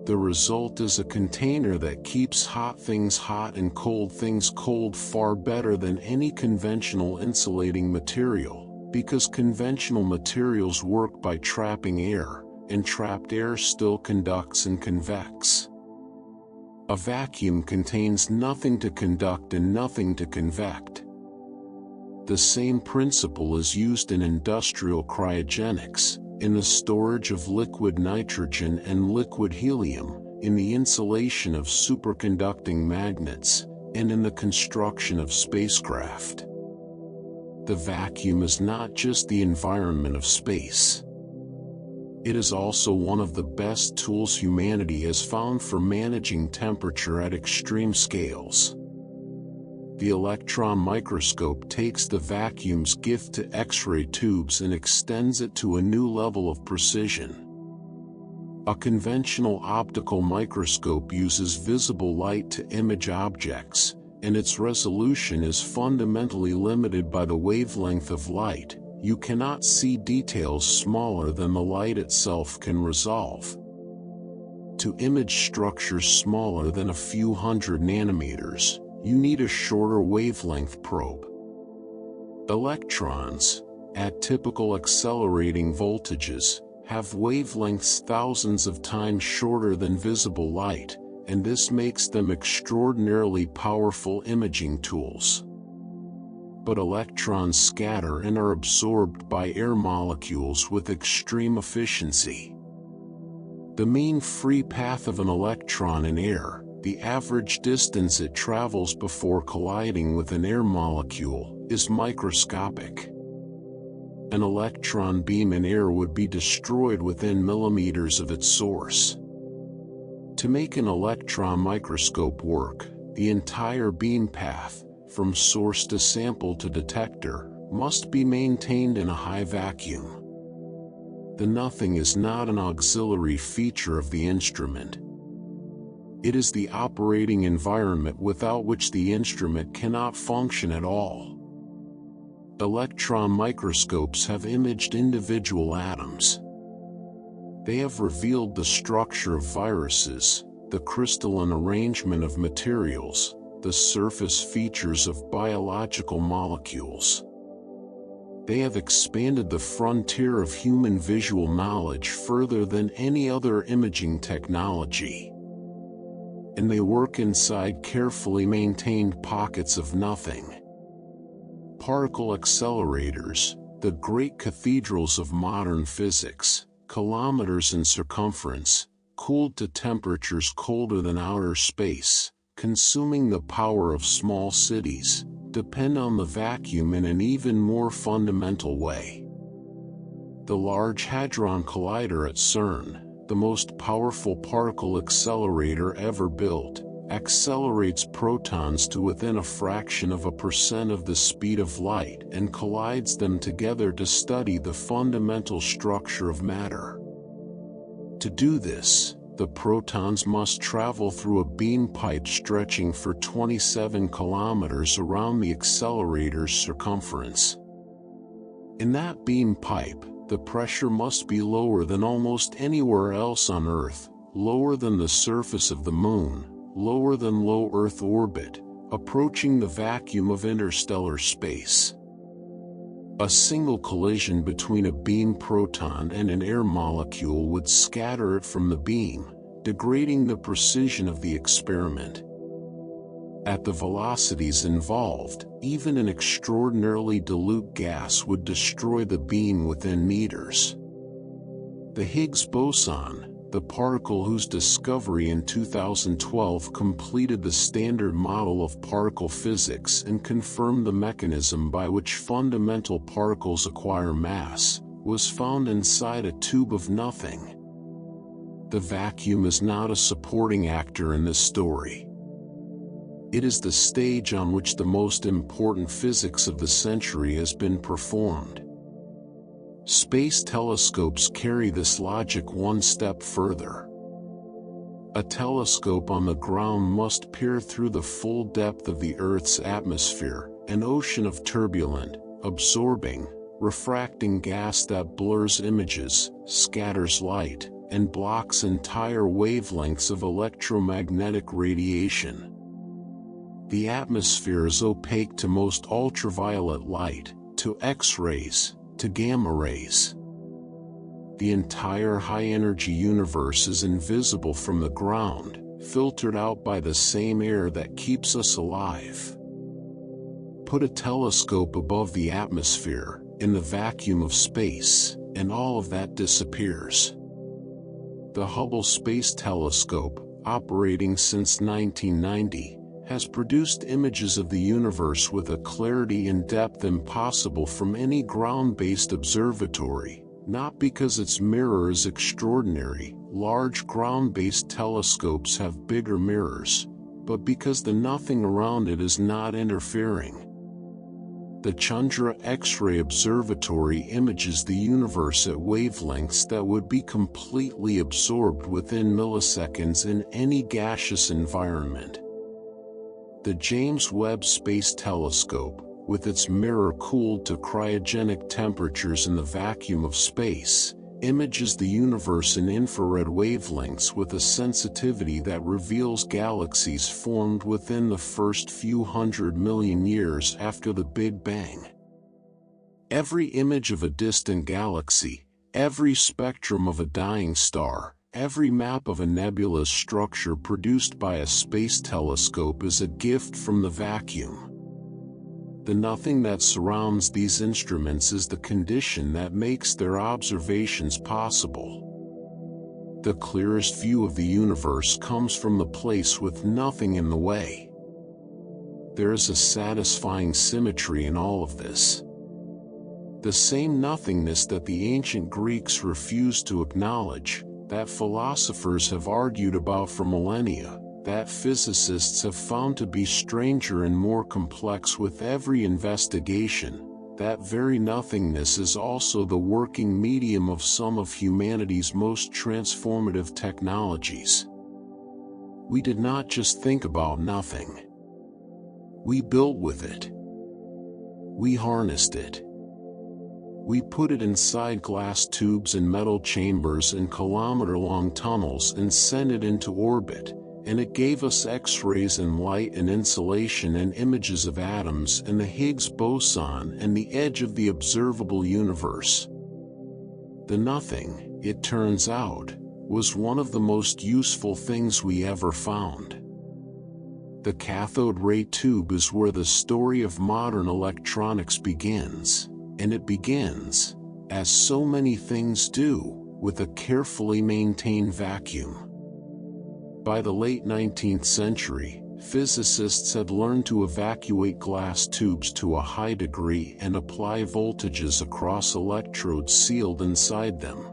S1: The result is a container that keeps hot things hot and cold things cold far better than any conventional insulating material, because conventional materials work by trapping air, and trapped air still conducts and convects. A vacuum contains nothing to conduct and nothing to convect. The same principle is used in industrial cryogenics, in the storage of liquid nitrogen and liquid helium, in the insulation of superconducting magnets, and in the construction of spacecraft. The vacuum is not just the environment of space. It is also one of the best tools humanity has found for managing temperature at extreme scales. The electron microscope takes the vacuum's gift to X-ray tubes and extends it to a new level of precision. A conventional optical microscope uses visible light to image objects, and its resolution is fundamentally limited by the wavelength of light. You cannot see details smaller than the light itself can resolve. To image structures smaller than a few hundred nanometers, you need a shorter wavelength probe. Electrons, at typical accelerating voltages, have wavelengths thousands of times shorter than visible light, and this makes them extraordinarily powerful imaging tools. But electrons scatter and are absorbed by air molecules with extreme efficiency. The mean free path of an electron in air, the average distance it travels before colliding with an air molecule, is microscopic. An electron beam in air would be destroyed within millimeters of its source. To make an electron microscope work, the entire beam path, from source to sample to detector, must be maintained in a high vacuum. The nothing is not an auxiliary feature of the instrument. It is the operating environment without which the instrument cannot function at all. Electron microscopes have imaged individual atoms. They have revealed the structure of viruses, the crystalline arrangement of materials, the surface features of biological molecules. They have expanded the frontier of human visual knowledge further than any other imaging technology. And they work inside carefully maintained pockets of nothing. Particle accelerators, the great cathedrals of modern physics, kilometers in circumference, cooled to temperatures colder than outer space, consuming the power of small cities, depend on the vacuum in an even more fundamental way. The Large Hadron Collider at CERN, the most powerful particle accelerator ever built, accelerates protons to within a fraction of a percent of the speed of light and collides them together to study the fundamental structure of matter. To do this, the protons must travel through a beam pipe stretching for 27 kilometers around the accelerator's circumference. In that beam pipe, the pressure must be lower than almost anywhere else on Earth, lower than the surface of the Moon, lower than low Earth orbit, approaching the vacuum of interstellar space. A single collision between a beam proton and an air molecule would scatter it from the beam, degrading the precision of the experiment. At the velocities involved, even an extraordinarily dilute gas would destroy the beam within meters. The Higgs boson, the particle whose discovery in 2012 completed the standard model of particle physics and confirmed the mechanism by which fundamental particles acquire mass, was found inside a tube of nothing. The vacuum is not a supporting actor in this story. It is the stage on which the most important physics of the century has been performed. Space telescopes carry this logic one step further. A telescope on the ground must peer through the full depth of the Earth's atmosphere, an ocean of turbulent, absorbing, refracting gas that blurs images, scatters light, and blocks entire wavelengths of electromagnetic radiation. The atmosphere is opaque to most ultraviolet light, to X-rays, to gamma rays. The entire high-energy universe is invisible from the ground, filtered out by the same air that keeps us alive. Put a telescope above the atmosphere, in the vacuum of space, and all of that disappears. The Hubble Space Telescope, operating since 1990, has produced images of the universe with a clarity and depth impossible from any ground-based observatory, not because its mirror is extraordinary. Large ground-based telescopes have bigger mirrors, but because the nothing around it is not interfering. The Chandra X-ray Observatory images the universe at wavelengths that would be completely absorbed within milliseconds in any gaseous environment. The James Webb Space Telescope, with its mirror cooled to cryogenic temperatures in the vacuum of space, images the universe in infrared wavelengths with a sensitivity that reveals galaxies formed within the first few 100 million years after the Big Bang. Every image of a distant galaxy, every spectrum of a dying star, every map of a nebulous structure produced by a space telescope is a gift from the vacuum. The nothing that surrounds these instruments is the condition that makes their observations possible. The clearest view of the universe comes from the place with nothing in the way. There is a satisfying symmetry in all of this. The same nothingness that the ancient Greeks refused to acknowledge, that philosophers have argued about for millennia, that physicists have found to be stranger and more complex with every investigation, that very nothingness is also the working medium of some of humanity's most transformative technologies. We did not just think about nothing. We built with it. We harnessed it. We put it inside glass tubes and metal chambers and kilometer-long tunnels and sent it into orbit, and it gave us X-rays and light and insulation and images of atoms and the Higgs boson and the edge of the observable universe. The nothing, it turns out, was one of the most useful things we ever found. The cathode ray tube is where the story of modern electronics begins. And it begins, as so many things do, with a carefully maintained vacuum. By the late 19th century, physicists had learned to evacuate glass tubes to a high degree and apply voltages across electrodes sealed inside them.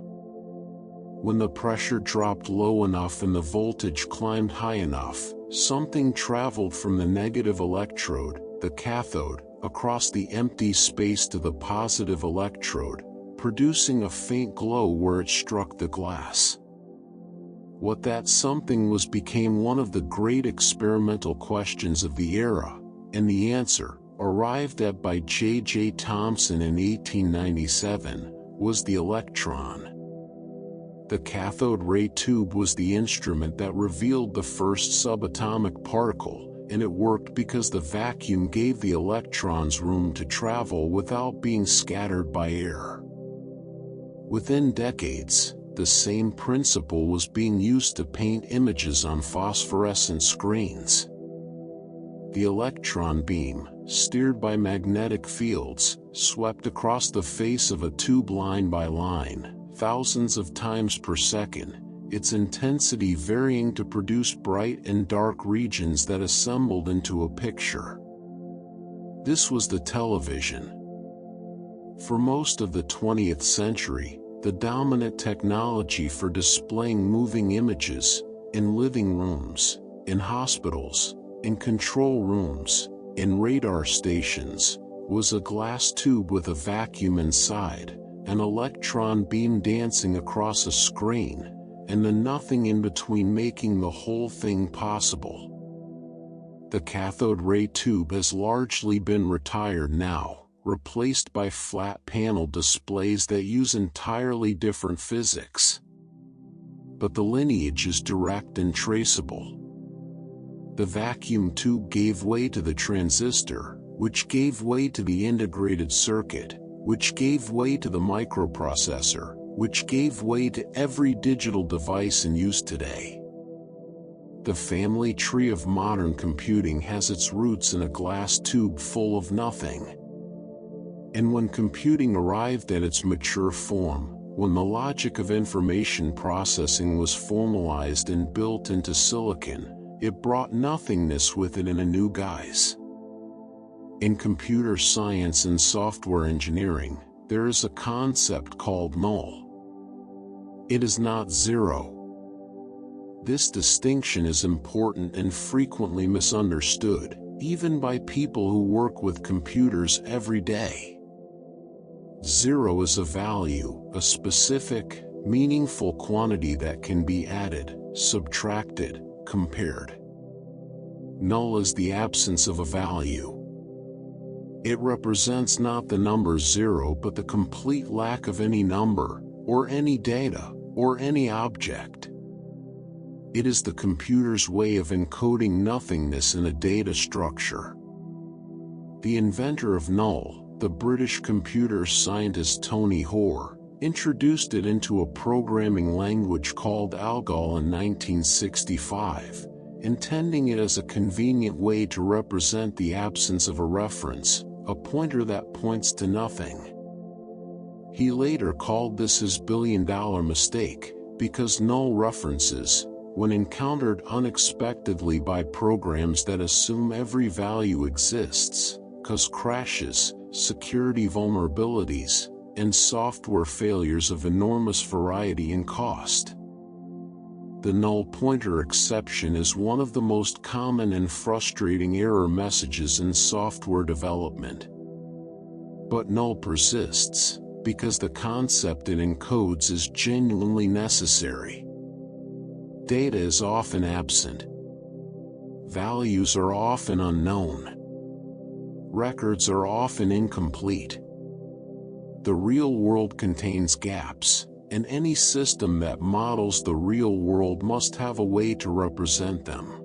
S1: When the pressure dropped low enough and the voltage climbed high enough, something traveled from the negative electrode, the cathode, across the empty space to the positive electrode, producing a faint glow where it struck the glass. What that something was became one of the great experimental questions of the era, and the answer, arrived at by J.J. Thomson in 1897, was the electron. The cathode ray tube was the instrument that revealed the first subatomic particle, and it worked because the vacuum gave the electrons room to travel without being scattered by air. Within decades, the same principle was being used to paint images on phosphorescent screens. The electron beam, steered by magnetic fields, swept across the face of a tube line by line, thousands of times per second, its intensity varying to produce bright and dark regions that assembled into a picture. This was the television. For most of the 20th century, the dominant technology for displaying moving images, in living rooms, in hospitals, in control rooms, in radar stations, was a glass tube with a vacuum inside, an electron beam dancing across a screen, and the nothing in between making the whole thing possible. The cathode ray tube has largely been retired now, replaced by flat panel displays that use entirely different physics. But the lineage is direct and traceable. The vacuum tube gave way to the transistor, which gave way to the integrated circuit, which gave way to the microprocessor, which gave way to every digital device in use today. The family tree of modern computing has its roots in a glass tube full of nothing. And when computing arrived at its mature form, when the logic of information processing was formalized and built into silicon, it brought nothingness with it in a new guise. In computer science and software engineering, there is a concept called null. It is not zero. This distinction is important and frequently misunderstood, even by people who work with computers every day. Zero is a value, a specific, meaningful quantity that can be added, subtracted, compared. Null is the absence of a value. It represents not the number zero but the complete lack of any number, or any data, or any object. It is the computer's way of encoding nothingness in a data structure. The inventor of null, the British computer scientist Tony Hoare, introduced it into a programming language called ALGOL in 1965, intending it as a convenient way to represent the absence of a reference, a pointer that points to nothing. He later called this his billion-dollar mistake, because null references, when encountered unexpectedly by programs that assume every value exists, cause crashes, security vulnerabilities, and software failures of enormous variety and cost. The null pointer exception is one of the most common and frustrating error messages in software development. But null persists, because the concept it encodes is genuinely necessary. Data is often absent. Values are often unknown. Records are often incomplete. The real world contains gaps, and any system that models the real world must have a way to represent them.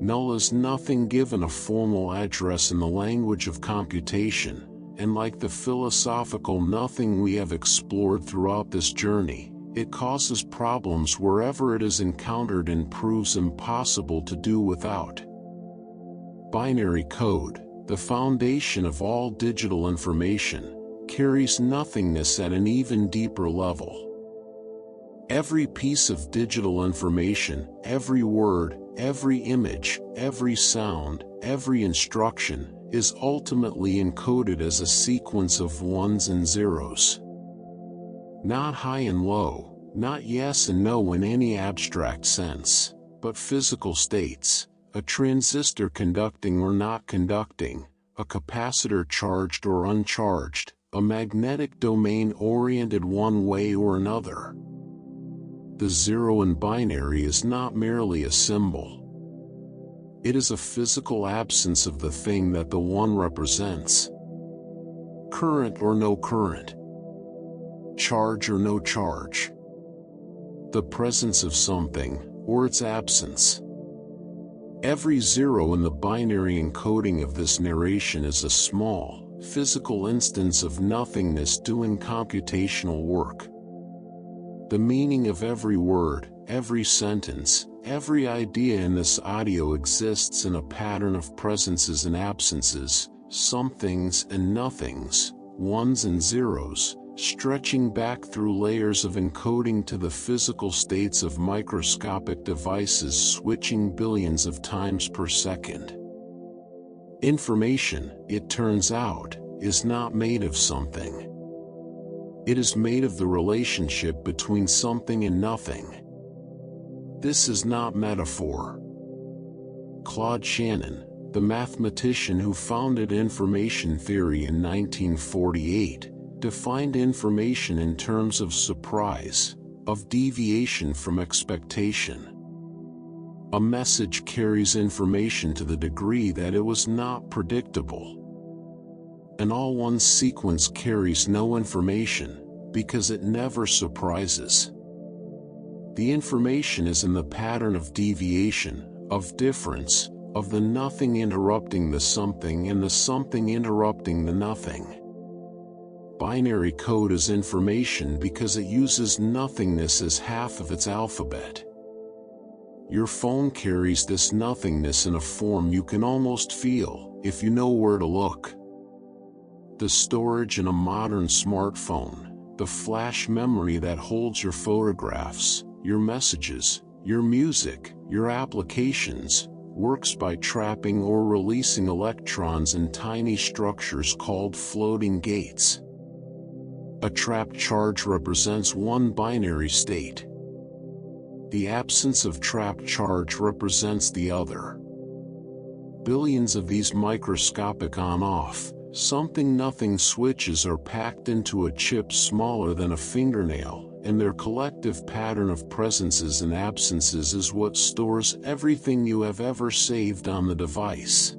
S1: Null is nothing given a formal address in the language of computation, and like the philosophical nothing we have explored throughout this journey, it causes problems wherever it is encountered and proves impossible to do without. Binary code, the foundation of all digital information, carries nothingness at an even deeper level. Every piece of digital information, every word, every image, every sound, every instruction, is ultimately encoded as a sequence of ones and zeros. Not high and low, not yes and no in any abstract sense, but physical states, a transistor conducting or not conducting, a capacitor charged or uncharged, a magnetic domain oriented one way or another. The zero in binary is not merely a symbol. It is a physical absence of the thing that the one represents. Current or no current. Charge or no charge. The presence of something, or its absence. Every zero in the binary encoding of this narration is a small, physical instance of nothingness doing computational work. The meaning of every word, every sentence, every idea in this audio exists in a pattern of presences and absences, somethings and nothings, ones and zeros, stretching back through layers of encoding to the physical states of microscopic devices switching billions of times per second. Information, it turns out, is not made of something. It is made of the relationship between something and nothing. This is not metaphor. Claude Shannon, the mathematician who founded information theory in 1948, defined information in terms of surprise, of deviation from expectation. A message carries information to the degree that it was not predictable. An all-one sequence carries no information, because it never surprises. The information is in the pattern of deviation, of difference, of the nothing interrupting the something and the something interrupting the nothing. Binary code is information because it uses nothingness as half of its alphabet. Your phone carries this nothingness in a form you can almost feel, if you know where to look. The storage in a modern smartphone, the flash memory that holds your photographs, your messages, your music, your applications, works by trapping or releasing electrons in tiny structures called floating gates. A trapped charge represents one binary state. The absence of trapped charge represents the other. Billions of these microscopic on-off, something-nothing switches are packed into a chip smaller than a fingernail, and their collective pattern of presences and absences is what stores everything you have ever saved on the device.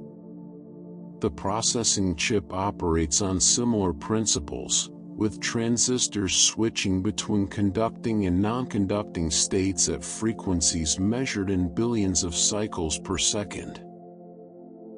S1: The processing chip operates on similar principles, with transistors switching between conducting and non-conducting states at frequencies measured in billions of cycles per second.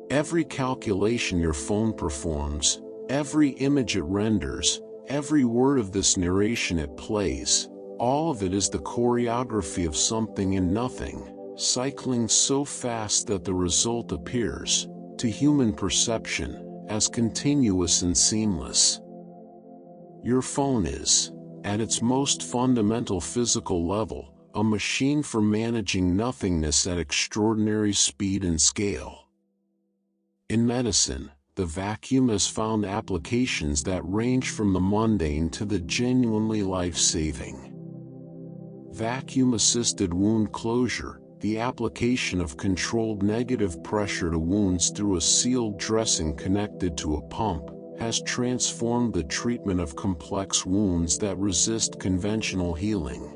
S1: Every calculation your phone performs, every image it renders, every word of this narration it plays, all of it is the choreography of something and nothing, cycling so fast that the result appears, to human perception, as continuous and seamless. Your phone is, at its most fundamental physical level, a machine for managing nothingness at extraordinary speed and scale. In medicine, the vacuum has found applications that range from the mundane to the genuinely life-saving. Vacuum-assisted wound closure, the application of controlled negative pressure to wounds through a sealed dressing connected to a pump, has transformed the treatment of complex wounds that resist conventional healing.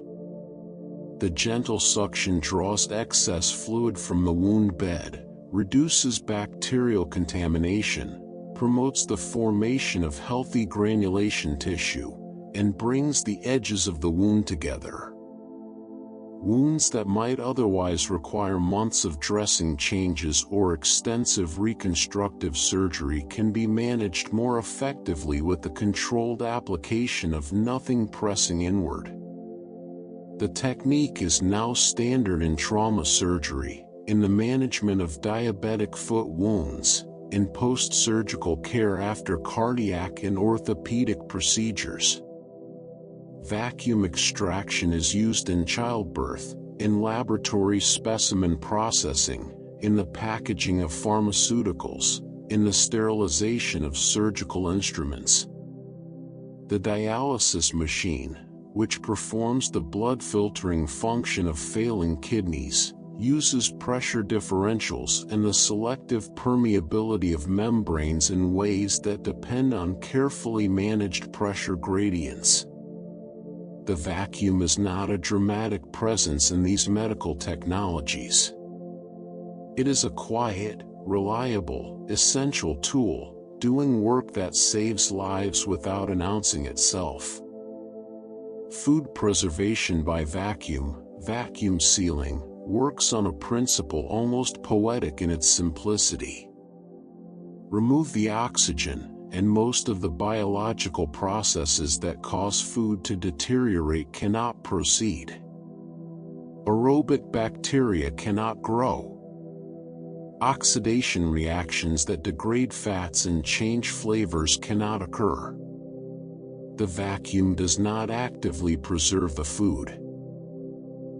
S1: The gentle suction draws excess fluid from the wound bed, reduces bacterial contamination, promotes the formation of healthy granulation tissue, and brings the edges of the wound together. Wounds that might otherwise require months of dressing changes or extensive reconstructive surgery can be managed more effectively with the controlled application of nothing pressing inward. The technique is now standard in trauma surgery, in the management of diabetic foot wounds, in post-surgical care after cardiac and orthopedic procedures. Vacuum extraction is used in childbirth, in laboratory specimen processing, in the packaging of pharmaceuticals, in the sterilization of surgical instruments. The dialysis machine, which performs the blood filtering function of failing kidneys, uses pressure differentials and the selective permeability of membranes in ways that depend on carefully managed pressure gradients. The vacuum is not a dramatic presence in these medical technologies. It is a quiet, reliable, essential tool, doing work that saves lives without announcing itself. Food preservation by vacuum sealing, works on a principle almost poetic in its simplicity. Remove the oxygen, and most of the biological processes that cause food to deteriorate cannot proceed. Aerobic bacteria cannot grow. Oxidation reactions that degrade fats and change flavors cannot occur. The vacuum does not actively preserve the food.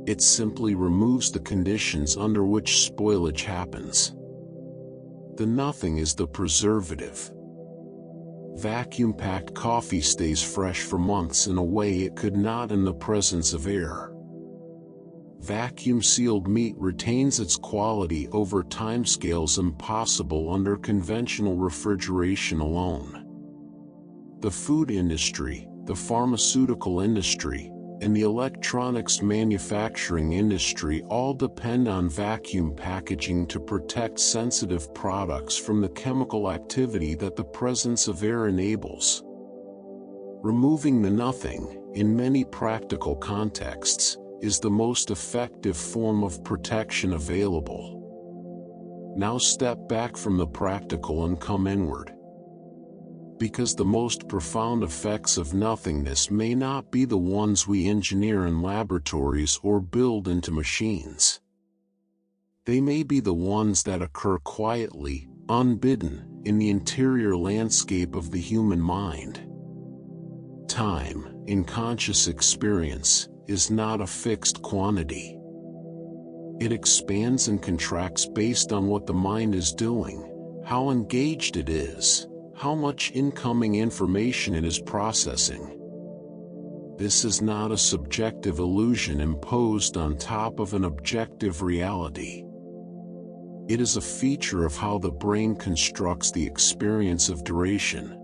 S1: It simply removes the conditions under which spoilage happens. The nothing is the preservative. Vacuum-packed coffee stays fresh for months in a way it could not in the presence of air. Vacuum-sealed meat retains its quality over timescales impossible under conventional refrigeration alone. The food industry, the pharmaceutical industry, and the electronics manufacturing industry all depend on vacuum packaging to protect sensitive products from the chemical activity that the presence of air enables. Removing the nothing, in many practical contexts, is the most effective form of protection available. Now step back from the practical and come inward. Because the most profound effects of nothingness may not be the ones we engineer in laboratories or build into machines. They may be the ones that occur quietly, unbidden, in the interior landscape of the human mind. Time, in conscious experience, is not a fixed quantity. It expands and contracts based on what the mind is doing, how engaged it is, how much incoming information it is processing. This is not a subjective illusion imposed on top of an objective reality. It is a feature of how the brain constructs the experience of duration.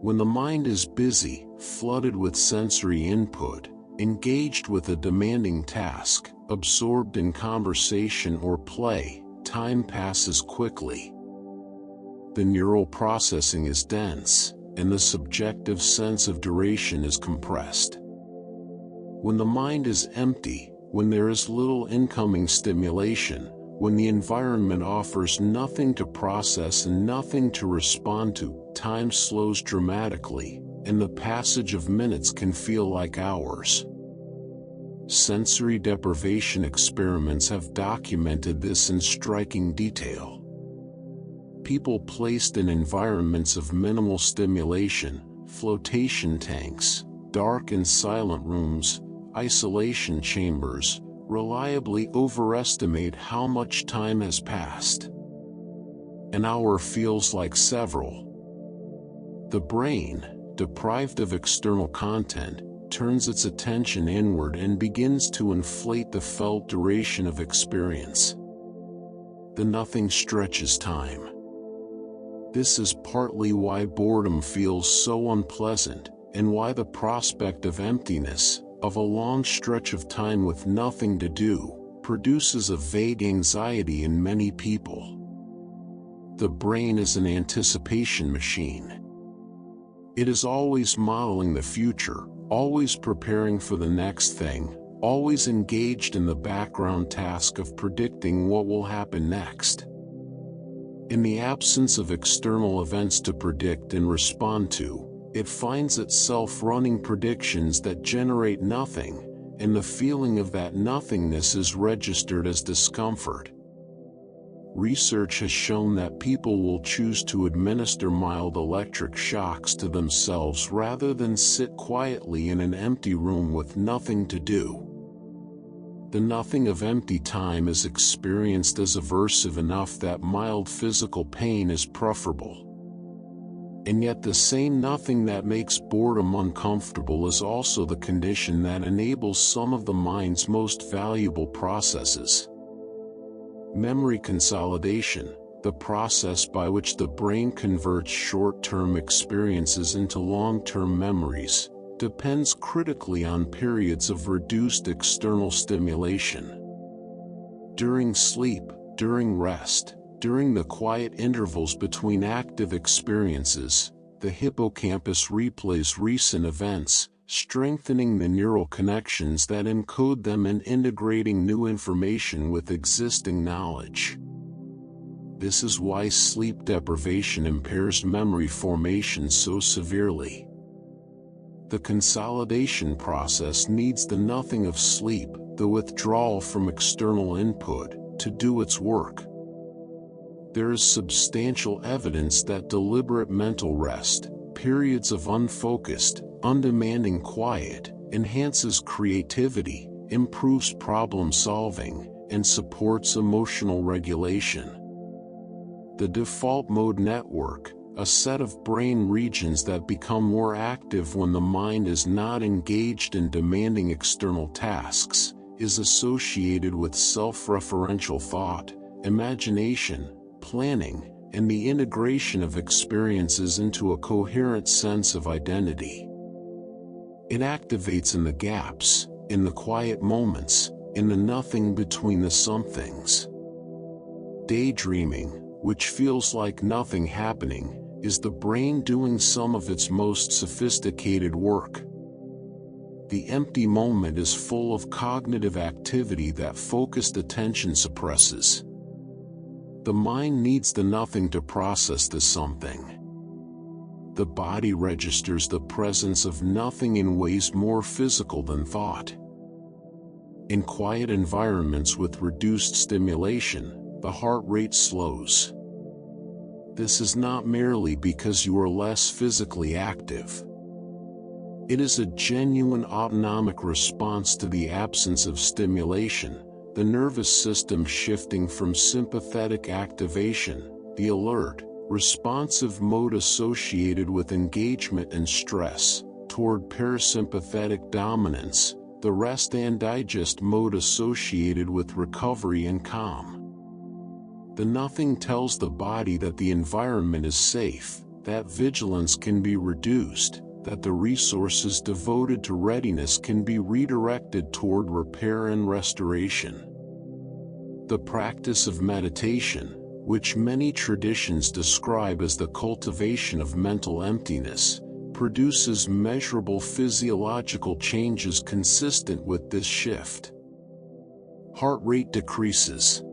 S1: When the mind is busy, flooded with sensory input, engaged with a demanding task, absorbed in conversation or play, time passes quickly. The neural processing is dense, and the subjective sense of duration is compressed. When the mind is empty, when there is little incoming stimulation, when the environment offers nothing to process and nothing to respond to, time slows dramatically, and the passage of minutes can feel like hours. Sensory deprivation experiments have documented this in striking detail. People placed in environments of minimal stimulation, flotation tanks, dark and silent rooms, isolation chambers, reliably overestimate how much time has passed. An hour feels like several. The brain, deprived of external content, turns its attention inward and begins to inflate the felt duration of experience. The nothing stretches time. This is partly why boredom feels so unpleasant, and why the prospect of emptiness, of a long stretch of time with nothing to do, produces a vague anxiety in many people. The brain is an anticipation machine. It is always modeling the future, always preparing for the next thing, always engaged in the background task of predicting what will happen next. In the absence of external events to predict and respond to, it finds itself running predictions that generate nothing, and the feeling of that nothingness is registered as discomfort. Research has shown that people will choose to administer mild electric shocks to themselves rather than sit quietly in an empty room with nothing to do. The nothing of empty time is experienced as aversive enough that mild physical pain is preferable. And yet the same nothing that makes boredom uncomfortable is also the condition that enables some of the mind's most valuable processes. Memory consolidation, the process by which the brain converts short-term experiences into long-term memories, depends critically on periods of reduced external stimulation. During sleep, during rest, during the quiet intervals between active experiences, the hippocampus replays recent events, strengthening the neural connections that encode them and integrating new information with existing knowledge. This is why sleep deprivation impairs memory formation so severely. The consolidation process needs the nothing of sleep, the withdrawal from external input, to do its work. There is substantial evidence that deliberate mental rest, periods of unfocused, undemanding quiet, enhances creativity, improves problem solving, and supports emotional regulation. The default mode network, a set of brain regions that become more active when the mind is not engaged in demanding external tasks, is associated with self-referential thought, imagination, planning, and the integration of experiences into a coherent sense of identity. It activates in the gaps, in the quiet moments, in the nothing between the somethings. Daydreaming, which feels like nothing happening, is the brain doing some of its most sophisticated work. The empty moment is full of cognitive activity that focused attention suppresses. The mind needs the nothing to process the something. The body registers the presence of nothing in ways more physical than thought. In quiet environments with reduced stimulation, the heart rate slows. This is not merely because you are less physically active. It is a genuine autonomic response to the absence of stimulation, the nervous system shifting from sympathetic activation, the alert, responsive mode associated with engagement and stress, toward parasympathetic dominance, the rest and digest mode associated with recovery and calm. The nothing tells the body that the environment is safe, that vigilance can be reduced, that the resources devoted to readiness can be redirected toward repair and restoration. The practice of meditation, which many traditions describe as the cultivation of mental emptiness, produces measurable physiological changes consistent with this shift. Heart rate decreases.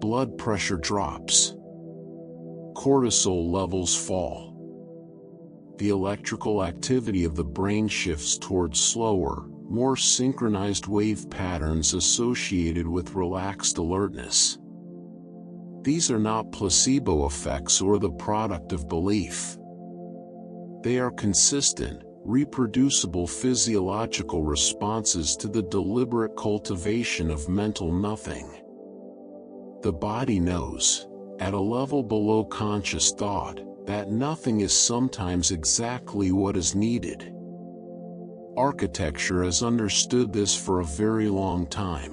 S1: Blood pressure drops. Cortisol levels fall. The electrical activity of the brain shifts towards slower, more synchronized wave patterns associated with relaxed alertness. These are not placebo effects or the product of belief. They are consistent, reproducible physiological responses to the deliberate cultivation of mental nothing. The body knows, at a level below conscious thought, that nothing is sometimes exactly what is needed. Architecture has understood this for a very long time.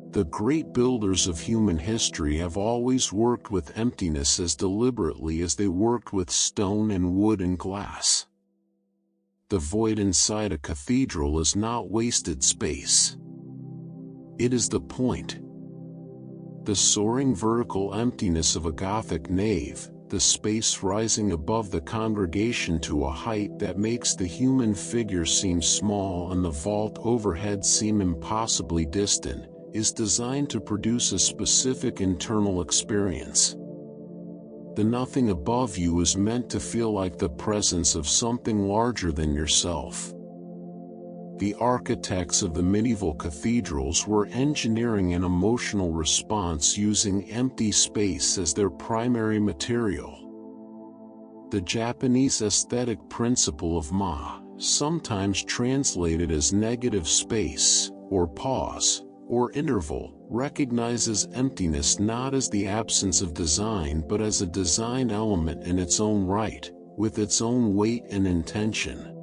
S1: The great builders of human history have always worked with emptiness as deliberately as they worked with stone and wood and glass. The void inside a cathedral is not wasted space. It is the point. The soaring vertical emptiness of a Gothic nave, the space rising above the congregation to a height that makes the human figure seem small and the vault overhead seem impossibly distant, is designed to produce a specific internal experience. The nothing above you is meant to feel like the presence of something larger than yourself. The architects of the medieval cathedrals were engineering an emotional response using empty space as their primary material. The Japanese aesthetic principle of Ma, sometimes translated as negative space, or pause, or interval, recognizes emptiness not as the absence of design but as a design element in its own right, with its own weight and intention.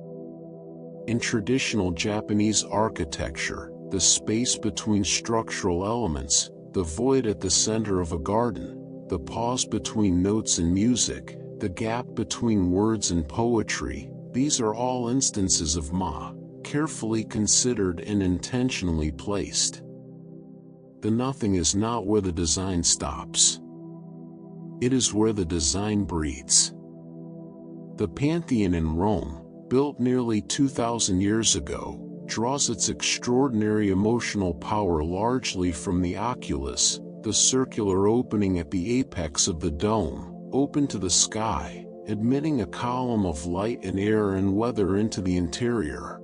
S1: In traditional Japanese architecture, the space between structural elements, the void at the center of a garden, the pause between notes and music, the gap between words and poetry, these are all instances of ma, carefully considered and intentionally placed. The nothing is not where the design stops. It is where the design breathes. The Pantheon in Rome, built nearly 2,000 years ago, draws its extraordinary emotional power largely from the oculus, the circular opening at the apex of the dome, open to the sky, admitting a column of light and air and weather into the interior.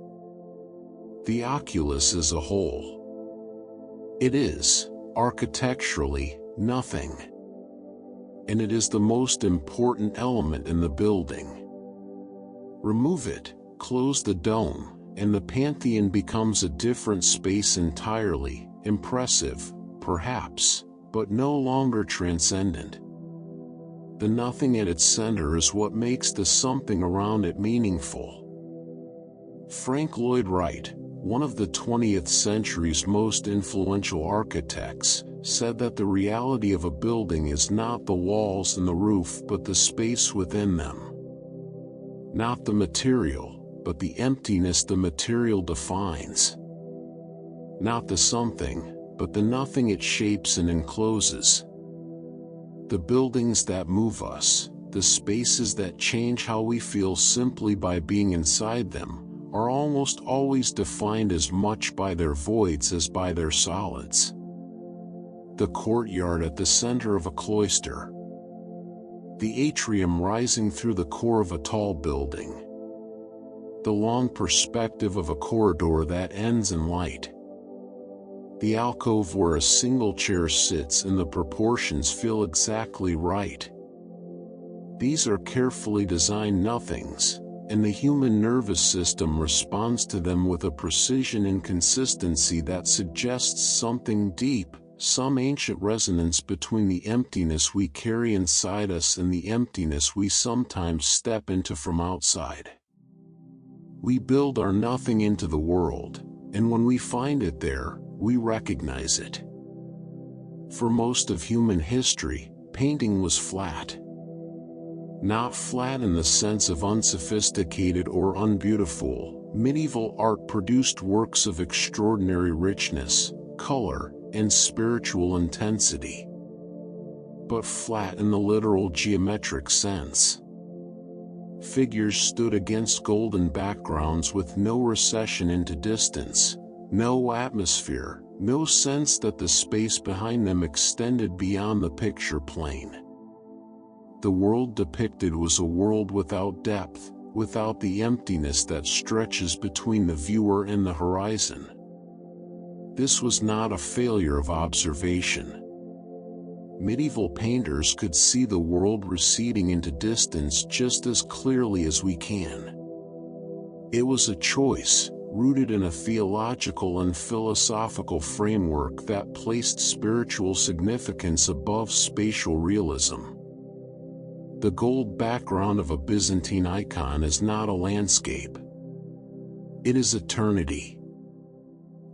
S1: The oculus is a whole. It is, architecturally, nothing. And it is the most important element in the building. Remove it, close the dome, and the Pantheon becomes a different space entirely, impressive, perhaps, but no longer transcendent. The nothing at its center is what makes the something around it meaningful. Frank Lloyd Wright, one of the 20th century's most influential architects, said that the reality of a building is not the walls and the roof but the space within them. Not the material, but the emptiness the material defines. Not the something, but the nothing it shapes and encloses. The buildings that move us, the spaces that change how we feel simply by being inside them, are almost always defined as much by their voids as by their solids. The courtyard at the center of a cloister. The atrium rising through the core of a tall building. The long perspective of a corridor that ends in light. The alcove where a single chair sits and the proportions feel exactly right. These are carefully designed nothings, and the human nervous system responds to them with a precision and consistency that suggests something deep, some ancient resonance between the emptiness we carry inside us and the emptiness we sometimes step into from outside. We build our nothing into the world, and when we find it there, we recognize it. For most of human history, painting was flat. Not flat in the sense of unsophisticated or unbeautiful. Medieval art produced works of extraordinary richness, color, and spiritual intensity. But flat in the literal geometric sense. Figures stood against golden backgrounds with no recession into distance, no atmosphere, no sense that the space behind them extended beyond the picture plane. The world depicted was a world without depth, without the emptiness that stretches between the viewer and the horizon. This was not a failure of observation. Medieval painters could see the world receding into distance just as clearly as we can. It was a choice, rooted in a theological and philosophical framework that placed spiritual significance above spatial realism. The gold background of a Byzantine icon is not a landscape. It is eternity.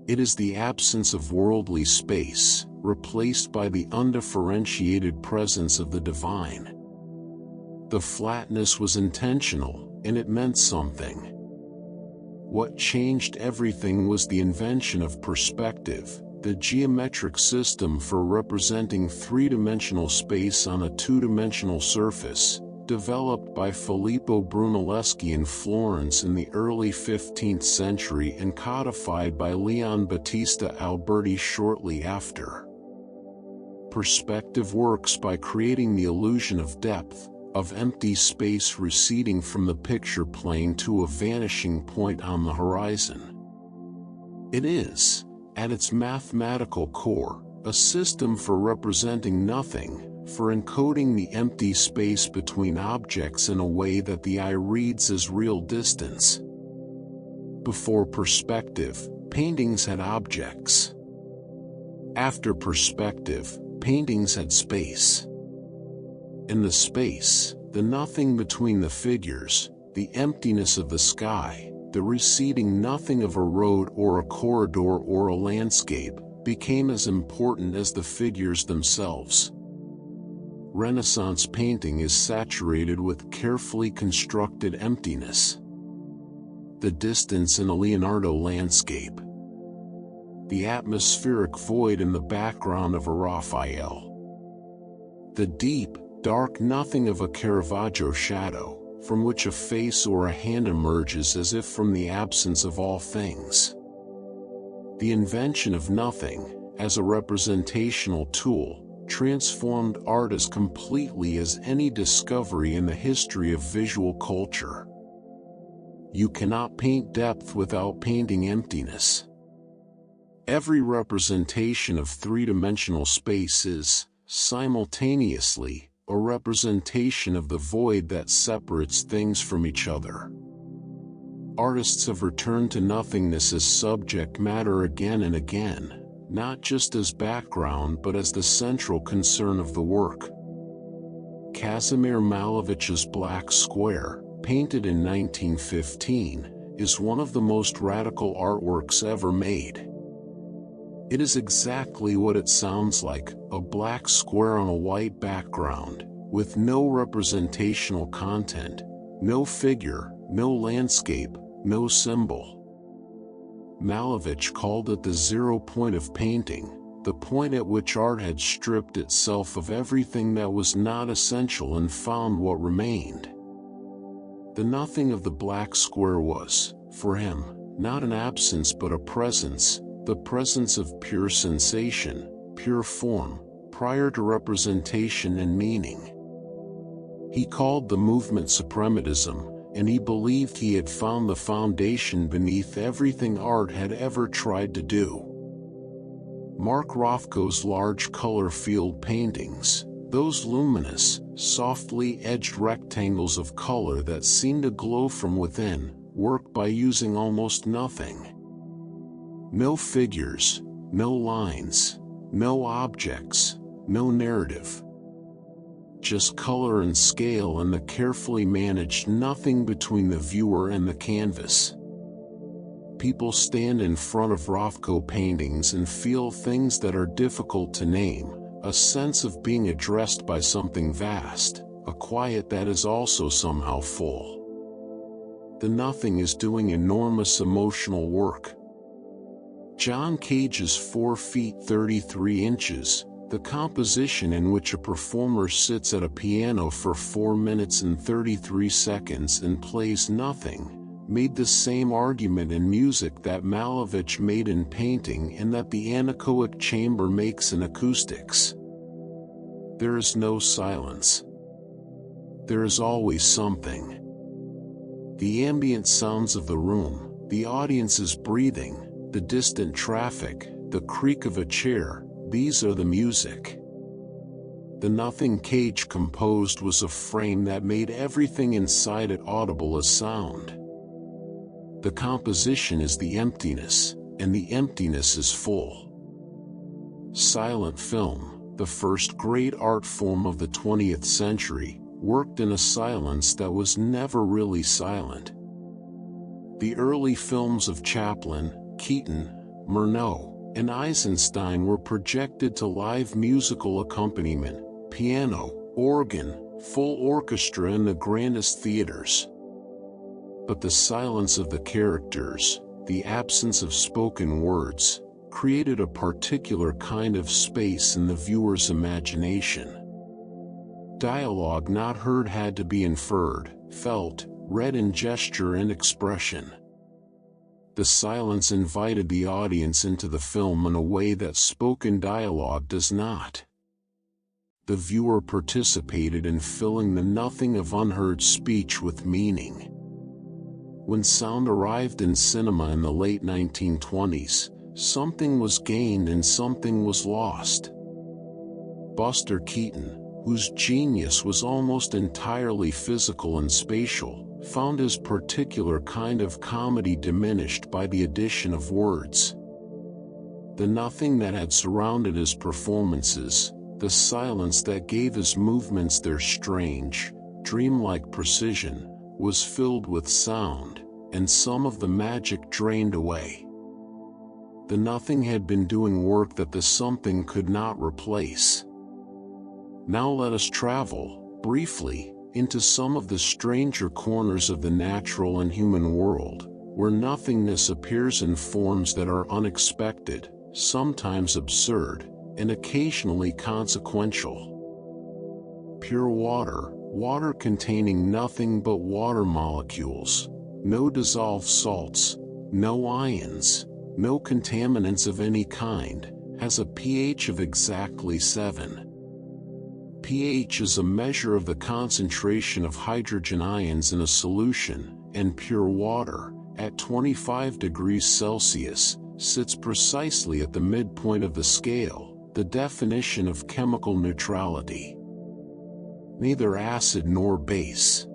S1: It is the absence of worldly space, replaced by the undifferentiated presence of the divine. The flatness was intentional, and it meant something. What changed everything was the invention of perspective, the geometric system for representing three-dimensional space on a two-dimensional surface, developed by Filippo Brunelleschi in Florence in the early 15th century and codified by Leon Battista Alberti shortly after. Perspective works by creating the illusion of depth, of empty space receding from the picture plane to a vanishing point on the horizon. It is, at its mathematical core, a system for representing nothing, for encoding the empty space between objects in a way that the eye reads as real distance. Before perspective, paintings had objects. After perspective, paintings had space. In the space, the nothing between the figures, the emptiness of the sky, the receding nothing of a road or a corridor or a landscape, became as important as the figures themselves. Renaissance painting is saturated with carefully constructed emptiness. The distance in a Leonardo landscape. The atmospheric void in the background of a Raphael. The deep, dark nothing of a Caravaggio shadow, from which a face or a hand emerges as if from the absence of all things. The invention of nothing, as a representational tool, transformed art as completely as any discovery in the history of visual culture. You cannot paint depth without painting emptiness. Every representation of three-dimensional space is, simultaneously, a representation of the void that separates things from each other. Artists have returned to nothingness as subject matter again and again, not just as background but as the central concern of the work. Kazimir Malevich's Black Square, painted in 1915, is one of the most radical artworks ever made. It is exactly what it sounds like, a black square on a white background, with no representational content, no figure, no landscape, no symbol. Malevich called it the zero point of painting, the point at which art had stripped itself of everything that was not essential and found what remained. The nothing of the black square was, for him, not an absence but a presence, the presence of pure sensation, pure form, prior to representation and meaning. He called the movement suprematism, and he believed he had found the foundation beneath everything art had ever tried to do. Mark Rothko's large color field paintings, those luminous, softly edged rectangles of color that seem to glow from within, work by using almost nothing. No figures, no lines, no objects, no narrative. Just color and scale and the carefully managed nothing between the viewer and the canvas. People stand in front of Rothko paintings and feel things that are difficult to name, a sense of being addressed by something vast, a quiet that is also somehow full. The nothing is doing enormous emotional work. John Cage's 4 feet 33 inches, the composition in which a performer sits at a piano for 4 minutes and 33 seconds and plays nothing, made the same argument in music that Malevich made in painting and that the anechoic chamber makes in acoustics. There is no silence. There is always something. The ambient sounds of the room, the audience's breathing, the distant traffic, the creak of a chair, these are the music. The nothing Cage composed was a frame that made everything inside it audible as sound. The composition is the emptiness, and the emptiness is full. Silent film, the first great art form of the 20th century, worked in a silence that was never really silent. The early films of Chaplin, Keaton, Murnau, and Eisenstein were projected to live musical accompaniment, piano, organ, full orchestra in the grandest theaters. But the silence of the characters, the absence of spoken words, created a particular kind of space in the viewer's imagination. Dialogue not heard had to be inferred, felt, read in gesture and expression. The silence invited the audience into the film in a way that spoken dialogue does not. The viewer participated in filling the nothing of unheard speech with meaning. When sound arrived in cinema in the late 1920s, something was gained and something was lost. Buster Keaton, whose genius was almost entirely physical and spatial, found his particular kind of comedy diminished by the addition of words. The nothing that had surrounded his performances, the silence that gave his movements their strange, dreamlike precision, was filled with sound, and some of the magic drained away. The nothing had been doing work that the something could not replace. Now let us travel, briefly, into some of the stranger corners of the natural and human world, where nothingness appears in forms that are unexpected, sometimes absurd, and occasionally consequential. Pure water, water containing nothing but water molecules, no dissolved salts, no ions, no contaminants of any kind, has a pH of exactly 7. pH is a measure of the concentration of hydrogen ions in a solution, and pure water, at 25 degrees Celsius, sits precisely at the midpoint of the scale, the definition of chemical neutrality. Neither acid nor base.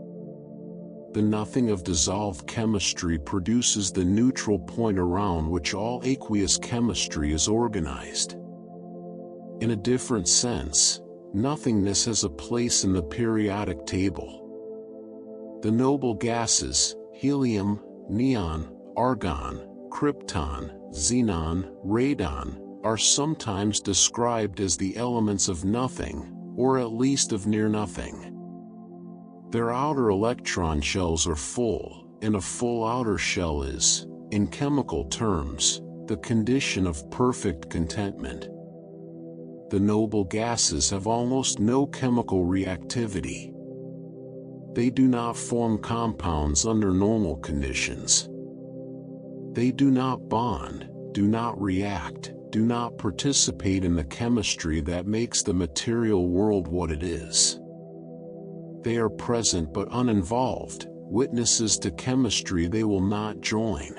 S1: The nothing of dissolved chemistry produces the neutral point around which all aqueous chemistry is organized. In a different sense, nothingness has a place in the periodic table. The noble gases, helium, neon, argon, krypton, xenon, radon, are sometimes described as the elements of nothing, or at least of near nothing. Their outer electron shells are full, and a full outer shell is, in chemical terms, the condition of perfect contentment. The noble gases have almost no chemical reactivity. They do not form compounds under normal conditions. They do not bond, do not react, do not participate in the chemistry that makes the material world what it is. They are present but uninvolved, witnesses to chemistry they will not join.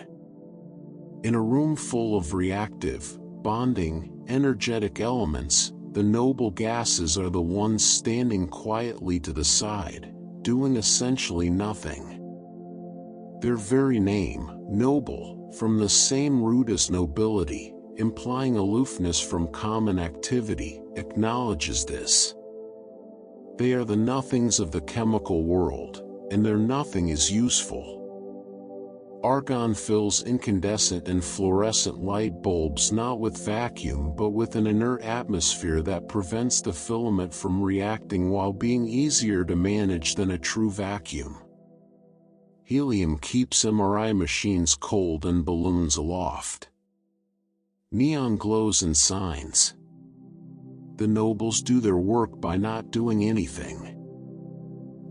S1: In a room full of reactive, bonding, energetic elements, the noble gases are the ones standing quietly to the side, doing essentially nothing. Their very name, noble, from the same root as nobility, implying aloofness from common activity, acknowledges this. They are the nothings of the chemical world, and their nothing is useful. Argon fills incandescent and fluorescent light bulbs not with vacuum but with an inert atmosphere that prevents the filament from reacting while being easier to manage than a true vacuum. Helium keeps MRI machines cold and balloons aloft. Neon glows and shines. The nobles do their work by not doing anything.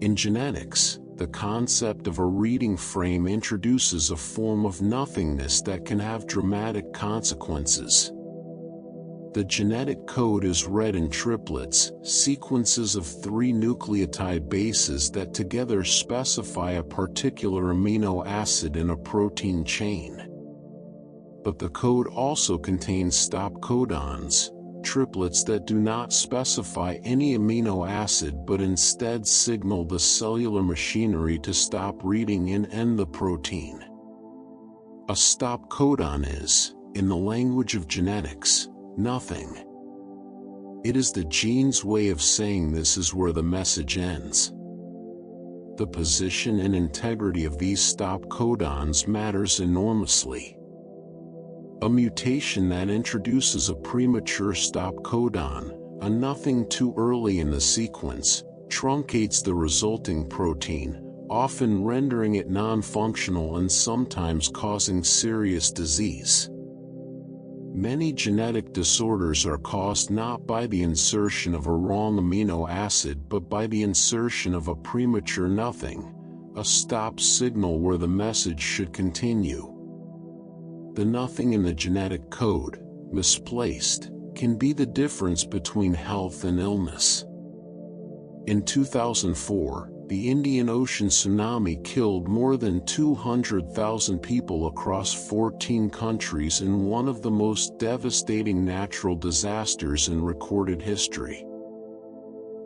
S1: In genetics, the concept of a reading frame introduces a form of nothingness that can have dramatic consequences. The genetic code is read in triplets, sequences of 3 nucleotide bases that together specify a particular amino acid in a protein chain. But the code also contains stop codons, triplets that do not specify any amino acid but instead signal the cellular machinery to stop reading and end the protein. A stop codon is, in the language of genetics, nothing. It is the gene's way of saying this is where the message ends. The position and integrity of these stop codons matters enormously. A mutation that introduces a premature stop codon, a nothing too early in the sequence, truncates the resulting protein, often rendering it non-functional and sometimes causing serious disease. Many genetic disorders are caused not by the insertion of a wrong amino acid but by the insertion of a premature nothing, a stop signal where the message should continue. The nothing in the genetic code, misplaced, can be the difference between health and illness. In 2004, the Indian Ocean tsunami killed more than 200,000 people across 14 countries in one of the most devastating natural disasters in recorded history.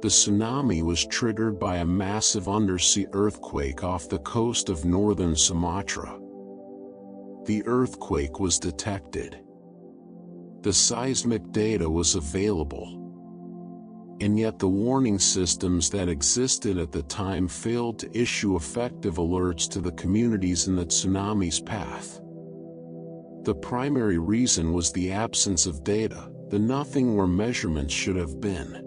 S1: The tsunami was triggered by a massive undersea earthquake off the coast of northern Sumatra. The earthquake was detected. The seismic data was available. And yet the warning systems that existed at the time failed to issue effective alerts to the communities in the tsunami's path. The primary reason was the absence of data, the nothing where measurements should have been.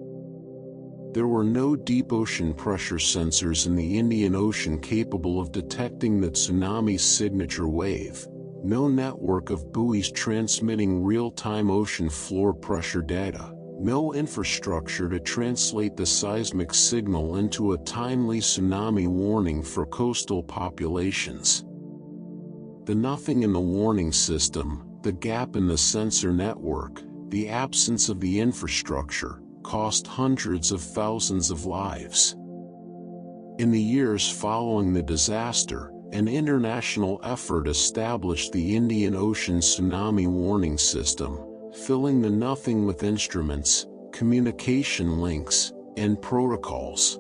S1: There were no deep ocean pressure sensors in the Indian Ocean capable of detecting the tsunami's signature wave, no network of buoys transmitting real-time ocean floor pressure data, no infrastructure to translate the seismic signal into a timely tsunami warning for coastal populations. The nothing in the warning system, the gap in the sensor network, the absence of the infrastructure, cost hundreds of thousands of lives. In the years following the disaster, an international effort established the Indian Ocean Tsunami Warning System, filling the nothing with instruments, communication links, and protocols.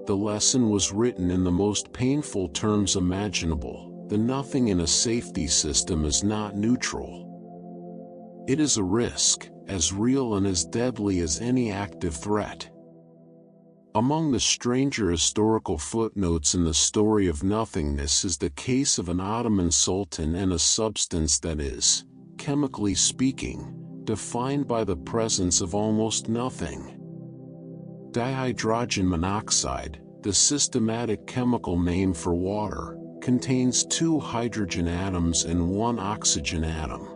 S1: The lesson was written in the most painful terms imaginable: the nothing in a safety system is not neutral. It is a risk, as real and as deadly as any active threat. Among the stranger historical footnotes in the story of Nothingness is the case of an Ottoman sultan and a substance that is, chemically speaking, defined by the presence of almost nothing. Dihydrogen monoxide, the systematic chemical name for water, contains 2 hydrogen atoms and 1 oxygen atom.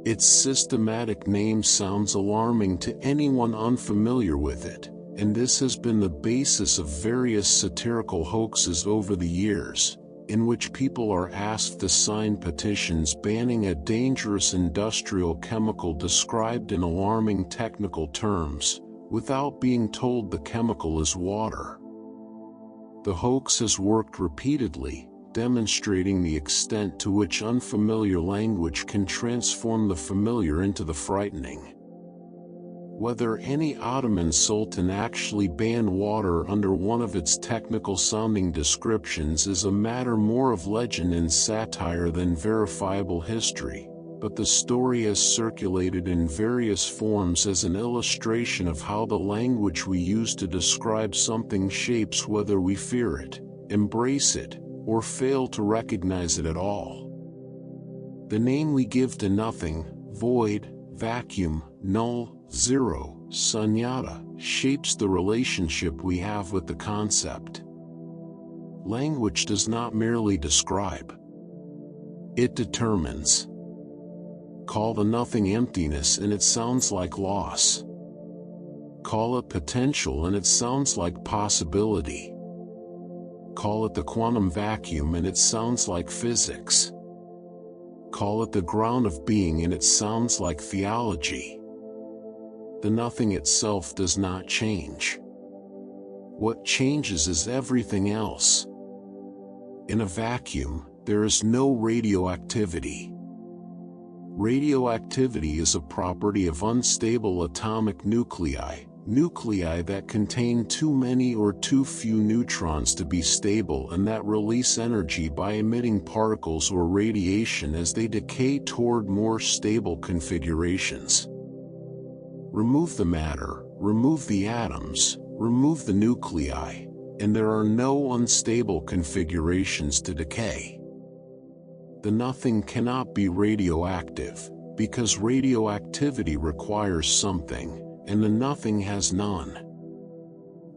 S1: Its systematic name sounds alarming to anyone unfamiliar with it, and this has been the basis of various satirical hoaxes over the years, in which people are asked to sign petitions banning a dangerous industrial chemical described in alarming technical terms, without being told the chemical is water. The hoax has worked repeatedly, demonstrating the extent to which unfamiliar language can transform the familiar into the frightening. Whether any Ottoman sultan actually banned water under one of its technical-sounding descriptions is a matter more of legend and satire than verifiable history, but the story has circulated in various forms as an illustration of how the language we use to describe something shapes whether we fear it, embrace it, or fail to recognize it at all. The name we give to nothing, void, vacuum, null, zero, sunyata, shapes the relationship we have with the concept. Language does not merely describe. It determines. Call the nothing emptiness and it sounds like loss. Call it potential and it sounds like possibility. Call it the quantum vacuum and it sounds like physics. Call it the ground of being and it sounds like theology. The nothing itself does not change. What changes is everything else. In a vacuum, there is no radioactivity. Radioactivity is a property of unstable atomic nuclei, nuclei that contain too many or too few neutrons to be stable and that release energy by emitting particles or radiation as they decay toward more stable configurations. Remove the matter, remove the atoms, remove the nuclei, and there are no unstable configurations to decay. The nothing cannot be radioactive, because radioactivity requires something, and the nothing has none.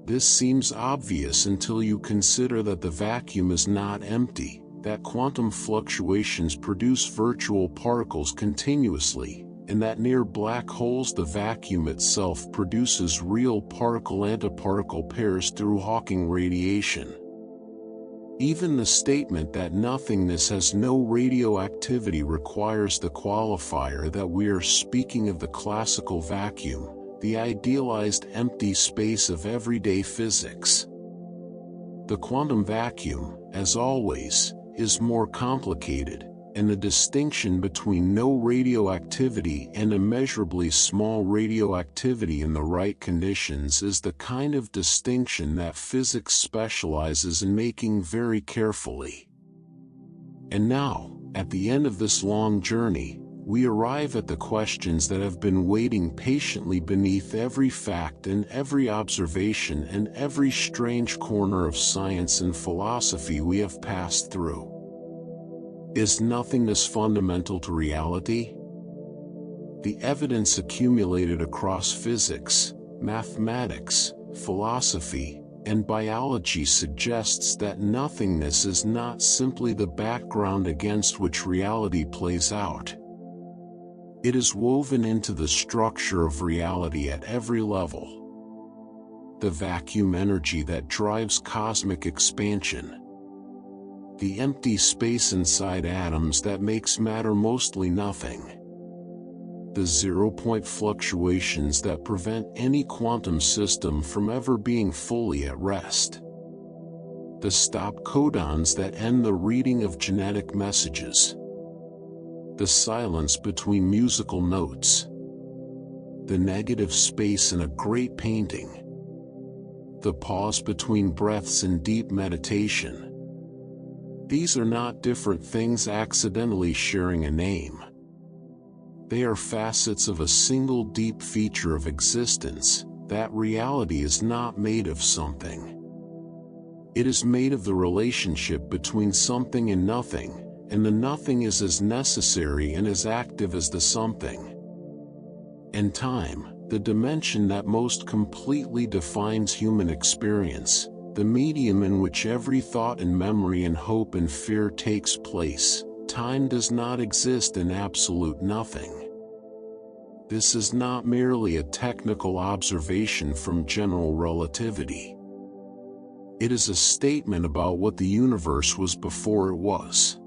S1: This seems obvious until you consider that the vacuum is not empty, that quantum fluctuations produce virtual particles continuously, and that near black holes the vacuum itself produces real particle-antiparticle pairs through Hawking radiation. Even the statement that nothingness has no radioactivity requires the qualifier that we are speaking of the classical vacuum, the idealized empty space of everyday physics. The quantum vacuum, as always, is more complicated, and the distinction between no radioactivity and immeasurably small radioactivity in the right conditions is the kind of distinction that physics specializes in making very carefully. And now, at the end of this long journey, we arrive at the questions that have been waiting patiently beneath every fact and every observation and every strange corner of science and philosophy we have passed through. Is nothingness fundamental to reality? The evidence accumulated across physics, mathematics, philosophy, and biology suggests that nothingness is not simply the background against which reality plays out. It is woven into the structure of reality at every level. The vacuum energy that drives cosmic expansion. The empty space inside atoms that makes matter mostly nothing. The zero-point fluctuations that prevent any quantum system from ever being fully at rest. The stop codons that end the reading of genetic messages. The silence between musical notes. The negative space in a great painting. The pause between breaths in deep meditation. These are not different things accidentally sharing a name. They are facets of a single deep feature of existence, that reality is not made of something. It is made of the relationship between something and nothing, and the nothing is as necessary and as active as the something. And time, the dimension that most completely defines human experience, the medium in which every thought and memory and hope and fear takes place, time does not exist in absolute nothing. This is not merely a technical observation from general relativity. It is a statement about what the universe was before it was.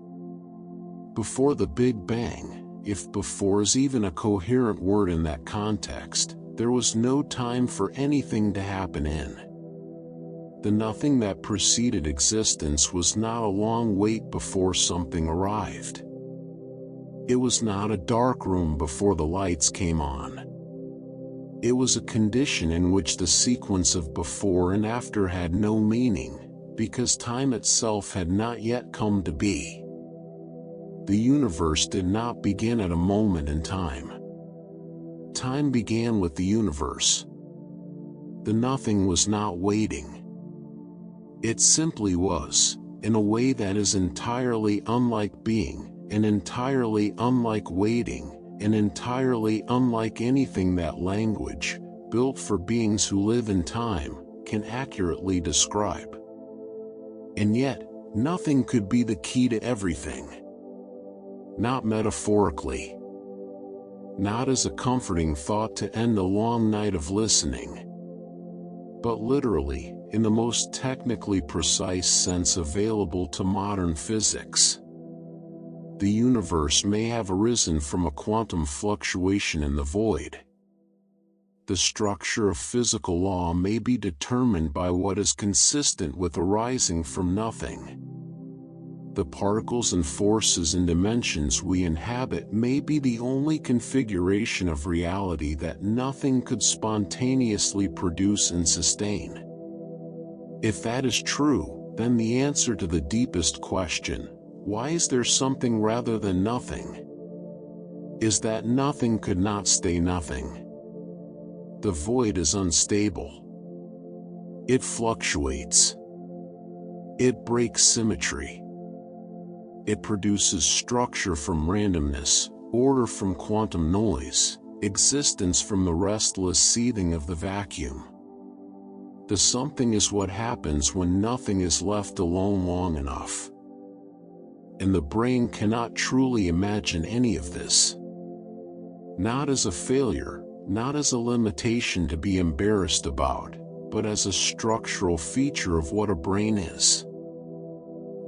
S1: Before the Big Bang, if before is even a coherent word in that context, there was no time for anything to happen in. The nothing that preceded existence was not a long wait before something arrived. It was not a dark room before the lights came on. It was a condition in which the sequence of before and after had no meaning, because time itself had not yet come to be. The universe did not begin at a moment in time. Time began with the universe. The nothing was not waiting. It simply was, in a way that is entirely unlike being, and entirely unlike waiting, and entirely unlike anything that language, built for beings who live in time, can accurately describe. And yet, nothing could be the key to everything. Not metaphorically. Not as a comforting thought to end a long night of listening. But literally, in the most technically precise sense available to modern physics. The universe may have arisen from a quantum fluctuation in the void. The structure of physical law may be determined by what is consistent with arising from nothing. The particles and forces and dimensions we inhabit may be the only configuration of reality that nothing could spontaneously produce and sustain. If that is true, then the answer to the deepest question, why is there something rather than nothing, is that nothing could not stay nothing. The void is unstable. It fluctuates. It breaks symmetry. It produces structure from randomness, order from quantum noise, existence from the restless seething of the vacuum. The something is what happens when nothing is left alone long enough. And the brain cannot truly imagine any of this. Not as a failure, not as a limitation to be embarrassed about, but as a structural feature of what a brain is.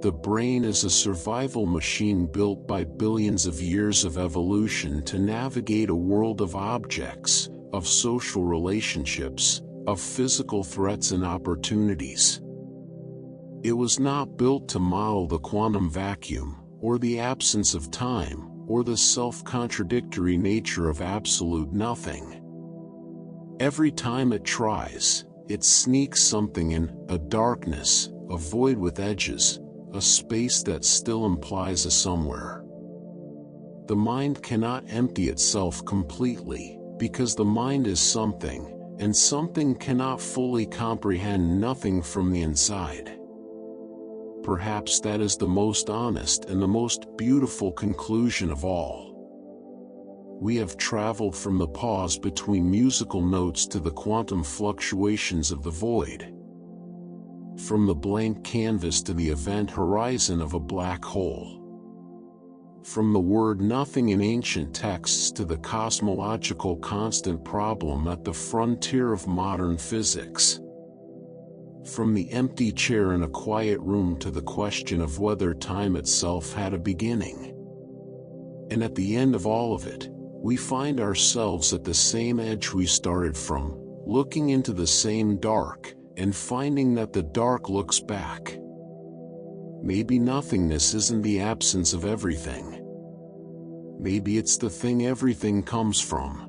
S1: The brain is a survival machine built by billions of years of evolution to navigate a world of objects, of social relationships, of physical threats and opportunities. It was not built to model the quantum vacuum, or the absence of time, or the self-contradictory nature of absolute nothing. Every time it tries, it sneaks something in, a darkness, a void with edges, a space that still implies a somewhere. The mind cannot empty itself completely, because the mind is something, and something cannot fully comprehend nothing from the inside. Perhaps that is the most honest and the most beautiful conclusion of all. We have traveled from the pause between musical notes to the quantum fluctuations of the void. From the blank canvas to the event horizon of a black hole. From the word nothing in ancient texts to the cosmological constant problem at the frontier of modern physics. From the empty chair in a quiet room to the question of whether time itself had a beginning. And at the end of all of it, we find ourselves at the same edge we started from, looking into the same dark, and finding that the dark looks back. Maybe nothingness isn't the absence of everything. Maybe it's the thing everything comes from.